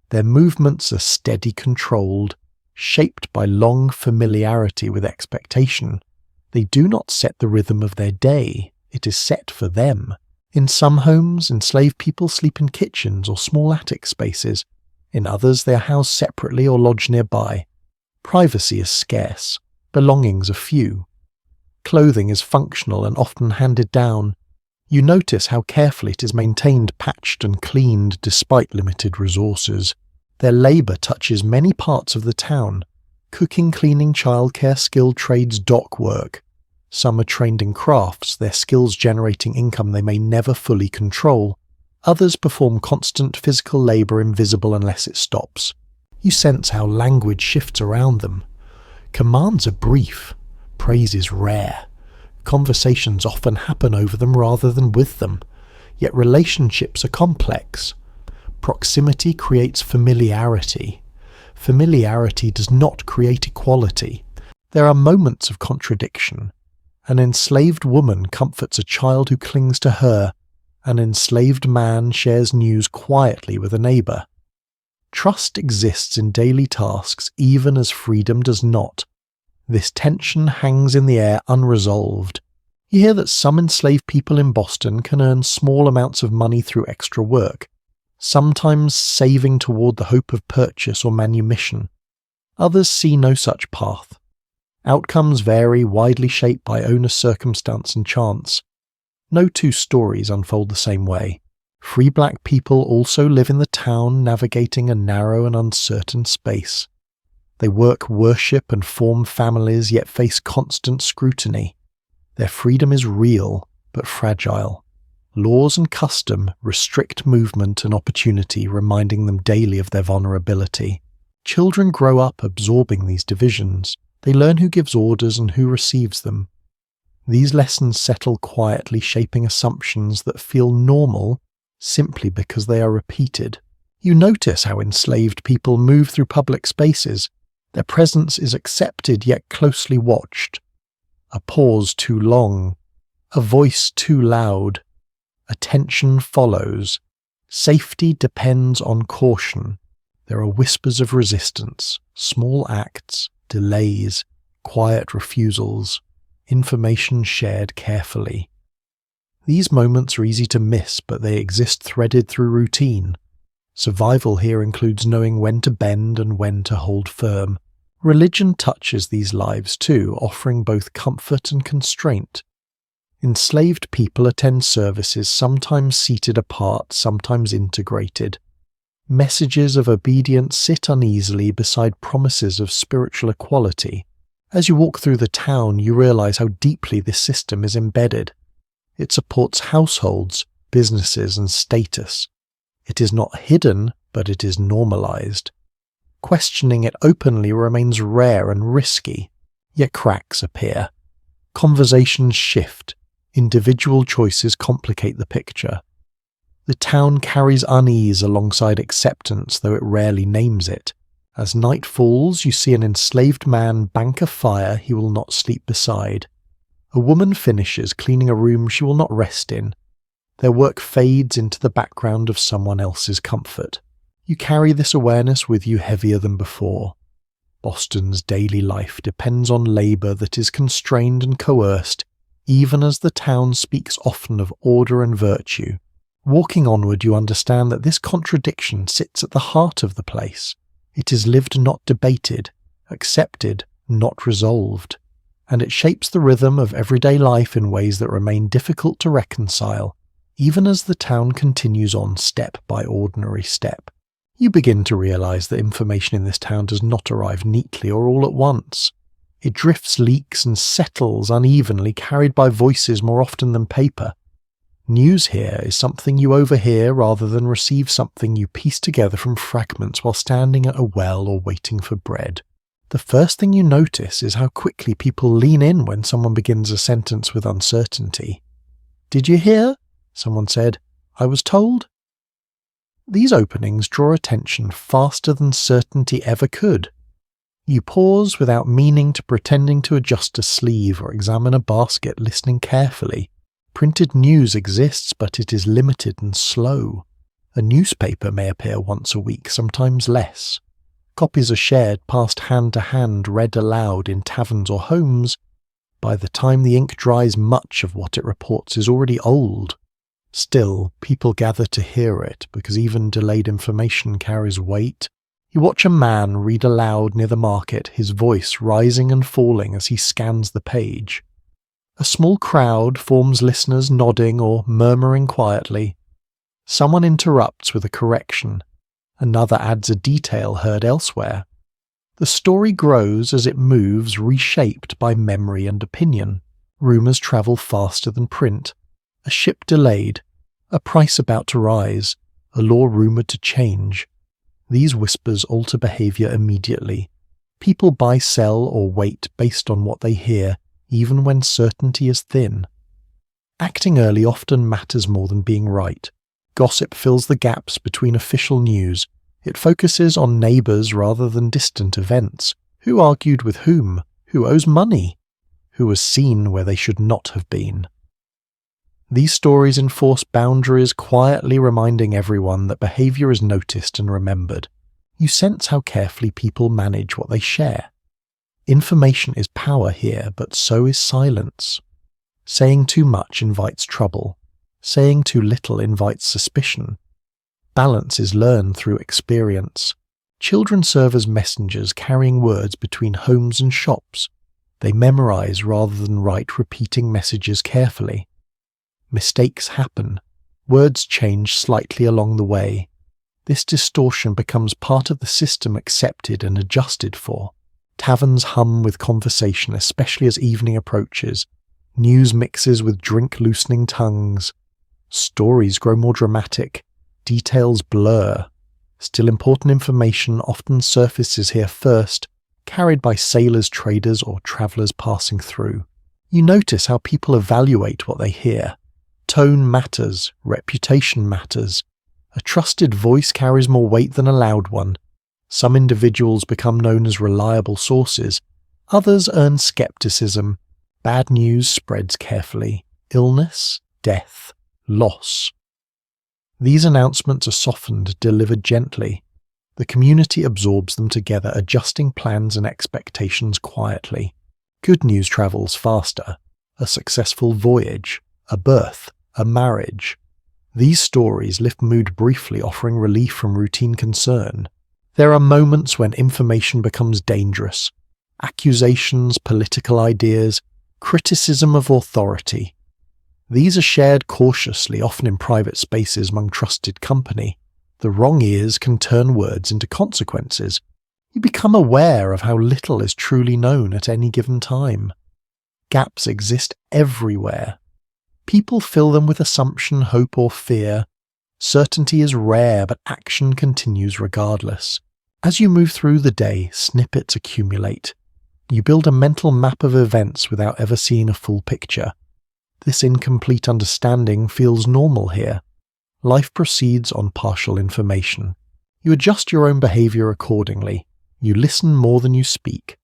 [SPEAKER 1] Their movements are steady, controlled, shaped by long familiarity with expectation. They do not set the rhythm of their day. It is set for them. In some homes, enslaved people sleep in kitchens or small attic spaces. In others, they are housed separately or lodge nearby. Privacy is scarce. Belongings are few. Clothing is functional and often handed down. You notice how carefully it is maintained, patched and cleaned despite limited resources. Their labour touches many parts of the town: cooking, cleaning, childcare, skilled trades, dock work. Some are trained in crafts, their skills generating income they may never fully control. Others perform constant physical labour invisible unless it stops. You sense how language shifts around them. Commands are brief, praise is rare. Conversations often happen over them rather than with them, yet relationships are complex. Proximity creates familiarity. Familiarity does not create equality. There are moments of contradiction. An enslaved woman comforts a child who clings to her. An enslaved man shares news quietly with a neighbour. Trust exists in daily tasks even as freedom does not. This tension hangs in the air unresolved. You hear that some enslaved people in Boston can earn small amounts of money through extra work, sometimes saving toward the hope of purchase or manumission. Others see no such path. Outcomes vary, widely shaped by owner circumstance and chance. No two stories unfold the same way. Free black people also live in the town, navigating a narrow and uncertain space. They work, worship, and form families, yet face constant scrutiny. Their freedom is real, but fragile. Laws and custom restrict movement and opportunity, reminding them daily of their vulnerability. Children grow up absorbing these divisions. They learn who gives orders and who receives them. These lessons settle quietly, shaping assumptions that feel normal simply because they are repeated. You notice how enslaved people move through public spaces. Their presence is accepted yet closely watched. A pause too long, a voice too loud, attention follows. Safety depends on caution. There are whispers of resistance, small acts, delays, quiet refusals, information shared carefully. These moments are easy to miss, but they exist threaded through routine. Survival here includes knowing when to bend and when to hold firm. Religion touches these lives too, offering both comfort and constraint. Enslaved people attend services, sometimes seated apart, sometimes integrated. Messages of obedience sit uneasily beside promises of spiritual equality. As you walk through the town, you realize how deeply this system is embedded. It supports households, businesses, and status. It is not hidden, but it is normalized. Questioning it openly remains rare and risky, yet cracks appear. Conversations shift. Individual choices complicate the picture. The town carries unease alongside acceptance, though it rarely names it. As night falls, you see an enslaved man bank a fire he will not sleep beside. A woman finishes cleaning a room she will not rest in. Their work fades into the background of someone else's comfort. You carry this awareness with you heavier than before. Boston's daily life depends on labour that is constrained and coerced, even as the town speaks often of order and virtue. Walking onward, you understand that this contradiction sits at the heart of the place. It is lived, not debated, accepted, not resolved, and it shapes the rhythm of everyday life in ways that remain difficult to reconcile, even as the town continues on step by ordinary step. You begin to realize that information in this town does not arrive neatly or all at once. It drifts, leaks, and settles unevenly, carried by voices more often than paper. News here is something you overhear rather than receive, something you piece together from fragments while standing at a well or waiting for bread. The first thing you notice is how quickly people lean in when someone begins a sentence with uncertainty. "Did you hear?" someone said. "I was told." These openings draw attention faster than certainty ever could. You pause without meaning to, pretending to adjust a sleeve or examine a basket, listening carefully. Printed news exists, but it is limited and slow. A newspaper may appear once a week, sometimes less. Copies are shared, passed hand to hand, read aloud in taverns or homes. By the time the ink dries, much of what it reports is already old. Still, people gather to hear it, because even delayed information carries weight. You watch a man read aloud near the market, his voice rising and falling as he scans the page. A small crowd forms, listeners nodding or murmuring quietly. Someone interrupts with a correction. Another adds a detail heard elsewhere. The story grows as it moves, reshaped by memory and opinion. Rumours travel faster than print. A ship delayed, a price about to rise, a law rumoured to change. These whispers alter behaviour immediately. People buy, sell, or wait based on what they hear, even when certainty is thin. Acting early often matters more than being right. Gossip fills the gaps between official news. It focuses on neighbours rather than distant events. Who argued with whom? Who owes money? Who was seen where they should not have been? These stories enforce boundaries, quietly reminding everyone that behaviour is noticed and remembered. You sense how carefully people manage what they share. Information is power here, but so is silence. Saying too much invites trouble. Saying too little invites suspicion. Balance is learned through experience. Children serve as messengers carrying words between homes and shops. They memorize rather than write, repeating messages carefully. Mistakes happen. Words change slightly along the way. This distortion becomes part of the system, accepted and adjusted for. Taverns hum with conversation, especially as evening approaches. News mixes with drink-loosening tongues. Stories grow more dramatic. Details blur. Still, important information often surfaces here first, carried by sailors, traders, or travellers passing through. You notice how people evaluate what they hear. Tone matters, reputation matters. A trusted voice carries more weight than a loud one. Some individuals become known as reliable sources. Others earn skepticism. Bad news spreads carefully. Illness, death, loss. These announcements are softened, delivered gently. The community absorbs them together, adjusting plans and expectations quietly. Good news travels faster. A successful voyage, a birth, a marriage. These stories lift mood briefly, offering relief from routine concern. There are moments when information becomes dangerous. Accusations, political ideas, criticism of authority. These are shared cautiously, often in private spaces among trusted company. The wrong ears can turn words into consequences. You become aware of how little is truly known at any given time. Gaps exist everywhere. People fill them with assumption, hope, or fear. Certainty is rare, but action continues regardless. As you move through the day, snippets accumulate. You build a mental map of events without ever seeing a full picture. This incomplete understanding feels normal here. Life proceeds on partial information. You adjust your own behavior accordingly. You listen more than you speak.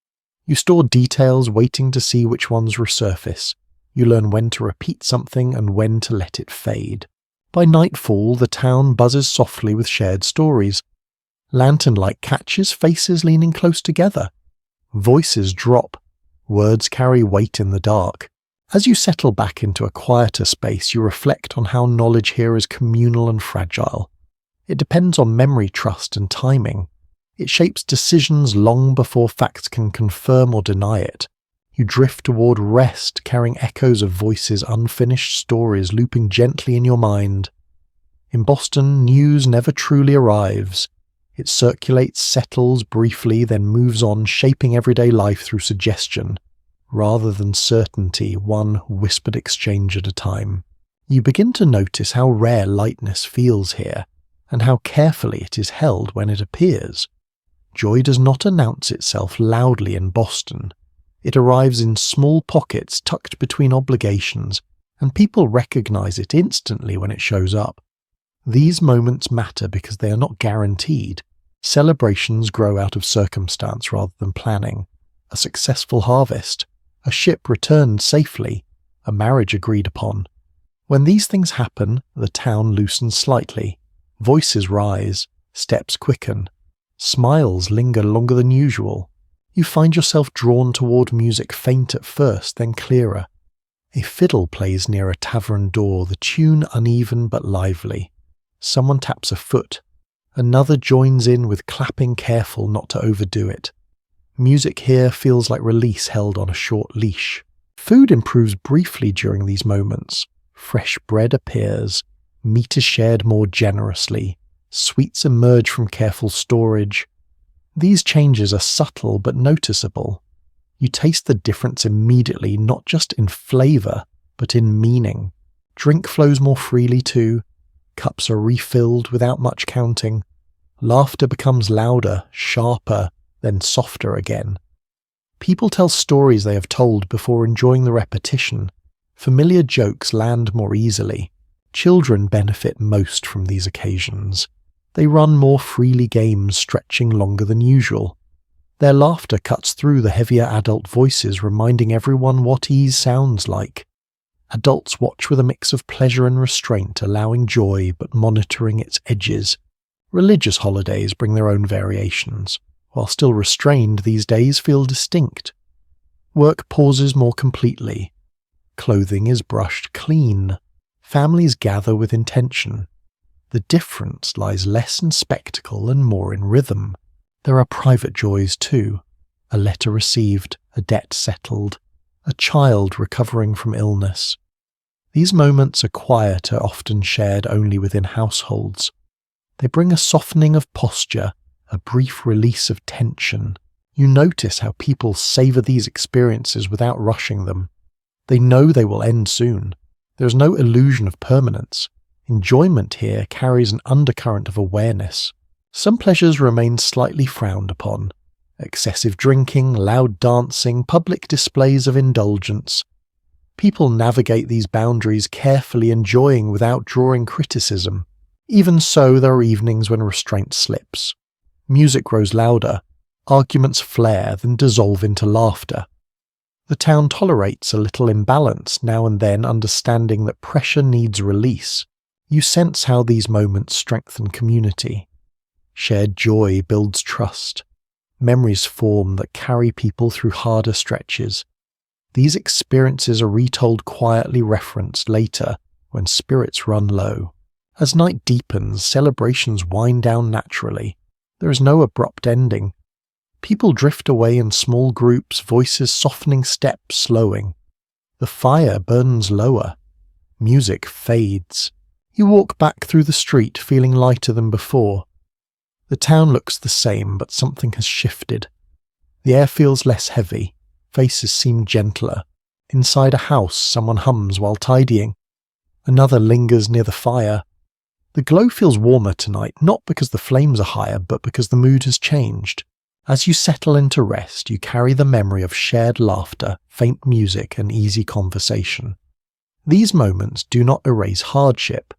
[SPEAKER 1] You store details, waiting to see which ones resurface. You learn when to repeat something and when to let it fade. By nightfall, the town buzzes softly with shared stories. Lantern light catches faces leaning close together. Voices drop. Words carry weight in the dark. As you settle back into a quieter space, you reflect on how knowledge here is communal and fragile. It depends on memory, trust, and timing. It shapes decisions long before facts can confirm or deny it. You drift toward rest, carrying echoes of voices, unfinished stories looping gently in your mind. In Boston, news never truly arrives. It circulates, settles briefly, then moves on, shaping everyday life through suggestion. Rather than certainty, one whispered exchange at a time. You begin to notice how rare lightness feels here, and how carefully it is held when it appears. Joy does not announce itself loudly in Boston. It arrives in small pockets tucked between obligations, and people recognize it instantly when it shows up. These moments matter because they are not guaranteed. Celebrations grow out of circumstance rather than planning. A successful harvest, a ship returned safely, a marriage agreed upon. When these things happen, the town loosens slightly. Voices rise, steps quicken. Smiles linger longer than usual. You find yourself drawn toward music, faint at first, then clearer. A fiddle plays near a tavern door, the tune uneven but lively. Someone taps a foot. Another joins in with clapping, careful not to overdo it. Music here feels like release held on a short leash. Food improves briefly during these moments. Fresh bread appears, meat is shared more generously, sweets emerge from careful storage. These changes are subtle but noticeable. You taste the difference immediately, not just in flavour, but in meaning. Drink flows more freely too. Cups are refilled without much counting. Laughter becomes louder, sharper, then softer again. People tell stories they have told before enjoying the repetition. Familiar jokes land more easily. Children benefit most from these occasions. They run more freely games stretching longer than usual. Their laughter cuts through the heavier adult voices, reminding everyone what ease sounds like. Adults watch with a mix of pleasure and restraint, allowing joy but monitoring its edges. Religious holidays bring their own variations. While still restrained, these days feel distinct. Work pauses more completely. Clothing is brushed clean. Families gather with intention. The difference lies less in spectacle and more in rhythm. There are private joys too. A letter received, a debt settled, a child recovering from illness. These moments are quieter, often shared only within households. They bring a softening of posture, a brief release of tension. You notice how people savour these experiences without rushing them. They know they will end soon. There is no illusion of permanence. Enjoyment here carries an undercurrent of awareness. Some pleasures remain slightly frowned upon. Excessive drinking, loud dancing, public displays of indulgence. People navigate these boundaries carefully, enjoying without drawing criticism. Even so, there are evenings when restraint slips. Music grows louder, arguments flare, then dissolve into laughter. The town tolerates a little imbalance now and then, understanding that pressure needs release. You sense how these moments strengthen community. Shared joy builds trust. Memories form that carry people through harder stretches. These experiences are retold quietly, referenced later when spirits run low. As night deepens, celebrations wind down naturally. There is no abrupt ending. People drift away in small groups, voices softening, steps slowing. The fire burns lower. Music fades. You walk back through the street feeling lighter than before. The town looks the same, but something has shifted. The air feels less heavy. Faces seem gentler. Inside a house, someone hums while tidying. Another lingers near the fire. The glow feels warmer tonight, not because the flames are higher, but because the mood has changed. As you settle into rest, you carry the memory of shared laughter, faint music, and easy conversation. These moments do not erase hardship.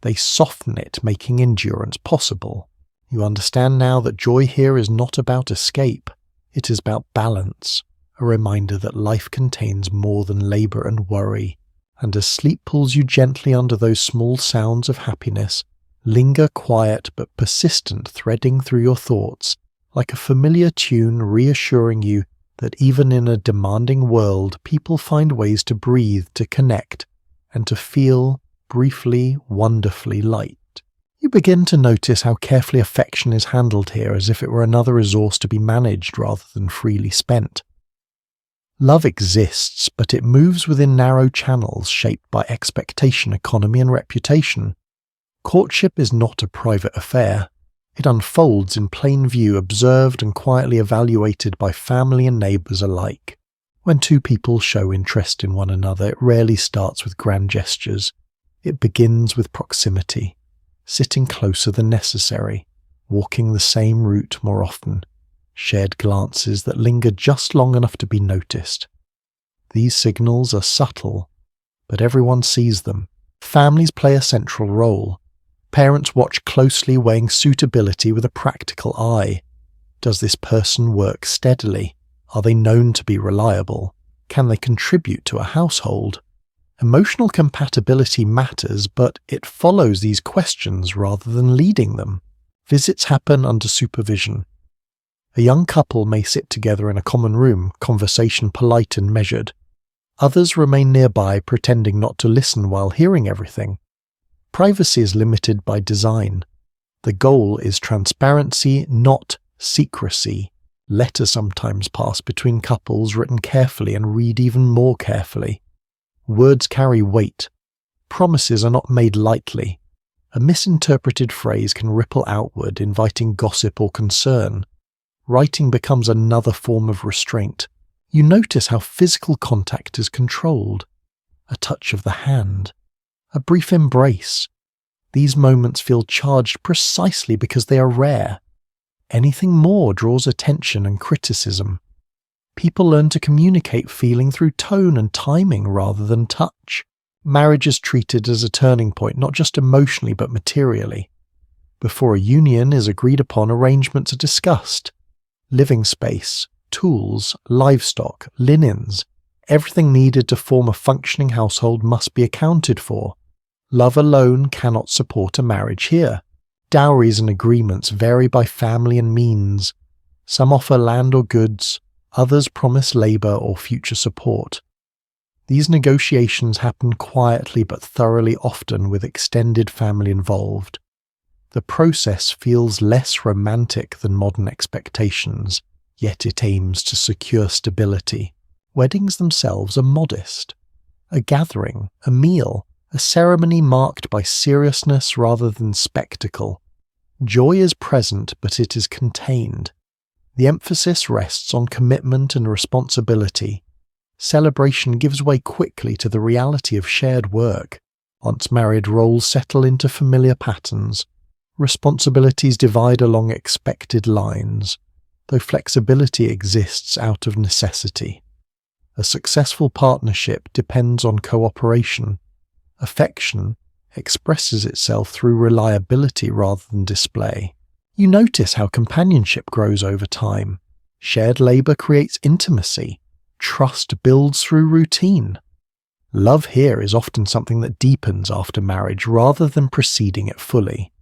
[SPEAKER 1] They soften it, making endurance possible. You understand now that joy here is not about escape. It is about balance, a reminder that life contains more than labour and worry. And as sleep pulls you gently under those small sounds of happiness, linger quiet but persistent, threading through your thoughts, like a familiar tune reassuring you that even in a demanding world, people find ways to breathe, to connect, and to feel, briefly, wonderfully light. You begin to notice how carefully affection is handled here, as if it were another resource to be managed rather than freely spent. Love exists, but it moves within narrow channels shaped by expectation, economy, and reputation. Courtship is not a private affair. It unfolds in plain view, observed and quietly evaluated by family and neighbours alike. When two people show interest in one another, it rarely starts with grand gestures. It begins with proximity, sitting closer than necessary, walking the same route more often. Shared glances that linger just long enough to be noticed. These signals are subtle, but everyone sees them. Families play a central role. Parents watch closely, weighing suitability with a practical eye. Does this person work steadily? Are they known to be reliable? Can they contribute to a household? Emotional compatibility matters, but it follows these questions rather than leading them. Visits happen under supervision. A young couple may sit together in a common room, conversation polite and measured. Others remain nearby, pretending not to listen while hearing everything. Privacy is limited by design. The goal is transparency, not secrecy. Letters sometimes pass between couples written carefully and read even more carefully. Words carry weight. Promises are not made lightly. A misinterpreted phrase can ripple outward, inviting gossip or concern. Writing becomes another form of restraint. You notice how physical contact is controlled. A touch of the hand. A brief embrace. These moments feel charged precisely because they are rare. Anything more draws attention and criticism. People learn to communicate feeling through tone and timing rather than touch. Marriage is treated as a turning point, not just emotionally but materially. Before a union is agreed upon, arrangements are discussed. Living space, tools, livestock, linens, everything needed to form a functioning household must be accounted for. Love alone cannot support a marriage here. Dowries and agreements vary by family and means. Some offer land or goods, others promise labour or future support. These negotiations happen quietly but thoroughly, often with extended family involved. The process feels less romantic than modern expectations, yet it aims to secure stability. Weddings themselves are modest. A gathering, a meal, a ceremony marked by seriousness rather than spectacle. Joy is present, but it is contained. The emphasis rests on commitment and responsibility. Celebration gives way quickly to the reality of shared work. Once married, roles settle into familiar patterns. Responsibilities divide along expected lines, though flexibility exists out of necessity. A successful partnership depends on cooperation. Affection expresses itself through reliability rather than display. You notice how companionship grows over time. Shared labour creates intimacy. Trust builds through routine. Love here is often something that deepens after marriage rather than preceding it fully.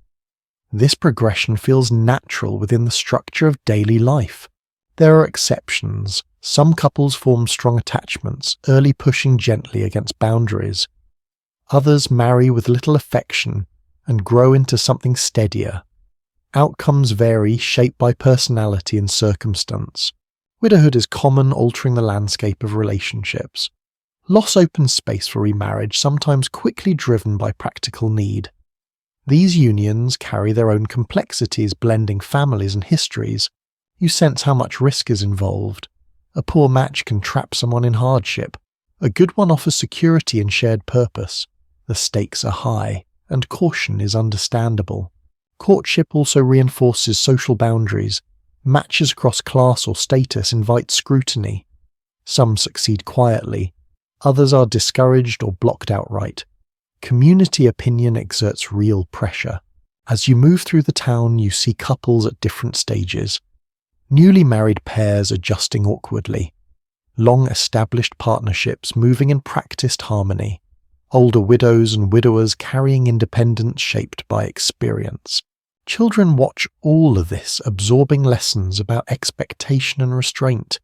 [SPEAKER 1] This progression feels natural within the structure of daily life. There are exceptions. Some couples form strong attachments, early pushing gently against boundaries. Others marry with little affection and grow into something steadier. Outcomes vary, shaped by personality and circumstance. Widowhood is common, altering the landscape of relationships. Loss opens space for remarriage, sometimes quickly driven by practical need. These unions carry their own complexities, blending families and histories. You sense how much risk is involved. A poor match can trap someone in hardship. A good one offers security and shared purpose. The stakes are high, and caution is understandable. Courtship also reinforces social boundaries. Matches across class or status invite scrutiny. Some succeed quietly. Others are discouraged or blocked outright. Community opinion exerts real pressure. As you move through the town, you see couples at different stages. Newly married pairs adjusting awkwardly. Long-established partnerships moving in practiced harmony. Older widows and widowers carrying independence shaped by experience. Children watch all of this, absorbing lessons about expectation and restraint.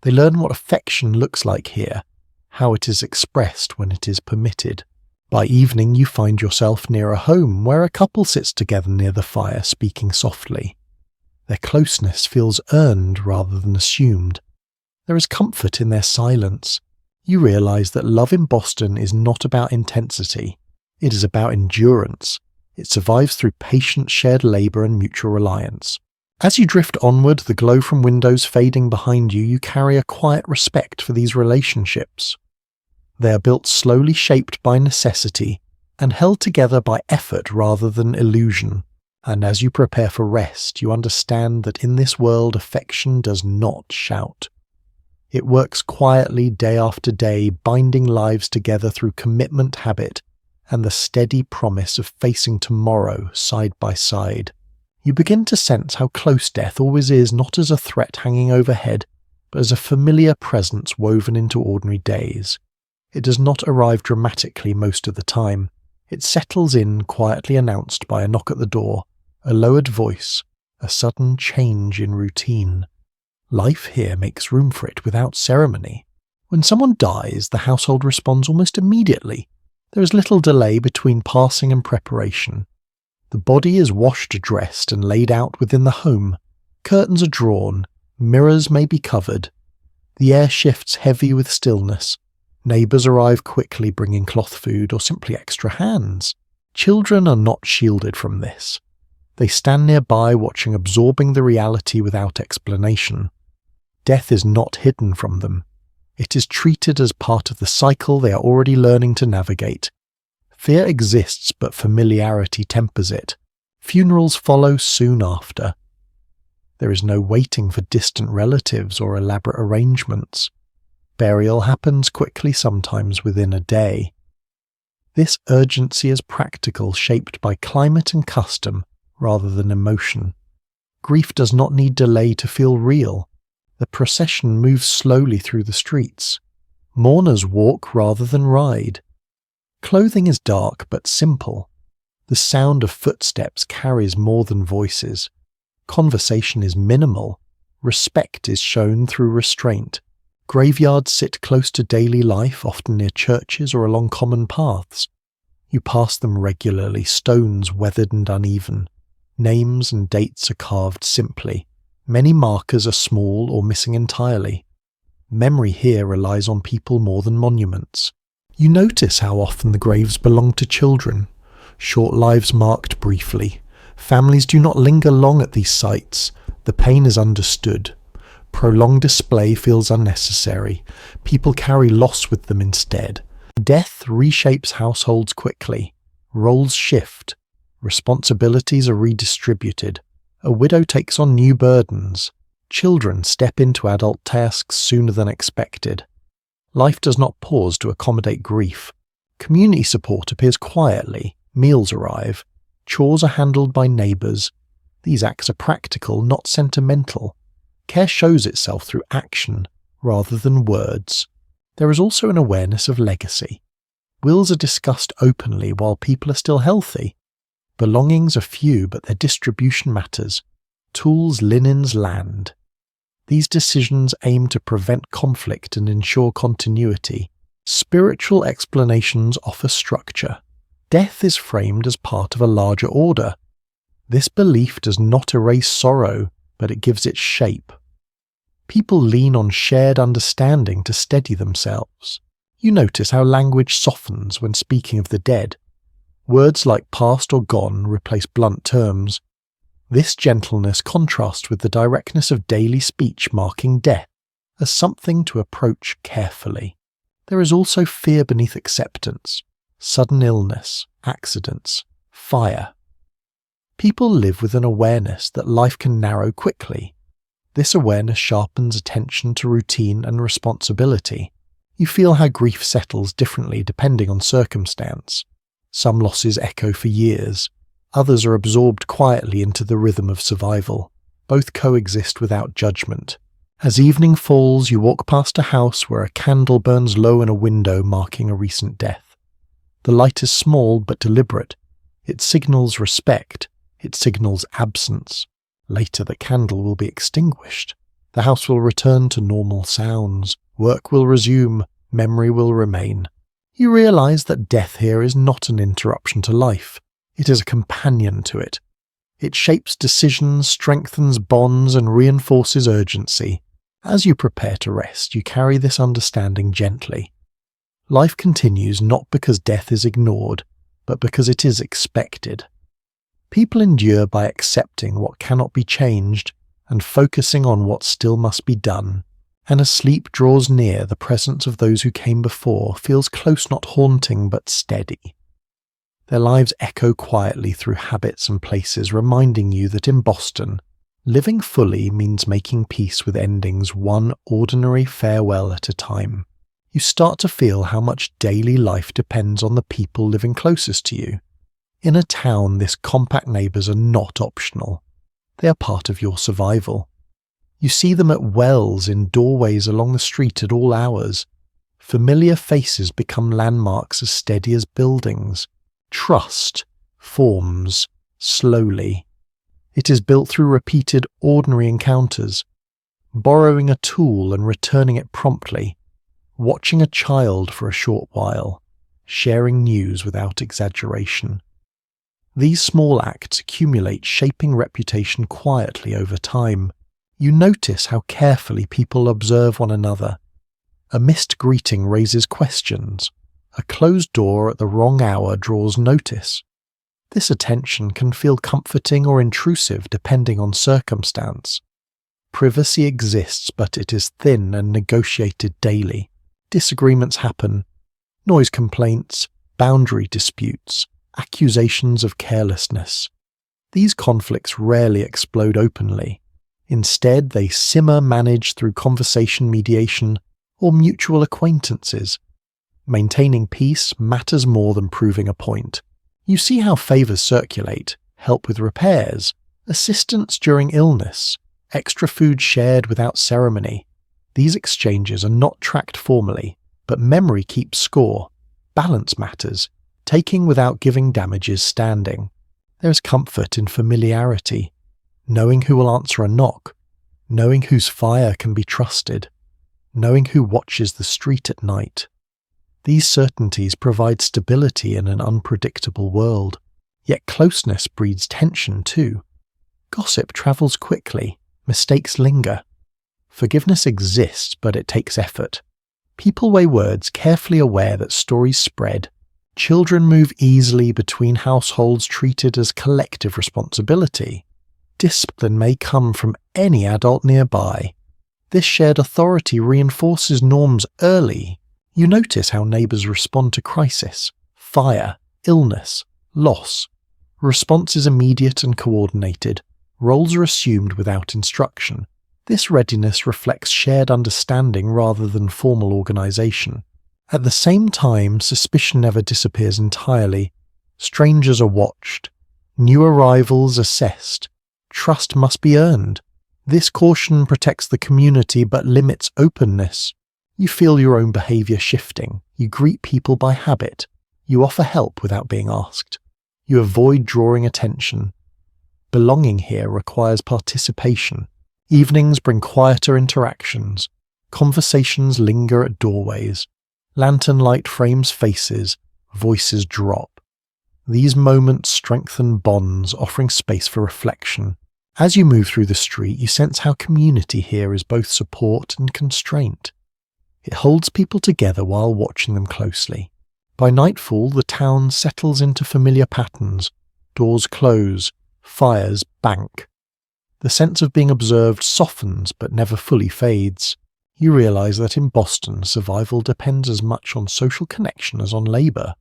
[SPEAKER 1] They learn what affection looks like here, how it is expressed when it is permitted. By evening, you find yourself near a home where a couple sits together near the fire, speaking softly. Their closeness feels earned rather than assumed. There is comfort in their silence. You realize that love in Boston is not about intensity. It is about endurance. It survives through patient shared labour and mutual reliance. As you drift onward, the glow from windows fading behind you, you carry a quiet respect for these relationships. They are built slowly, shaped by necessity, and held together by effort rather than illusion. And as you prepare for rest, you understand that in this world affection does not shout. It works quietly day after day, binding lives together through commitment, habit, and the steady promise of facing tomorrow side by side. You begin to sense how close death always is, not as a threat hanging overhead, but as a familiar presence woven into ordinary days. It does not arrive dramatically most of the time. It settles in, quietly announced by a knock at the door, a lowered voice, a sudden change in routine. Life here makes room for it without ceremony. When someone dies, the household responds almost immediately. There is little delay between passing and preparation. The body is washed, dressed, and laid out within the home. Curtains are drawn, Mirrors may be covered. The air shifts heavy with stillness. Neighbours arrive quickly bringing cloth food or simply extra hands. Children are not shielded from this. They stand nearby watching, absorbing the reality without explanation. Death is not hidden from them. It is treated as part of the cycle they are already learning to navigate. Fear exists, but familiarity tempers it. Funerals follow soon after. There is no waiting for distant relatives or elaborate arrangements. Burial happens quickly, sometimes within a day. This urgency is practical, shaped by climate and custom rather than emotion. Grief does not need delay to feel real. The procession moves slowly through the streets. Mourners walk rather than ride. Clothing is dark but simple. The sound of footsteps carries more than voices. Conversation is minimal. Respect is shown through restraint. Graveyards sit close to daily life, often near churches or along common paths. You pass them regularly, stones weathered and uneven. Names and dates are carved simply. Many markers are small or missing entirely. Memory here relies on people more than monuments. You notice how often the graves belong to children. Short lives marked briefly. Families do not linger long at these sites. The pain is understood. Prolonged display feels unnecessary. People carry loss with them instead. Death reshapes households quickly. Roles shift. Responsibilities are redistributed. A widow takes on new burdens. Children step into adult tasks sooner than expected. Life does not pause to accommodate grief. Community support appears quietly. Meals arrive. Chores are handled by neighbours. These acts are practical, not sentimental. Care shows itself through action rather than words. There is also an awareness of legacy. Wills are discussed openly while people are still healthy. Belongings are few, but their distribution matters. Tools, linens, land. These decisions aim to prevent conflict and ensure continuity. Spiritual explanations offer structure. Death is framed as part of a larger order. This belief does not erase sorrow, but it gives it shape. People lean on shared understanding to steady themselves. You notice how language softens when speaking of the dead. Words like past or gone replace blunt terms. This gentleness contrasts with the directness of daily speech marking death as something to approach carefully. There is also fear beneath acceptance. Sudden illness, accidents, fire. People live with an awareness that life can narrow quickly. This awareness sharpens attention to routine and responsibility. You feel how grief settles differently depending on circumstance. Some losses echo for years. Others are absorbed quietly into the rhythm of survival. Both coexist without judgment. As evening falls, you walk past a house where a candle burns low in a window marking a recent death. The light is small but deliberate. It signals respect. It signals absence. Later the candle will be extinguished. The house will return to normal sounds. Work will resume. Memory will remain. You realize that death here is not an interruption to life. It is a companion to it. It shapes decisions, strengthens bonds, and reinforces urgency. As you prepare to rest, you carry this understanding gently. Life continues not because death is ignored, but because it is expected. People endure by accepting what cannot be changed and focusing on what still must be done. And as sleep draws near, the presence of those who came before feels close, not haunting, but steady. Their lives echo quietly through habits and places, reminding you that in Boston, living fully means making peace with endings one ordinary farewell at a time. You start to feel how much daily life depends on the people living closest to you. In a town, this compact neighbours are not optional. They are part of your survival. You see them at wells, in doorways along the street at all hours. Familiar faces become landmarks as steady as buildings. Trust forms slowly. It is built through repeated, ordinary encounters. Borrowing a tool and returning it promptly. Watching a child for a short while. Sharing news without exaggeration. These small acts accumulate, shaping reputation quietly over time. You notice how carefully people observe one another. A missed greeting raises questions. A closed door at the wrong hour draws notice. This attention can feel comforting or intrusive depending on circumstance. Privacy exists, but it is thin and negotiated daily. Disagreements happen. Noise complaints, boundary disputes, accusations of carelessness. These conflicts rarely explode openly. Instead, they simmer managed through conversation mediation or mutual acquaintances. Maintaining peace matters more than proving a point. You see how favours circulate, help with repairs, assistance during illness, extra food shared without ceremony. These exchanges are not tracked formally, but memory keeps score. Balance matters, taking without giving damages standing. There is comfort in familiarity, knowing who will answer a knock, knowing whose fire can be trusted, knowing who watches the street at night. These certainties provide stability in an unpredictable world, yet closeness breeds tension too. Gossip travels quickly, mistakes linger. Forgiveness exists, but it takes effort. People weigh words, carefully aware that stories spread. Children move easily between households treated as collective responsibility. Discipline may come from any adult nearby. This shared authority reinforces norms early. You notice how neighbours respond to crisis, fire, illness, loss. Response is immediate and coordinated. Roles are assumed without instruction. This readiness reflects shared understanding rather than formal organisation. At the same time, suspicion never disappears entirely. Strangers are watched. New arrivals assessed. Trust must be earned. This caution protects the community but limits openness. You feel your own behaviour shifting. You greet people by habit. You offer help without being asked. You avoid drawing attention. Belonging here requires participation. Evenings bring quieter interactions. Conversations linger at doorways. Lantern light frames faces. Voices drop. These moments strengthen bonds, offering space for reflection. As you move through the street, you sense how community here is both support and constraint. It holds people together while watching them closely. By nightfall, the town settles into familiar patterns. Doors close, fires bank. The sense of being observed softens but never fully fades. You realise that in Boston, survival depends as much on social connection as on labour.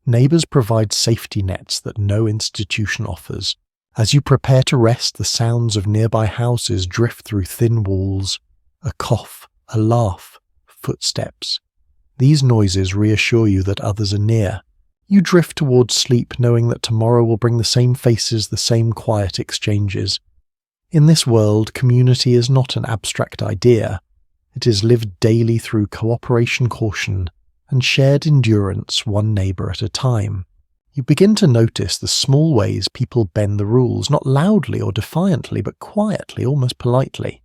[SPEAKER 1] Neighbours provide safety nets that no institution offers. As you prepare to rest, the sounds of nearby houses drift through thin walls. A cough, a laugh, footsteps. These noises reassure you that others are near. You drift towards sleep knowing that tomorrow will bring the same faces, the same quiet exchanges. In this world, community is not an abstract idea. It is lived daily through cooperation, caution, and shared endurance, one neighbour at a time. You begin to notice the small ways people bend the rules, not loudly or defiantly, but quietly, almost politely.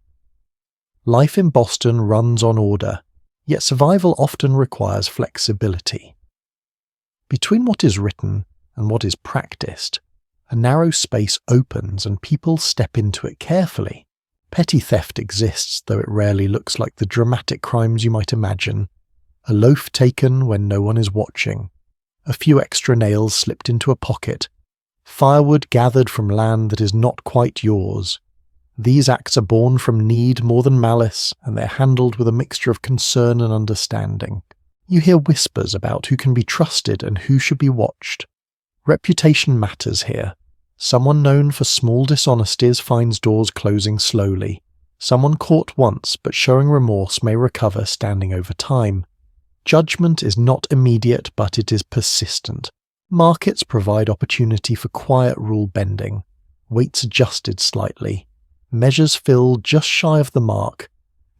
[SPEAKER 1] Life in Boston runs on order, yet survival often requires flexibility. Between what is written and what is practiced, a narrow space opens and people step into it carefully. Petty theft exists, though it rarely looks like the dramatic crimes you might imagine. A loaf taken when no one is watching. A few extra nails slipped into a pocket. Firewood gathered from land that is not quite yours. These acts are born from need more than malice, and they're handled with a mixture of concern and understanding. You hear whispers about who can be trusted and who should be watched. Reputation matters here. Someone known for small dishonesties finds doors closing slowly. Someone caught once but showing remorse may recover standing over time. Judgment is not immediate, but it is persistent. Markets provide opportunity for quiet rule bending. Weights adjusted slightly. Measures filled just shy of the mark.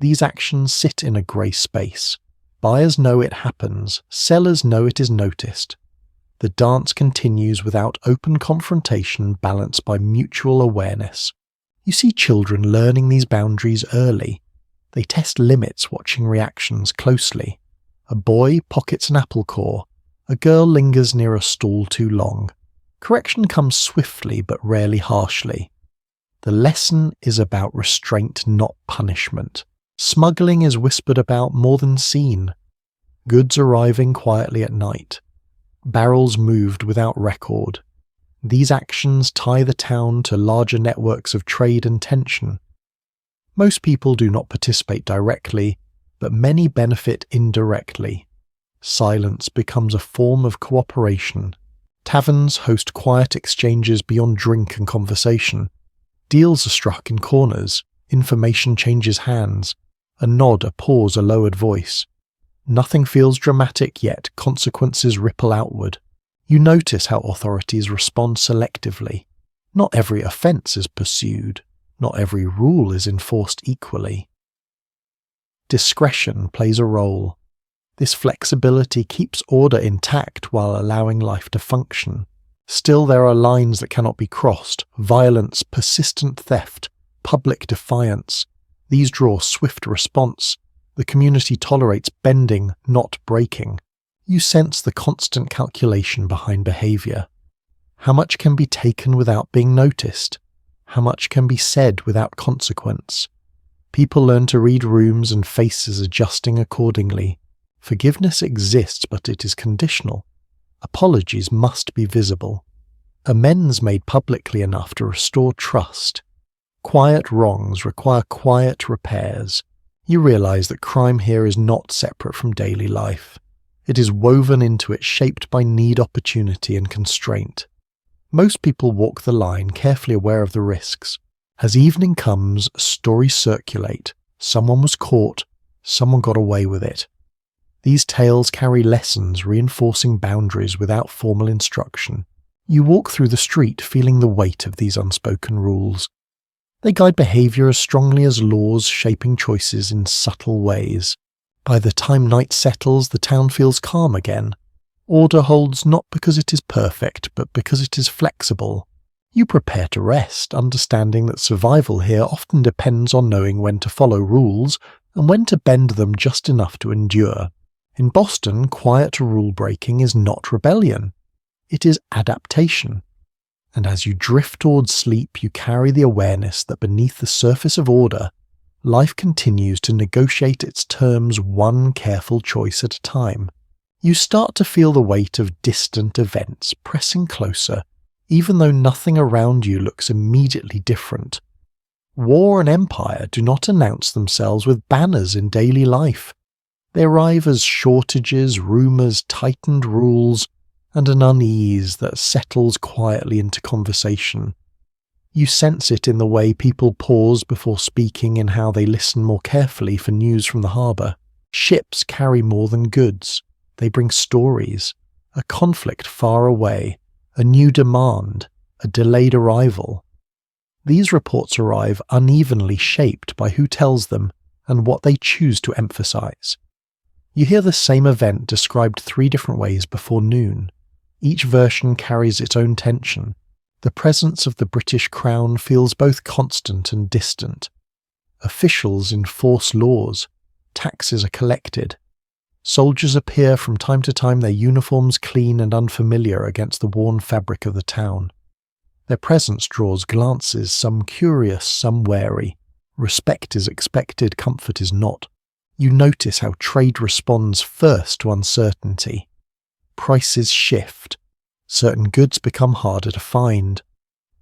[SPEAKER 1] These actions sit in a grey space. Buyers know it happens. Sellers know it is noticed. The dance continues without open confrontation, balanced by mutual awareness. You see children learning these boundaries early. They test limits, watching reactions closely. A boy pockets an apple core. A girl lingers near a stall too long. Correction comes swiftly but rarely harshly. The lesson is about restraint, not punishment. Smuggling is whispered about more than seen. Goods arriving quietly at night. Barrels moved without record. These actions tie the town to larger networks of trade and tension. Most people do not participate directly, but many benefit indirectly. Silence becomes a form of cooperation. Taverns host quiet exchanges beyond drink and conversation. Deals are struck in corners, information changes hands, a nod, a pause, a lowered voice. Nothing feels dramatic, yet consequences ripple outward. You notice how authorities respond selectively. Not every offence is pursued. Not every rule is enforced equally. Discretion plays a role. This flexibility keeps order intact while allowing life to function. Still, there are lines that cannot be crossed: violence, persistent theft, public defiance. These draw swift response. The community tolerates bending, not breaking. You sense the constant calculation behind behavior. How much can be taken without being noticed? How much can be said without consequence? People learn to read rooms and faces, adjusting accordingly. Forgiveness exists, but it is conditional. Apologies must be visible. Amends made publicly enough to restore trust. Quiet wrongs require quiet repairs. You realize that crime here is not separate from daily life. It is woven into it, shaped by need, opportunity, and constraint. Most people walk the line, carefully aware of the risks. As evening comes, stories circulate. Someone was caught. Someone got away with it. These tales carry lessons, reinforcing boundaries without formal instruction. You walk through the street, feeling the weight of these unspoken rules. They guide behavior as strongly as laws, shaping choices in subtle ways. By the time night settles, the town feels calm again. Order holds not because it is perfect, but because it is flexible. You prepare to rest, understanding that survival here often depends on knowing when to follow rules and when to bend them just enough to endure. In Boston, quiet rule-breaking is not rebellion. It is adaptation. And as you drift towards sleep, you carry the awareness that beneath the surface of order, life continues to negotiate its terms one careful choice at a time. You start to feel the weight of distant events pressing closer, even though nothing around you looks immediately different. War and empire do not announce themselves with banners in daily life. They arrive as shortages, rumours, tightened rules, and an unease that settles quietly into conversation. You sense it in the way people pause before speaking, in how they listen more carefully for news from the harbour. Ships carry more than goods. They bring stories, a conflict far away, a new demand, a delayed arrival. These reports arrive unevenly, shaped by who tells them and what they choose to emphasize. You hear the same event described 3 different ways before noon. Each version carries its own tension. The presence of the British Crown feels both constant and distant. Officials enforce laws. Taxes are collected. Soldiers appear from time to time, their uniforms clean and unfamiliar against the worn fabric of the town. Their presence draws glances, some curious, some wary. Respect is expected, comfort is not. You notice how trade responds first to uncertainty. Prices shift. Certain goods become harder to find.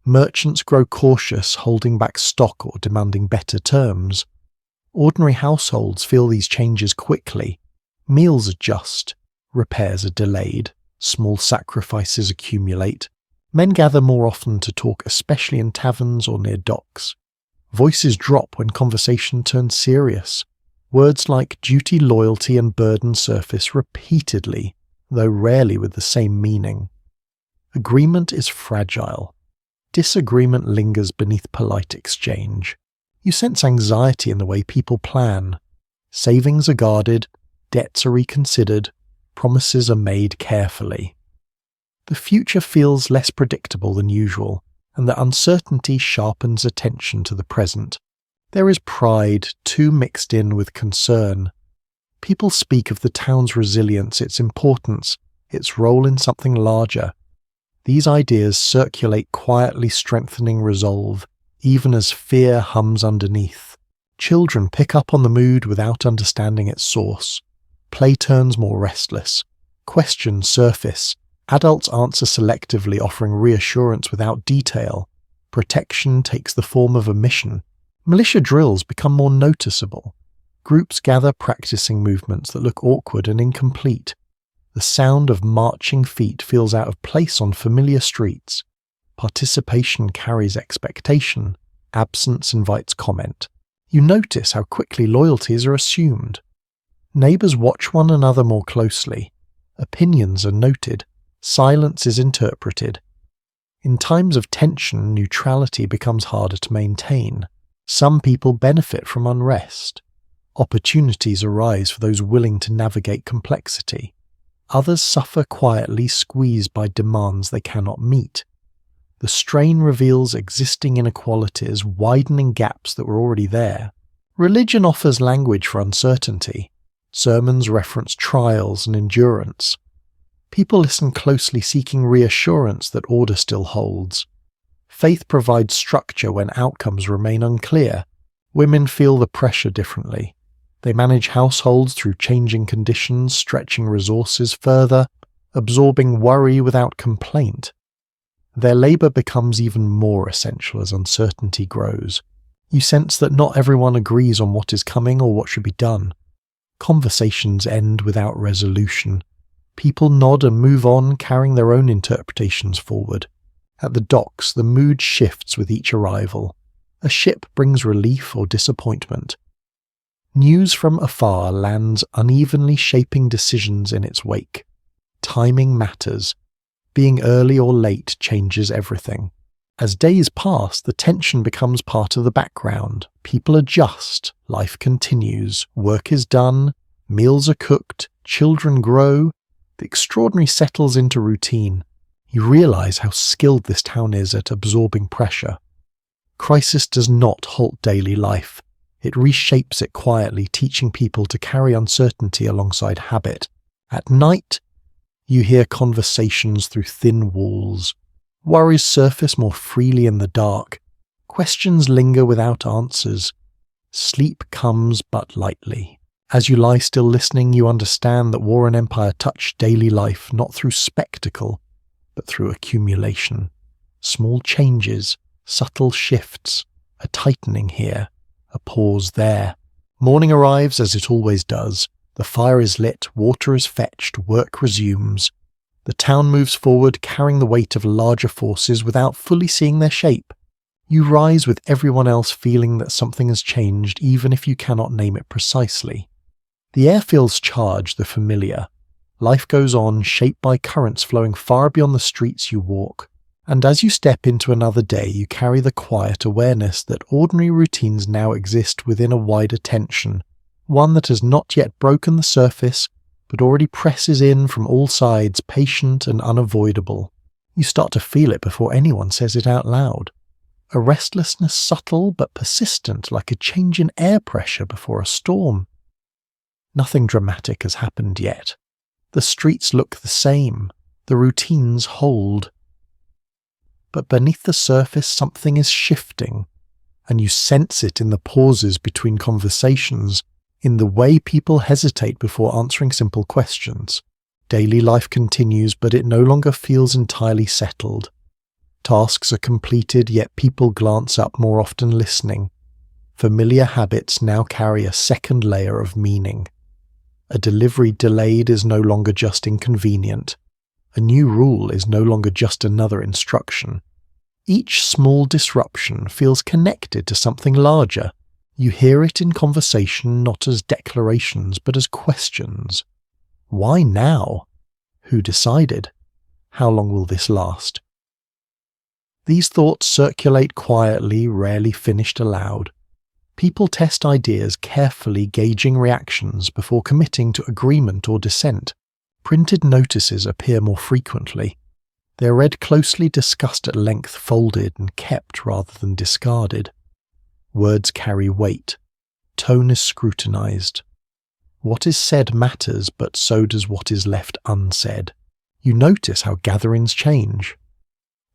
[SPEAKER 1] Merchants grow cautious, holding back stock or demanding better terms. Ordinary households feel these changes quickly. Meals adjust. Repairs are delayed. Small sacrifices accumulate. Men gather more often to talk, especially in taverns or near docks. Voices drop when conversation turns serious. Words like duty, loyalty, and burden surface repeatedly, though rarely with the same meaning. Agreement is fragile. Disagreement lingers beneath polite exchange. You sense anxiety in the way people plan. Savings are guarded, debts are reconsidered, promises are made carefully. The future feels less predictable than usual, and the uncertainty sharpens attention to the present. There is pride, too mixed in with concern. People speak of the town's resilience, its importance, its role in something larger. These ideas circulate quietly, strengthening resolve, even as fear hums underneath. Children pick up on the mood without understanding its source. Play turns more restless. Questions surface. Adults answer selectively, offering reassurance without detail. Protection takes the form of omission. Militia drills become more noticeable. Groups gather practicing movements that look awkward and incomplete. The sound of marching feet feels out of place on familiar streets. Participation carries expectation. Absence invites comment. You notice how quickly loyalties are assumed. Neighbours watch one another more closely. Opinions are noted. Silence is interpreted. In times of tension, neutrality becomes harder to maintain. Some people benefit from unrest. Opportunities arise for those willing to navigate complexity. Others suffer quietly, squeezed by demands they cannot meet. The strain reveals existing inequalities, widening gaps that were already there. Religion offers language for uncertainty. Sermons reference trials and endurance. People listen closely, seeking reassurance that order still holds. Faith provides structure when outcomes remain unclear. Women feel the pressure differently. They manage households through changing conditions, stretching resources further, absorbing worry without complaint. Their labour becomes even more essential as uncertainty grows. You sense that not everyone agrees on what is coming or what should be done. Conversations end without resolution. People nod and move on, carrying their own interpretations forward. At the docks, the mood shifts with each arrival. A ship brings relief or disappointment. News from afar lands unevenly, shaping decisions in its wake. Timing matters. Being early or late changes everything. As days pass, the tension becomes part of the background. People adjust, life continues, work is done, meals are cooked, children grow. The extraordinary settles into routine. You realize how skilled this town is at absorbing pressure. Crisis does not halt daily life. It reshapes it quietly, teaching people to carry uncertainty alongside habit. At night, you hear conversations through thin walls. Worries surface more freely in the dark. Questions linger without answers. Sleep comes but lightly. As you lie still listening, you understand that war and empire touch daily life not through spectacle, but through accumulation. Small changes, subtle shifts, a tightening here, a pause there. Morning arrives as it always does. The fire is lit, water is fetched, work resumes. The town moves forward, carrying the weight of larger forces without fully seeing their shape. You rise with everyone else, feeling that something has changed, even if you cannot name it precisely. The air feels charged, the familiar. Life goes on, shaped by currents flowing far beyond the streets you walk. And as you step into another day, you carry the quiet awareness that ordinary routines now exist within a wider tension, one that has not yet broken the surface, but already presses in from all sides, patient and unavoidable. You start to feel it before anyone says it out loud. A restlessness subtle but persistent, like a change in air pressure before a storm. Nothing dramatic has happened yet. The streets look the same. The routines hold. But beneath the surface, something is shifting, and you sense it in the pauses between conversations, in the way people hesitate before answering simple questions. Daily life continues, but it no longer feels entirely settled. Tasks are completed, yet people glance up, more often listening. Familiar habits now carry a second layer of meaning. A delivery delayed is no longer just inconvenient. A new rule is no longer just another instruction. Each small disruption feels connected to something larger. You hear it in conversation not as declarations but as questions. Why now? Who decided? How long will this last? These thoughts circulate quietly, rarely finished aloud. People test ideas carefully, gauging reactions before committing to agreement or dissent. Printed notices appear more frequently. They are read closely, discussed at length, folded and kept rather than discarded. Words carry weight. Tone is scrutinized. What is said matters, but so does what is left unsaid. You notice how gatherings change.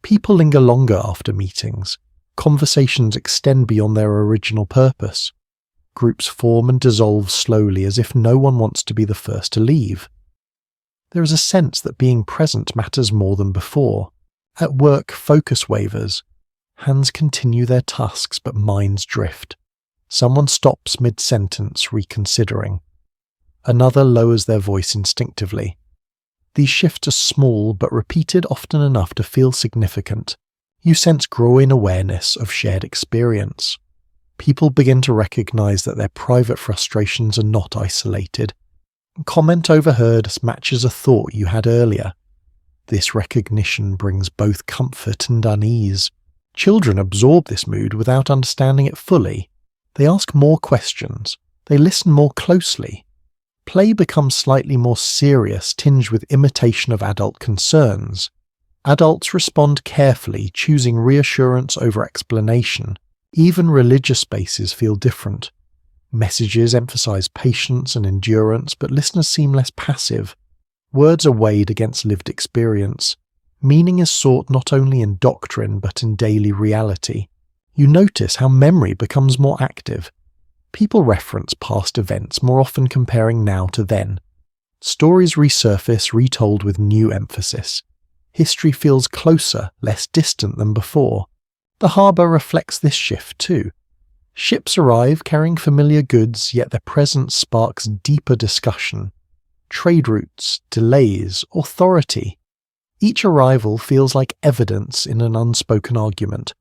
[SPEAKER 1] People linger longer after meetings. Conversations extend beyond their original purpose. Groups form and dissolve slowly as if no one wants to be the first to leave. There is a sense that being present matters more than before. At work, focus wavers. Hands continue their tasks, but minds drift. Someone stops mid-sentence, reconsidering. Another lowers their voice instinctively. These shifts are small, but repeated often enough to feel significant. You sense growing awareness of shared experience. People begin to recognize that their private frustrations are not isolated. A comment overheard matches a thought you had earlier. This recognition brings both comfort and unease. Children absorb this mood without understanding it fully. They ask more questions. They listen more closely. Play becomes slightly more serious, tinged with imitation of adult concerns. Adults respond carefully, choosing reassurance over explanation. Even religious spaces feel different. Messages emphasize patience and endurance, but listeners seem less passive. Words are weighed against lived experience. Meaning is sought not only in doctrine but in daily reality. You notice how memory becomes more active. People reference past events, more often comparing now to then. Stories resurface, retold with new emphasis. History feels closer, less distant than before. The harbour reflects this shift too. Ships arrive carrying familiar goods, yet their presence sparks deeper discussion. Trade routes, delays, authority. Each arrival feels like evidence in an unspoken argument.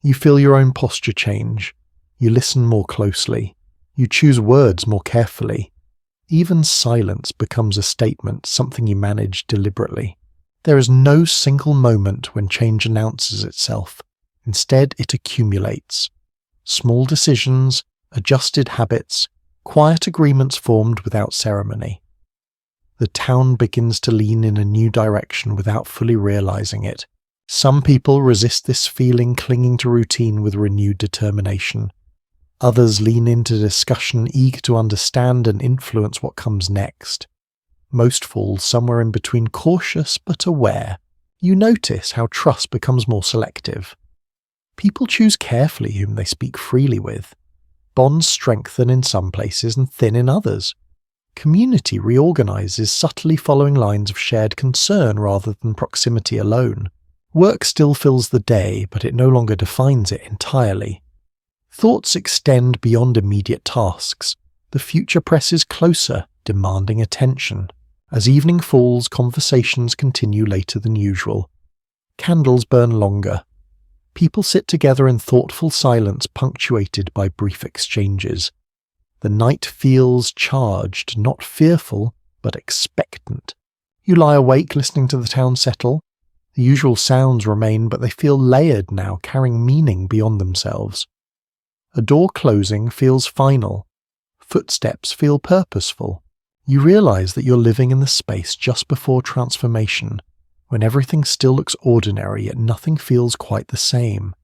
[SPEAKER 1] You feel your own posture change. You listen more closely. You choose words more carefully. Even silence becomes a statement, something you manage deliberately. There is no single moment when change announces itself. Instead, it accumulates. Small decisions, adjusted habits, quiet agreements formed without ceremony. The town begins to lean in a new direction without fully realizing it. Some people resist this feeling, clinging to routine with renewed determination. Others lean into discussion, eager to understand and influence what comes next. Most fall somewhere in between, cautious but aware. You notice how trust becomes more selective. People choose carefully whom they speak freely with. Bonds strengthen in some places and thin in others. Community reorganizes, subtly following lines of shared concern rather than proximity alone. Work still fills the day, but it no longer defines it entirely. Thoughts extend beyond immediate tasks. The future presses closer, demanding attention. As evening falls, conversations continue later than usual. Candles burn longer. People sit together in thoughtful silence, punctuated by brief exchanges. The night feels charged, not fearful, but expectant. You lie awake listening to the town settle. The usual sounds remain, but they feel layered now, carrying meaning beyond themselves. A door closing feels final. Footsteps feel purposeful. You realize that you're living in the space just before transformation, when everything still looks ordinary yet nothing feels quite the same.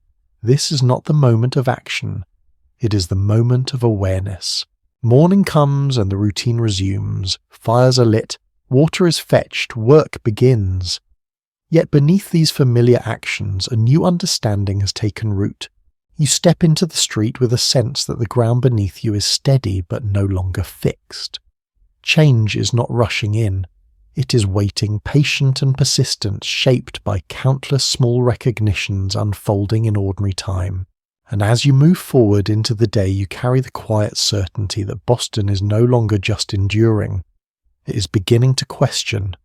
[SPEAKER 1] This is not the moment of action. It is the moment of awareness. Morning comes and the routine resumes. Fires are lit. Water is fetched. Work begins. Yet beneath these familiar actions, a new understanding has taken root. You step into the street with a sense that the ground beneath you is steady but no longer fixed. Change is not rushing in. It is waiting, patient and persistent, shaped by countless small recognitions unfolding in ordinary time. And as you move forward into the day, you carry the quiet certainty that Boston is no longer just enduring. It is beginning to question.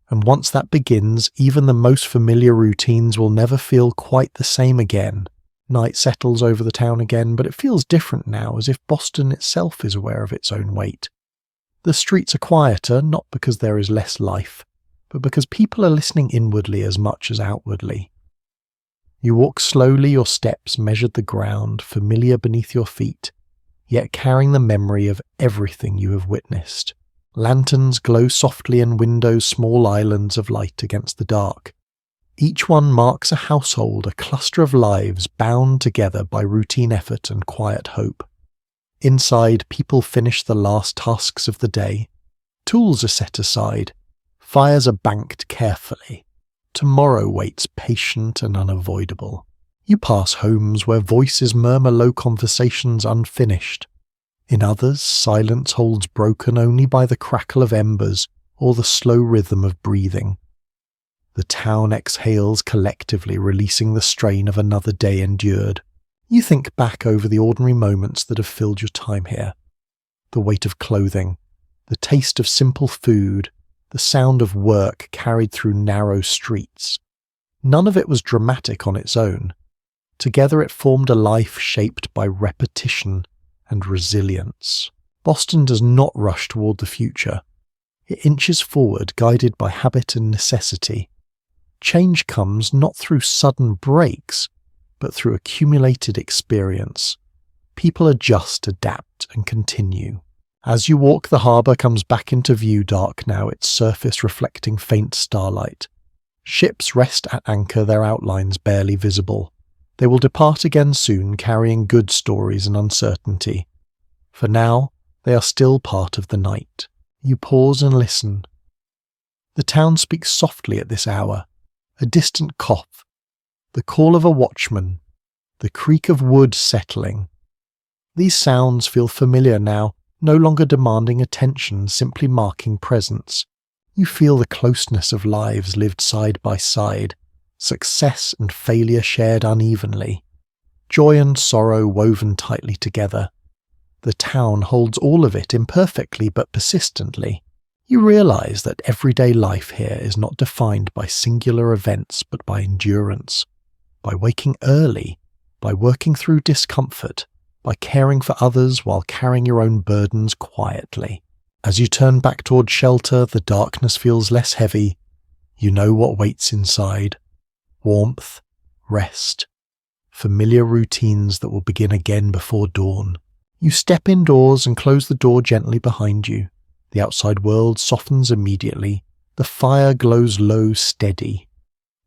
[SPEAKER 1] And once that begins, even the most familiar routines will never feel quite the same again. Night settles over the town again, but it feels different now, as if Boston itself is aware of its own weight. The streets are quieter, not because there is less life, but because people are listening inwardly as much as outwardly. You walk slowly, your steps measured the ground, familiar beneath your feet, yet carrying the memory of everything you have witnessed. Lanterns glow softly in windows, small islands of light against the dark. Each one marks a household, a cluster of lives bound together by routine effort and quiet hope. Inside, people finish the last tasks of the day. Tools are set aside. Fires are banked carefully. Tomorrow waits patient and unavoidable. You pass homes where voices murmur low conversations unfinished. In others, silence holds broken only by the crackle of embers or the slow rhythm of breathing. The town exhales collectively, releasing the strain of another day endured. You think back over the ordinary moments that have filled your time here. The weight of clothing, the taste of simple food, the sound of work carried through narrow streets. None of it was dramatic on its own. Together it formed a life shaped by repetition and resilience. Boston does not rush toward the future. It inches forward, guided by habit and necessity. Change comes not through sudden breaks, but through accumulated experience. People adjust, adapt, and continue. As you walk, the harbour comes back into view, dark now, its surface reflecting faint starlight. Ships rest at anchor, their outlines barely visible. They will depart again soon, carrying good stories and uncertainty. For now, they are still part of the night. You pause and listen. The town speaks softly at this hour. A distant cough, the call of a watchman, the creak of wood settling. These sounds feel familiar now, no longer demanding attention, simply marking presence. You feel the closeness of lives lived side by side, success and failure shared unevenly, joy and sorrow woven tightly together. The town holds all of it imperfectly but persistently. You realize that everyday life here is not defined by singular events but by endurance, by waking early, by working through discomfort, by caring for others while carrying your own burdens quietly. As you turn back toward shelter, the darkness feels less heavy. You know what waits inside. Warmth, rest, familiar routines that will begin again before dawn. You step indoors and close the door gently behind you. The outside world softens immediately. The fire glows low, steady.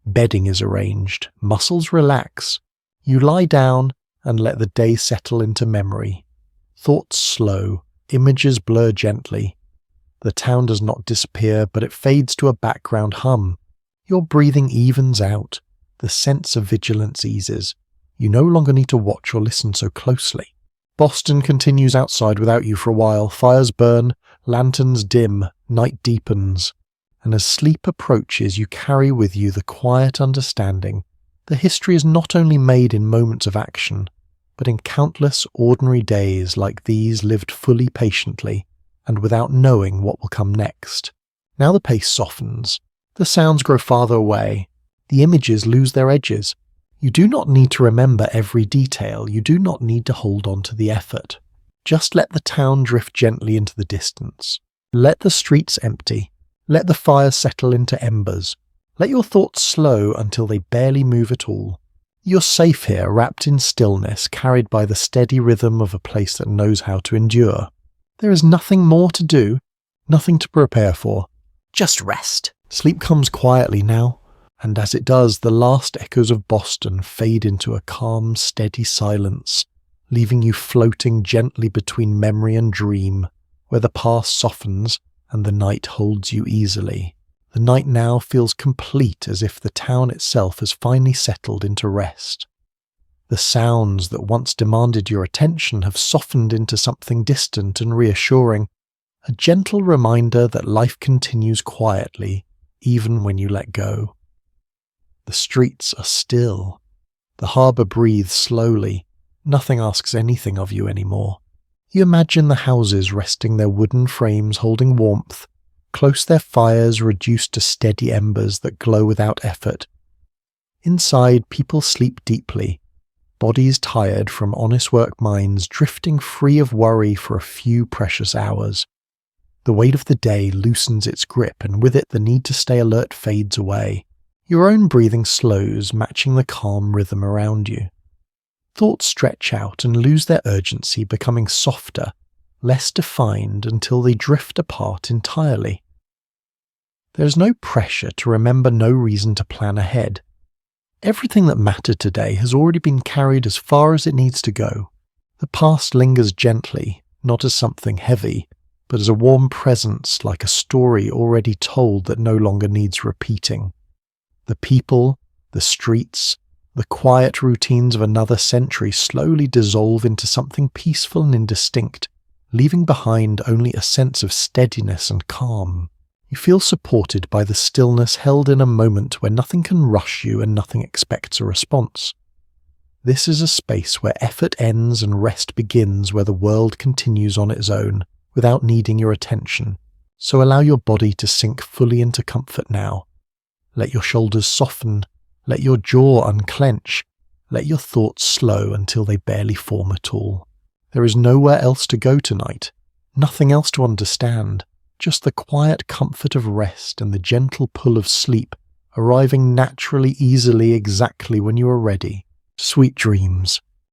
[SPEAKER 1] Bedding is arranged. Muscles relax. You lie down and let the day settle into memory. Thoughts slow. Images blur gently. The town does not disappear, but it fades to a background hum. Your breathing evens out. The sense of vigilance eases. You no longer need to watch or listen so closely. Boston continues outside without you for a while. Fires burn, lanterns dim, night deepens. And as sleep approaches, you carry with you the quiet understanding that history is not only made in moments of action, but in countless ordinary days like these lived fully patiently and without knowing what will come next. Now the pace softens. The sounds grow farther away. The images lose their edges. You do not need to remember every detail. You do not need to hold on to the effort. Just let the town drift gently into the distance. Let the streets empty. Let the fire settle into embers. Let your thoughts slow until they barely move at all. You're safe here, wrapped in stillness, carried by the steady rhythm of a place that knows how to endure. There is nothing more to do, nothing to prepare for. Just rest. Sleep comes quietly now, and as it does, the last echoes of Boston fade into a calm, steady silence, leaving you floating gently between memory and dream, where the past softens and the night holds you easily. The night now feels complete, as if the town itself has finally settled into rest. The sounds that once demanded your attention have softened into something distant and reassuring, a gentle reminder that life continues quietly, even when you let go. The streets are still. The harbour breathes slowly. Nothing asks anything of you anymore. You imagine the houses resting their wooden frames holding warmth, close their fires reduced to steady embers that glow without effort. Inside, people sleep deeply, bodies tired from honest work minds drifting free of worry for a few precious hours. The weight of the day loosens its grip, and with it the need to stay alert fades away. Your own breathing slows, matching the calm rhythm around you. Thoughts stretch out and lose their urgency, becoming softer, less defined until they drift apart entirely. There is no pressure to remember, no reason to plan ahead. Everything that mattered today has already been carried as far as it needs to go. The past lingers gently, not as something heavy, but as a warm presence, like a story already told that no longer needs repeating. The people, the streets, The quiet routines of another century slowly dissolve into something peaceful and indistinct, leaving behind only a sense of steadiness and calm. You feel supported by the stillness held in a moment where nothing can rush you and nothing expects a response. This is a space where effort ends and rest begins, where the world continues on its own, without needing your attention. So allow your body to sink fully into comfort now. Let your shoulders soften, let your jaw unclench, let your thoughts slow until they barely form at all. There is nowhere else to go tonight, nothing else to understand, just the quiet comfort of rest and the gentle pull of sleep, arriving naturally, easily, exactly when you are ready. Sweet dreams.